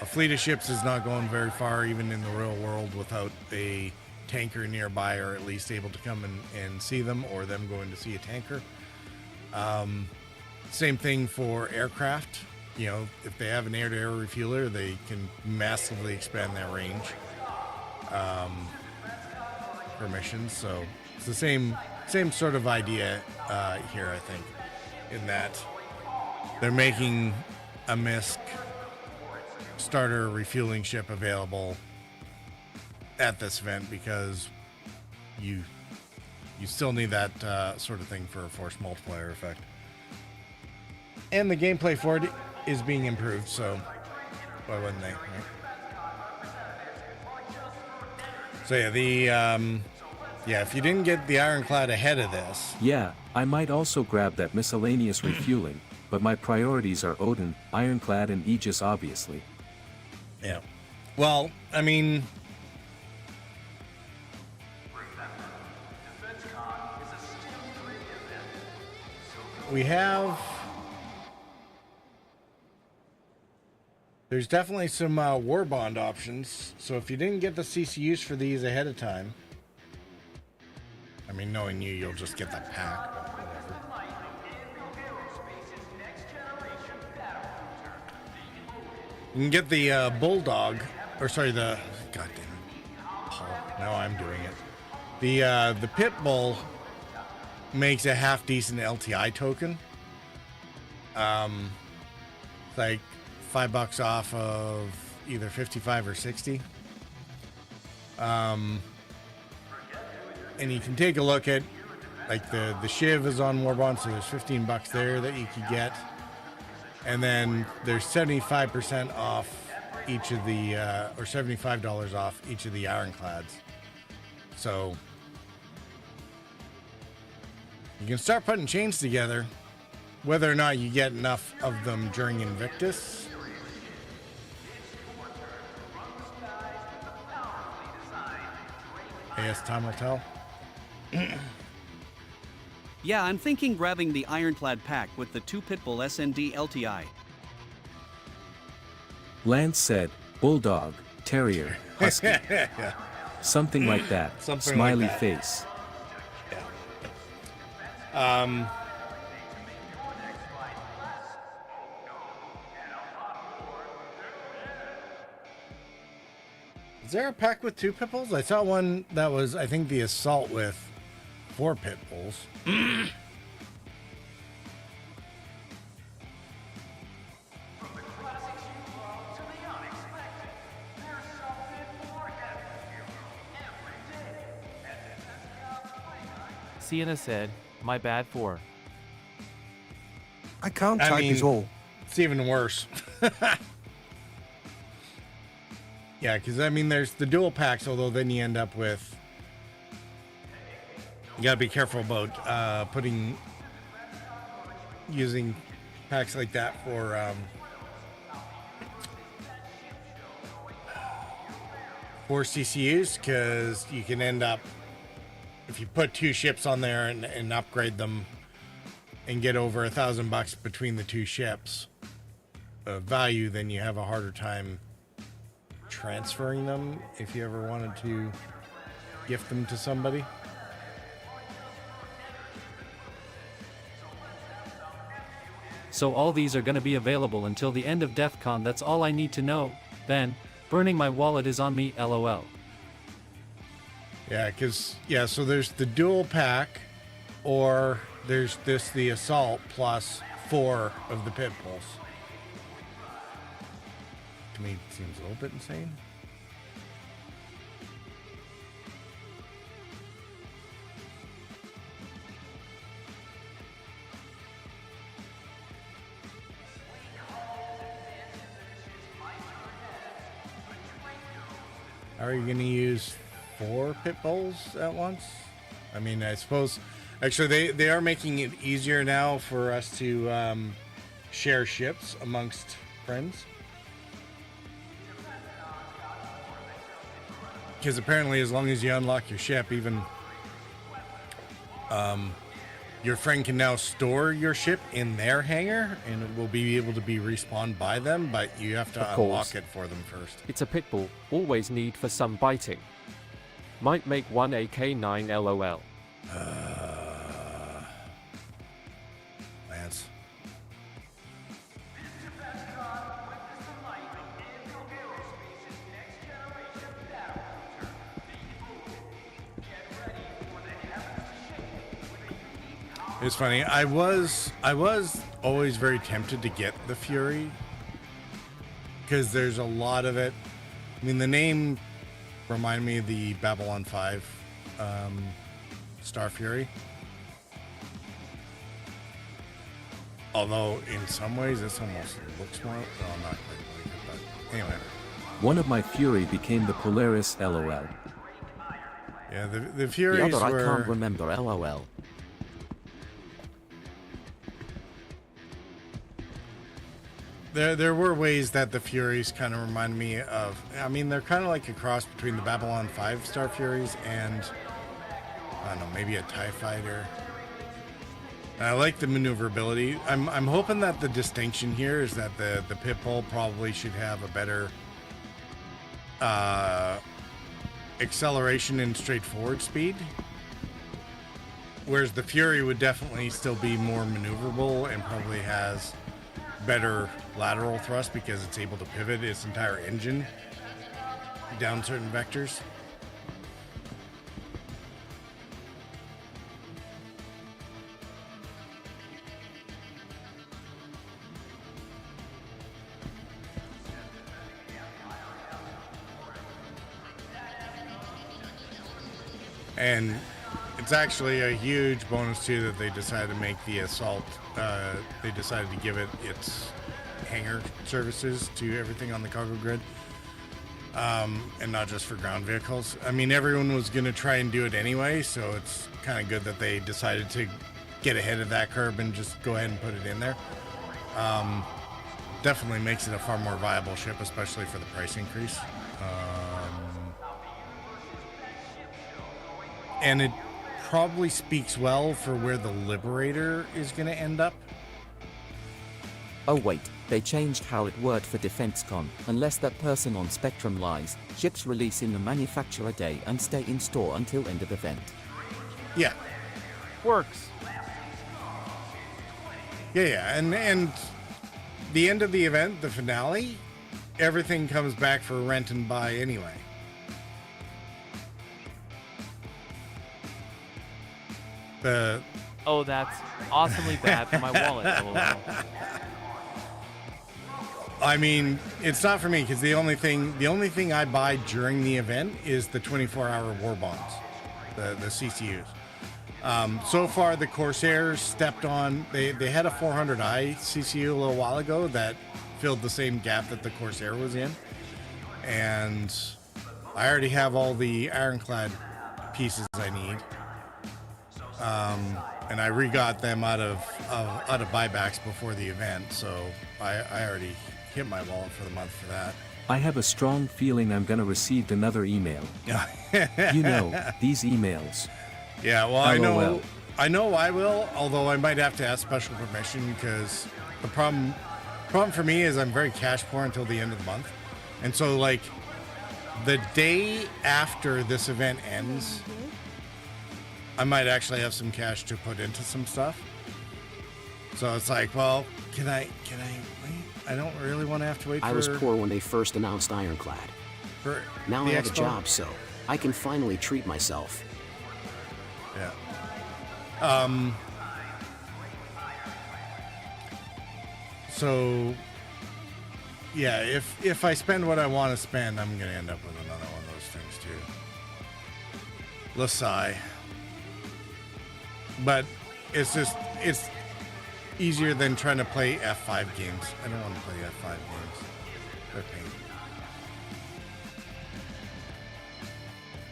a fleet of ships is not going very far, even in the real world, without a tanker nearby, or at least able to come and see them, or them going to see a tanker. Same thing for aircraft. If they have an air-to-air refueler, they can massively expand their range for missions. So it's the same sort of idea here, I think, in that they're making a MISC starter refueling ship available at this event because you still need that sort of thing for a force multiplier effect. And the gameplay for it is being improved, so why wouldn't they, right? So yeah, if you didn't get the Ironclad ahead of this... Yeah, I might also grab that miscellaneous refueling, but my priorities are Odin, Ironclad, and Aegis, obviously. Yeah. Well, I mean... we have... there's definitely some war bond options, so if you didn't get the CCUs for these ahead of time... I mean, knowing you'll just get the pack, but whatever. You can get the Bulldog, or sorry, the... God damn it. Oh, now I'm doing it. The Pitbull makes a half-decent LTI token. Like $5 off of either 55 or 60. And you can take a look at, like, the Shiv is on Warbond, so there's $15 there that you could get. And then there's 75% off each of the, or $75 off each of the Ironclads. So you can start putting chains together. Whether or not you get enough of them during Invictus, I guess time will tell. Yeah, I'm thinking grabbing the Ironclad pack with the 2 Pitbull SND LTI. Lance said, bulldog, terrier, husky. Yeah. Something like that. Something Smiley like that. face. Is there a pack with 2 pit bulls? I saw one that was, I think, the assault with 4 pit bulls. Sienna said, my bad for. I can't I type mean, is all. It's even worse. Yeah, because I mean, there's the dual packs, although then you end up with. You gotta be careful about using packs like that for CCUs, because you can end up, if you put 2 ships on there and upgrade them and get over $1,000 between the 2 ships of value, then you have a harder time transferring them if you ever wanted to gift them to somebody. So all these are gonna be available until the end of DefCon. That's all I need to know. Then, burning my wallet is on me, lol. Yeah, so there's the dual pack, or there's the assault plus 4 of the pit bulls. To me, it seems a little bit insane. Are you going to use 4 pit bulls at once? I mean, I suppose. Actually, they are making it easier now for us to share ships amongst friends. Because apparently, as long as you unlock your ship, even your friend can now store your ship in their hangar, and it will be able to be respawned by them, but you have to Of unlock course. it for them first. It's a pit bull, always need for some biting. Might make one a K9 LOL. Lance. It's funny. I was always very tempted to get the Fury because there's a lot of it. I mean, the name reminded me of the Babylon 5 Star Fury. Although in some ways this almost looks more. Well, not quite like it, but anyway. One of my Fury became the Polaris LOL. Yeah, the The Furies other I were. can't remember, lol. There were ways that the Furies kind of remind me of. I mean, they're kind of like a cross between the Babylon 5 Star Furies and, I don't know, maybe a TIE Fighter. And I like the maneuverability. I'm hoping that the distinction here is that the pit bull probably should have a better acceleration and straightforward speed, whereas the Fury would definitely still be more maneuverable and probably has better lateral thrust because it's able to pivot its entire engine down certain vectors. And it's actually a huge bonus too that they decided to make the assault. They decided to give it its hangar services to everything on the cargo grid, and not just for ground vehicles. I mean, everyone was going to try and do it anyway, so it's kind of good that they decided to get ahead of that curve and just go ahead and put it in there. Definitely makes it a far more viable ship, especially for the price increase. And it probably speaks well for where the Liberator is going to end up. Oh wait, they changed how it worked for DefenseCon. Unless that person on Spectrum lies, ships release in the manufacturer day and stay in store until end of event. Yeah. Works. Yeah, and the end of the event, the finale, everything comes back for rent and buy anyway. Oh, that's awesomely bad for my wallet, lol. I mean, it's not for me because the only thing I buy during the event is the 24-hour war bonds, the CCUs. So far, the Corsairs stepped on. They had a 400i CCU a little while ago that filled the same gap that the Corsair was in, and I already have all the ironclad pieces I need. And I re-got them out of buybacks before the event, so I already hit my wallet for the month for that. I have a strong feeling I'm gonna receive another email. You know, these emails. Yeah, well, LOL. I know I will, although I might have to ask special permission because the problem for me is I'm very cash poor until the end of the month. And so, like, the day after this event ends, I might actually have some cash to put into some stuff. So it's like, well, can I wait? I don't really want to have to wait for... I was poor when they first announced Ironclad. Now I have a job, so I can finally treat myself. Yeah. So, yeah, if I spend what I want to spend, I'm going to end up with another one of those things, too. Lasai. But it's easier than trying to play F5 games. I don't want to play F5 games. They're pain.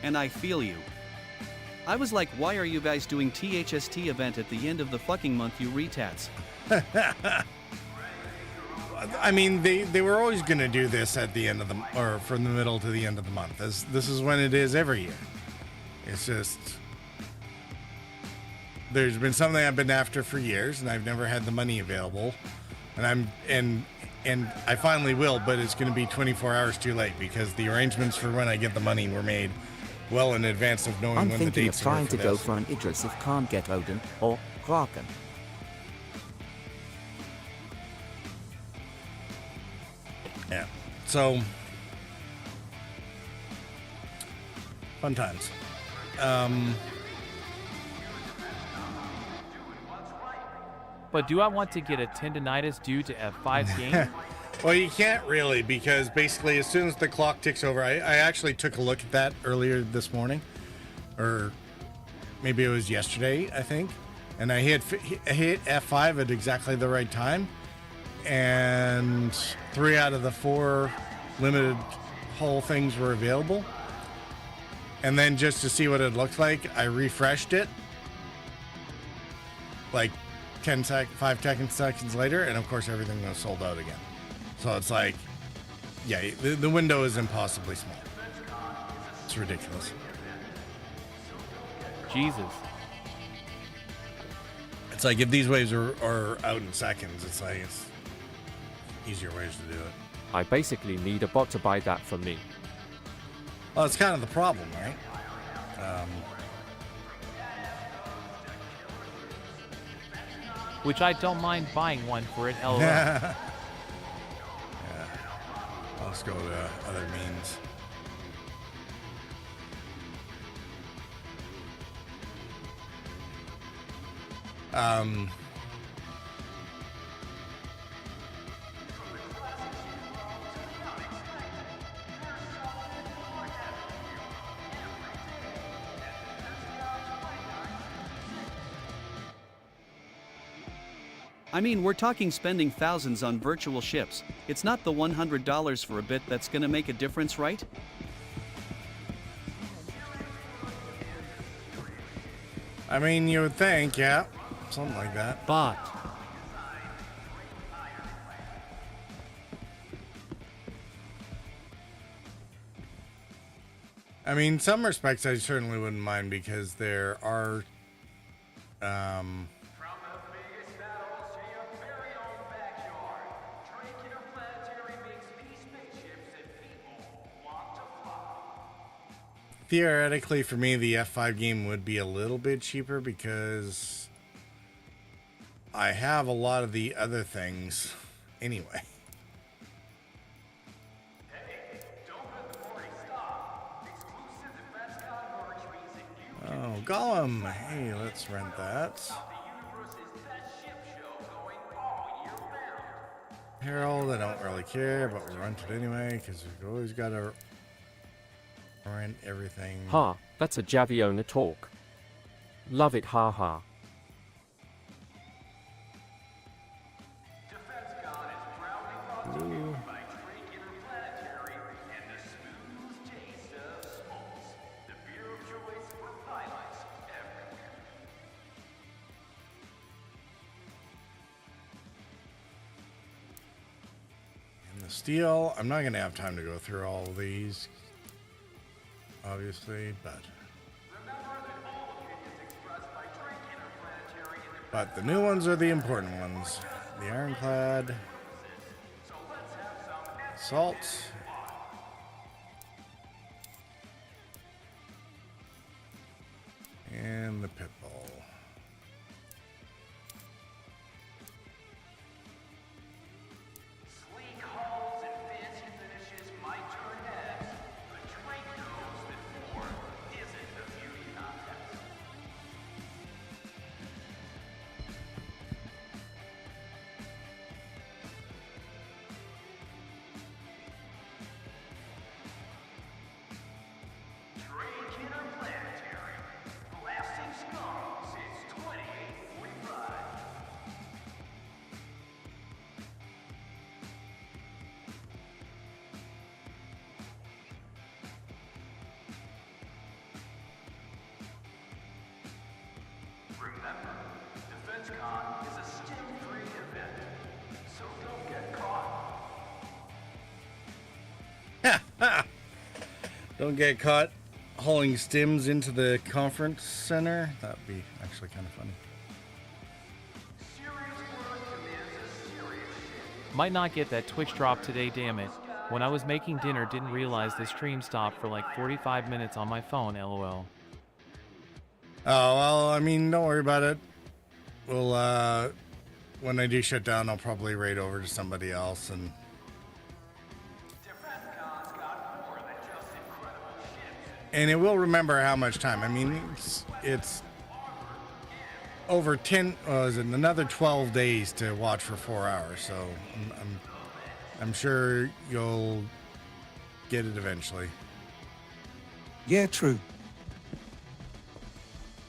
And I feel you. I was like, why are you guys doing THST event at the end of the fucking month, you retats? I mean, they were always going to do this at the end of or from the middle to the end of the month. This is when it is every year. It's just, there's been something I've been after for years, and I've never had the money available, and I finally will, but it's going to be 24 hours too late because the arrangements for when I get the money were made well in advance of knowing I'm when the thinking of dates trying are to for go this. for an Idris if can't get Odin or Kraken. Yeah. So, fun times. But do I want to get a tendinitis due to F5 game? Well, you can't really, because basically as soon as the clock ticks over, I actually took a look at that earlier this morning, or maybe it was yesterday, I think, and I hit F5 at exactly the right time, and 3 out of the 4 limited hull things were available. And then just to see what it looked like, I refreshed it like 5 seconds later, and of course everything was sold out again. So it's like, yeah, the window is impossibly small. It's ridiculous. Jesus. It's like if these waves are out in seconds, it's like it's easier ways to do it. I basically need a bot to buy that for me. Well, it's kind of the problem, right? Which I don't mind buying one for it, LOL. Yeah. Let's go to other means. I mean, we're talking spending thousands on virtual ships. It's not the $100 for a bit that's gonna make a difference, right? I mean, you would think, yeah, something like that. Bot. I mean, in some respects, I certainly wouldn't mind because there are, theoretically, for me, the F5 game would be a little bit cheaper because I have a lot of the other things anyway. Oh, Gollum! Hey, let's rent that. Harold, I don't really care, but we'll rent it anyway because we've always got to rent everything. Ha, that's a Javiona talk. Love it, ha ha. Ooh. And the steel, I'm not going to have time to go through all of these, obviously, but the new ones are the important ones. The ironclad, assault, and the pit bull. Remember, DefenseCon is a stim-free event, so don't get caught. Don't get caught hauling stims into the conference center. That'd be actually kind of funny. Might not get that Twitch drop today, damn it. When I was making dinner, didn't realize the stream stopped for like 45 minutes on my phone, lol. Oh, well, I mean, don't worry about it. We'll, when I do shut down, I'll probably raid over to somebody else and... And it will remember how much time. I mean, it's over 10, is it another 12 days to watch for 4 hours, so I'm sure you'll get it eventually. Yeah, true.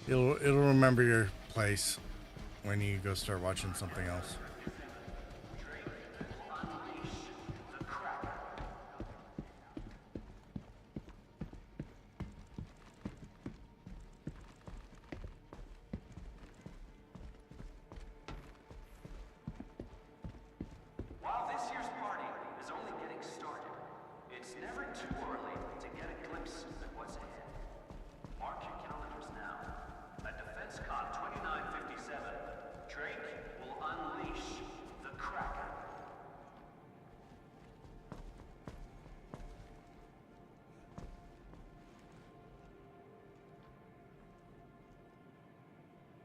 It'll remember your place when you go start watching something else. While this year's party is only getting started, it's never too early to get a glimpse at what's ahead. Mark your calendars now. At DefenseCon 2957, Drake will unleash the Kraken.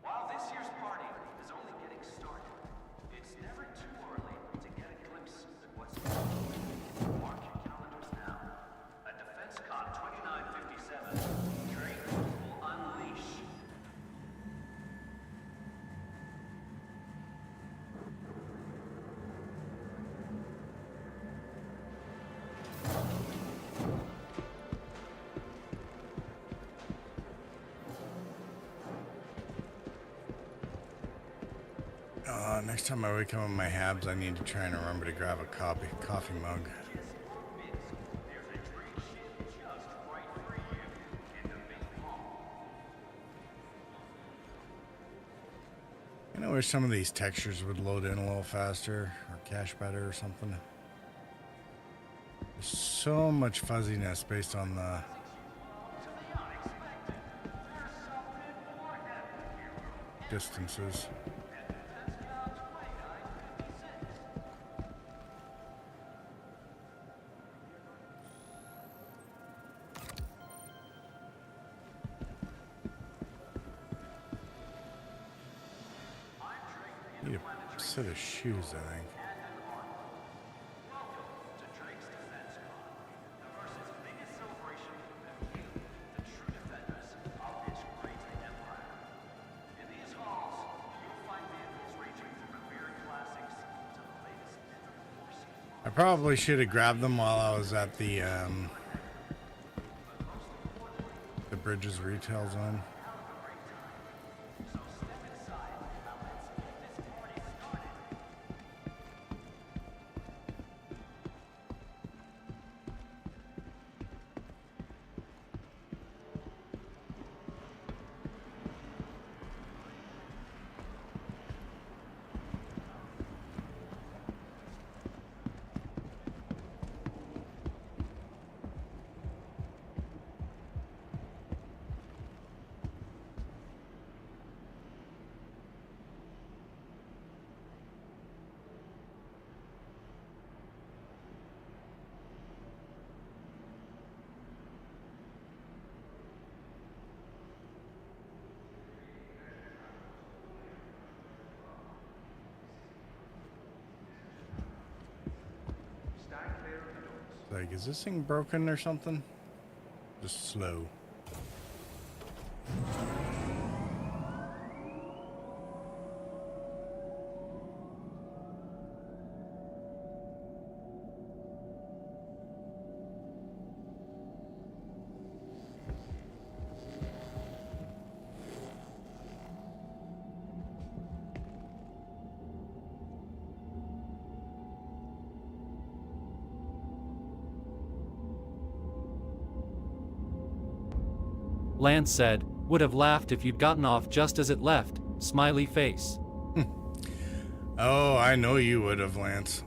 While this year's party is only getting started, it's never too early to get a glimpse at what's ahead. Mark your calendars now. At DefenseCon 2957, Drake will unleash. Next time I wake up on my habs, I need to try and remember to grab a coffee mug. And I wish some of these textures would load in a little faster, or cache better or something. There's so much fuzziness based on the distances. Need a set of shoes, I think. I probably should have grabbed them while I was at the Bridges retail zone. Like, is this thing broken or something? Just slow. Lance said, would have laughed if you'd gotten off just as it left, smiley face. Oh, I know you would have, Lance.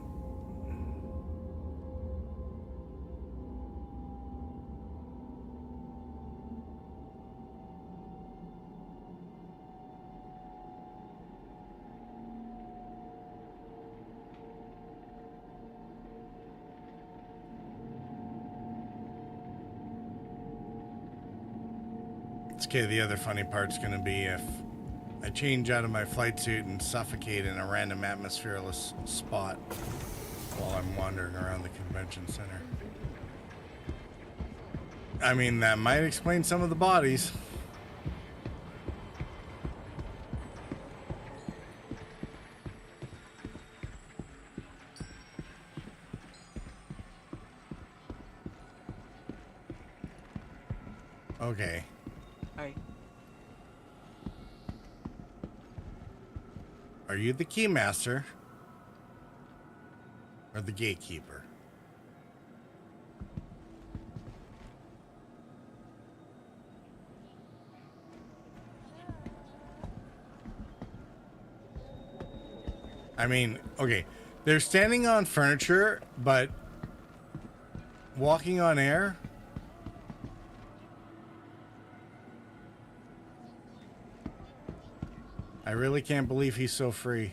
Okay, the other funny part's going to be if I change out of my flight suit and suffocate in a random atmosphereless spot while I'm wandering around the convention center. I mean, that might explain some of the bodies. Okay. Are you the keymaster or the gatekeeper? I mean, okay, they're standing on furniture, but walking on air? I really can't believe he's so free.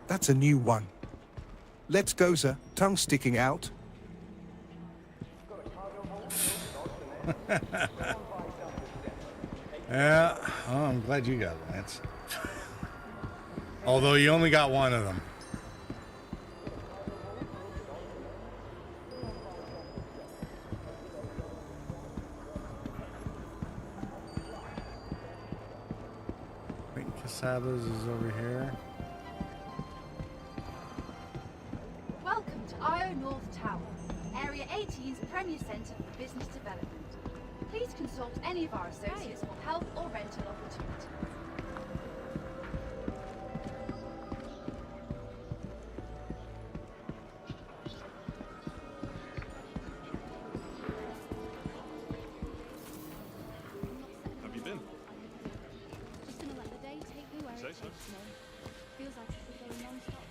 That's a new one. Let's go, sir. Tongue sticking out. Yeah, oh, I'm glad you got it, Lance. Although you only got one of them. I think Casaba's is over here. Welcome to IO North Tower, Area 18's Premier Centre for Business Development. Please consult any of our associates for help or rental opportunities. Have you been? Just gonna let the day take me where Say it so. takes me. Feels like it's been going non-stop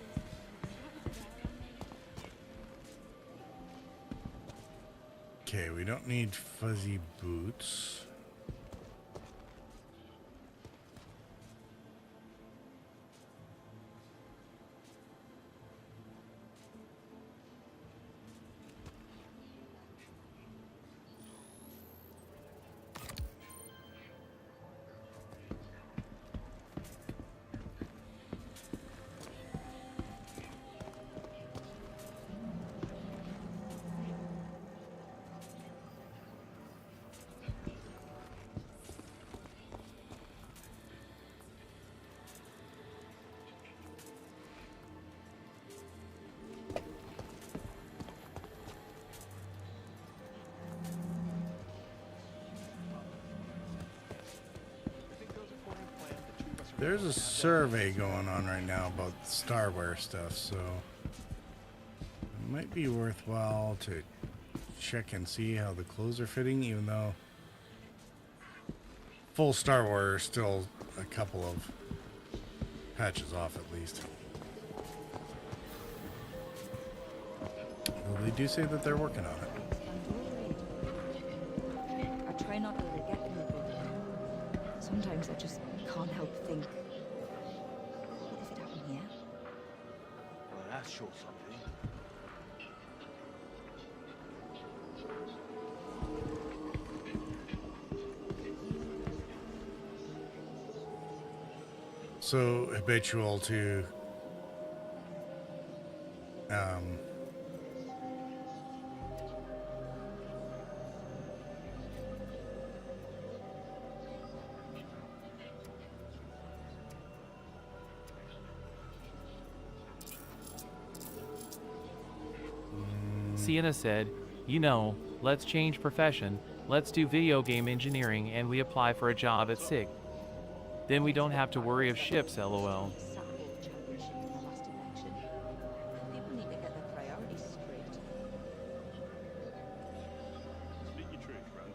recently. Okay, we don't need fuzzy boots. There's a survey going on right now about Starware stuff, so it might be worthwhile to check and see how the clothes are fitting, even though full Starware is still a couple of patches off at least. Well, they do say that they're working on it. I try not to let it get to me, but sometimes I just can't help think. What if it happened here? Well, that's sure something. So habitual to Sienna said, you know, let's change profession, let's do video game engineering, and we apply for a job at SIG. Then we don't have to worry of ships, lol. People need to get their priorities straight. Speak your truth, friend.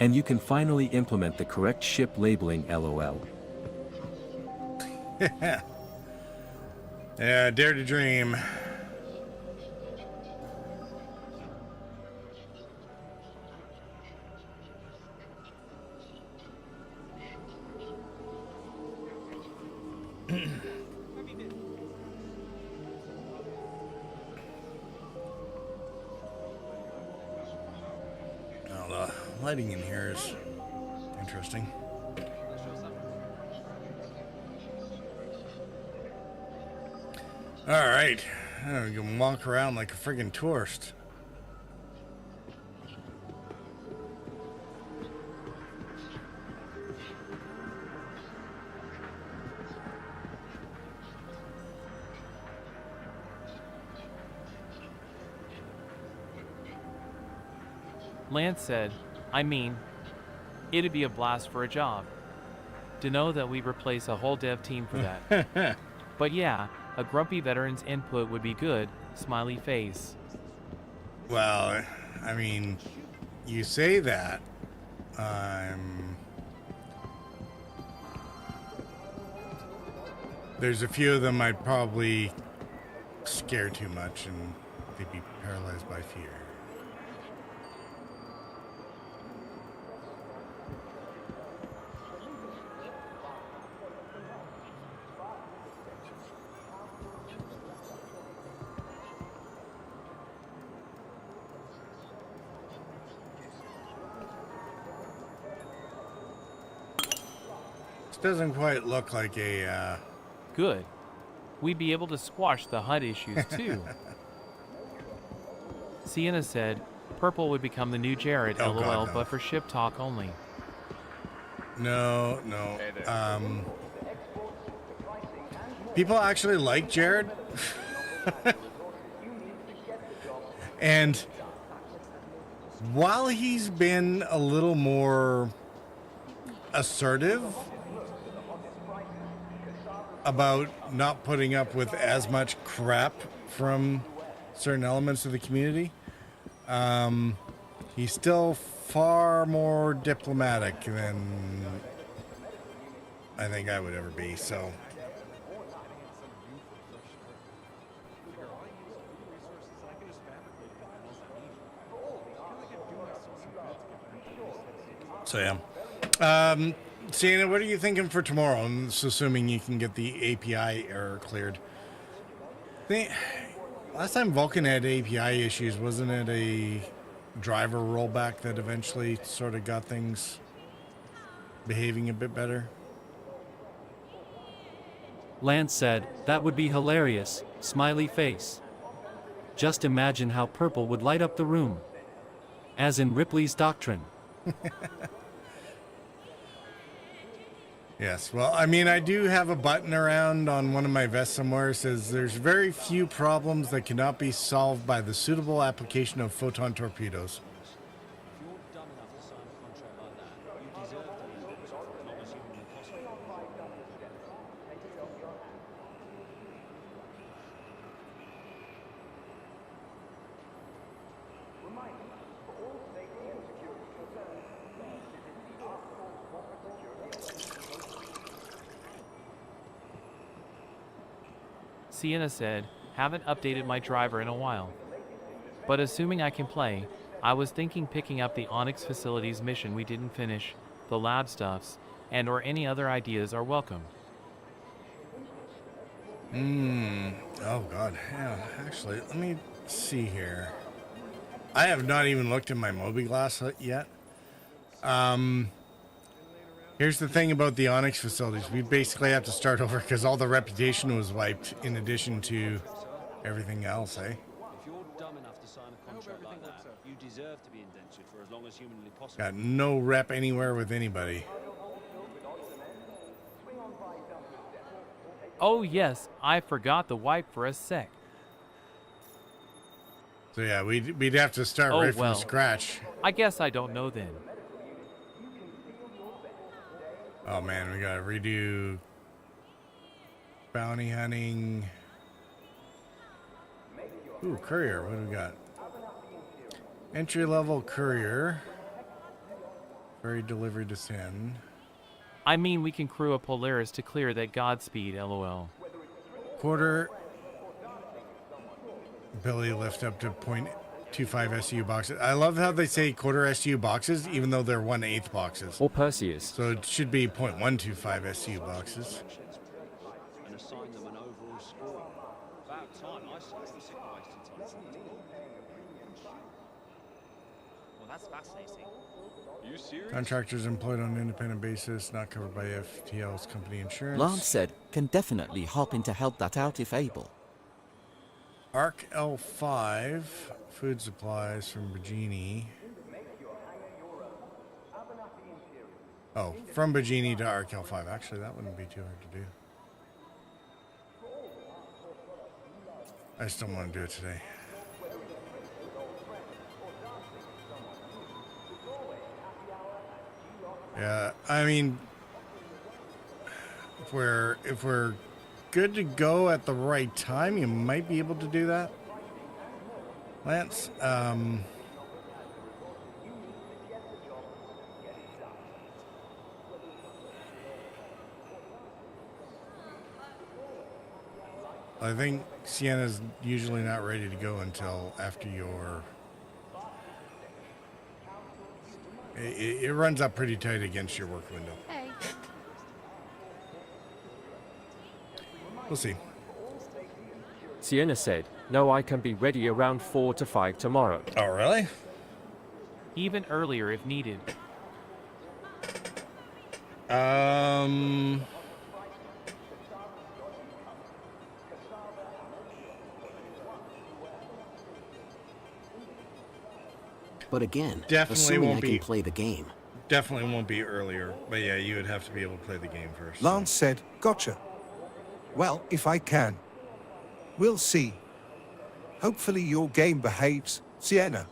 And you can finally implement the correct ship labeling, lol. Yeah, dare to dream. Well, the lighting in here is interesting. All right, I'm gonna walk around like a friggin' tourist. Lance said, I mean, it'd be a blast for a job. To know that we replace a whole dev team for that. But yeah, a grumpy veteran's input would be good, smiley face. Well, I mean, you say that. There's a few of them I'd probably scare too much and they'd be paralyzed by fear. Doesn't quite look like a Good. We'd be able to squash the HUD issues too. Sienna said, Purple would become the new Jared, Oh, lol, God, no. but for ship talk only. no. People actually like Jared. And while he's been a little more assertive, about not putting up with as much crap from certain elements of the community. He's still far more diplomatic than I think I would ever be, so. So yeah. Sienna, what are you thinking for tomorrow? I'm just assuming you can get the API error cleared. Last time Vulcan had API issues, wasn't it a driver rollback that eventually sort of got things behaving a bit better? Lance said, that would be hilarious, smiley face. Just imagine how purple would light up the room. As in Ripley's doctrine. Yes, well, I mean, I do have a button around on one of my vests somewhere that says there's very few problems that cannot be solved by the suitable application of photon torpedoes. Sienna said, haven't updated my driver in a while. But assuming I can play, I was thinking picking up the Onyx Facilities mission we didn't finish, the lab stuffs, and or any other ideas are welcome. Oh god, yeah, actually, let me see here. I have not even looked at my Mobiglass yet. Here's the thing about the Onyx facilities. We basically have to start over because all the reputation was wiped in addition to everything else, eh? If you're dumb enough to sign a contract like that, you deserve to be indentured for as long as humanly possible. Got no rep anywhere with anybody. Oh yes, I forgot the wipe for a sec. So yeah, we'd have to start right from scratch. I guess I don't know then. Oh man, we gotta redo bounty hunting. Ooh, courier, what do we got? Entry level courier. Ferry delivery to Sin. I mean, we can crew a Polaris to clear that Godspeed, lol. Quarter ability lift up to 0.25 SU boxes. I love how they say quarter SU boxes, even though they're 1/8 boxes. Or Perseus. So it should be 0.125 SU boxes. And assign them an overall score. About time I saw them sick of wasting time. Well, that's fascinating. Are you serious? Contractors employed on an independent basis, not covered by FTL's company insurance. Lance said, can definitely hop in to help that out if able. Arc L5, food supplies from Bajini. Oh, from Bajini to Arc L5. Actually, that wouldn't be too hard to do. I just don't want to do it today. Yeah, I mean, if we're good to go at the right time, you might be able to do that. Lance, I think Sienna's usually not ready to go until after your... It runs up pretty tight against your work window. Hey. We'll see. Sienna said, no, I can be ready around 4 to 5 tomorrow. Oh, really? Even earlier if needed. But again, Definitely assuming won't I be. can play the game. Definitely won't be earlier. But yeah, you would have to be able to play the game first. Lance said, gotcha. Well, if I can. We'll see. Hopefully your game behaves, Sienna.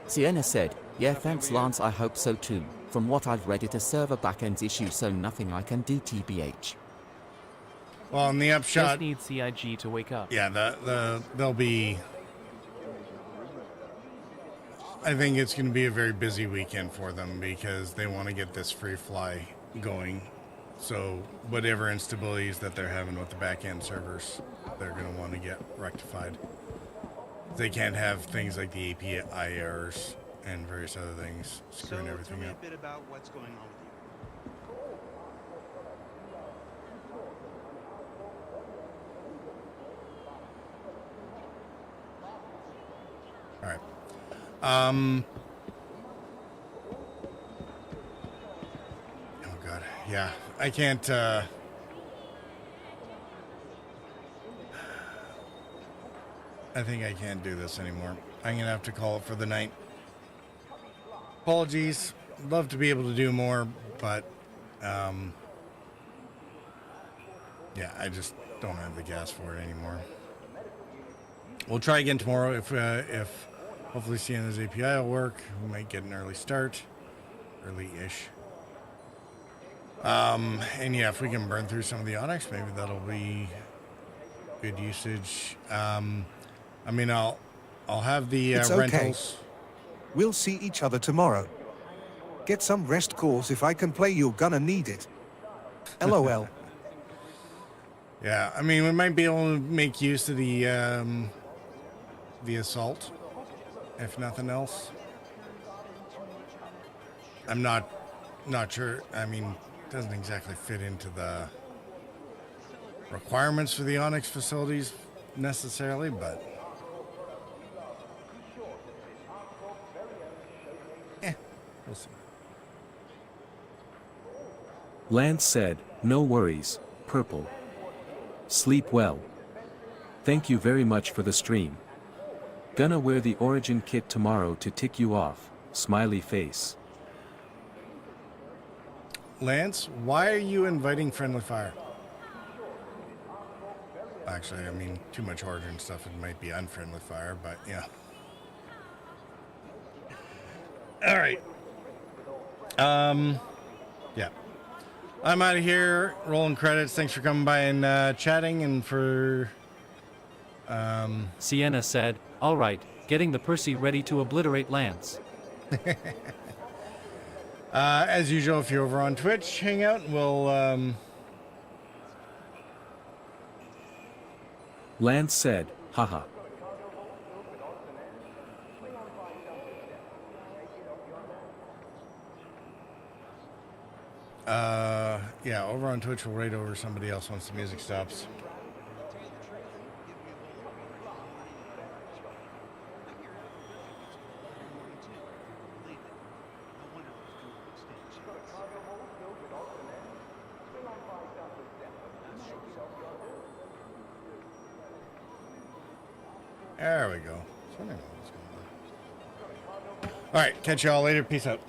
Sienna said, yeah, thanks Lance, I hope so too. From what I've read, it a server backends issue, so nothing I can do tbh. Well, in the upshot, Just need CIG to wake up. yeah, they'll be. I think it's going to be a very busy weekend for them because they want to get this free fly going. So whatever instabilities that they're having with the back end servers, they're going to want to get rectified. They can't have things like the API errors and various other things screwing everything tell me up. a bit about what's going on with you. All right. Oh God. Yeah, I can't. I think I can't do this anymore. I'm gonna have to call it for the night. Apologies. Love to be able to do more, but yeah, I just don't have the gas for it anymore. We'll try again tomorrow if hopefully Sienna's API will work. We might get an early start, early-ish. And yeah, if we can burn through some of the Onyx, maybe that'll be good usage. I mean, I'll have the It's okay. rentals. We'll see each other tomorrow. Get some rest, cause if I can play, you're gonna need it. LOL. Yeah, I mean, we might be able to make use of the assault, if nothing else. I'm not sure. I mean, it doesn't exactly fit into the requirements for the Onyx facilities necessarily, but we'll see. Lance said, no worries, Purple. Sleep well. Thank you very much for the stream. Gonna wear the Origin kit tomorrow to tick you off, smiley face. Lance, why are you inviting friendly fire? Actually, I mean, too much Origin stuff, it might be unfriendly fire, but yeah. All right. Yeah. I'm out of here. Rolling credits. Thanks for coming by and chatting, and for Sienna said, all right, getting the Percy ready to obliterate Lance. as usual, if you're over on Twitch, hang out and we'll Lance said, haha. yeah, over on Twitch we'll raid over somebody else once the music stops. There we go. All right, catch y'all later. Peace out.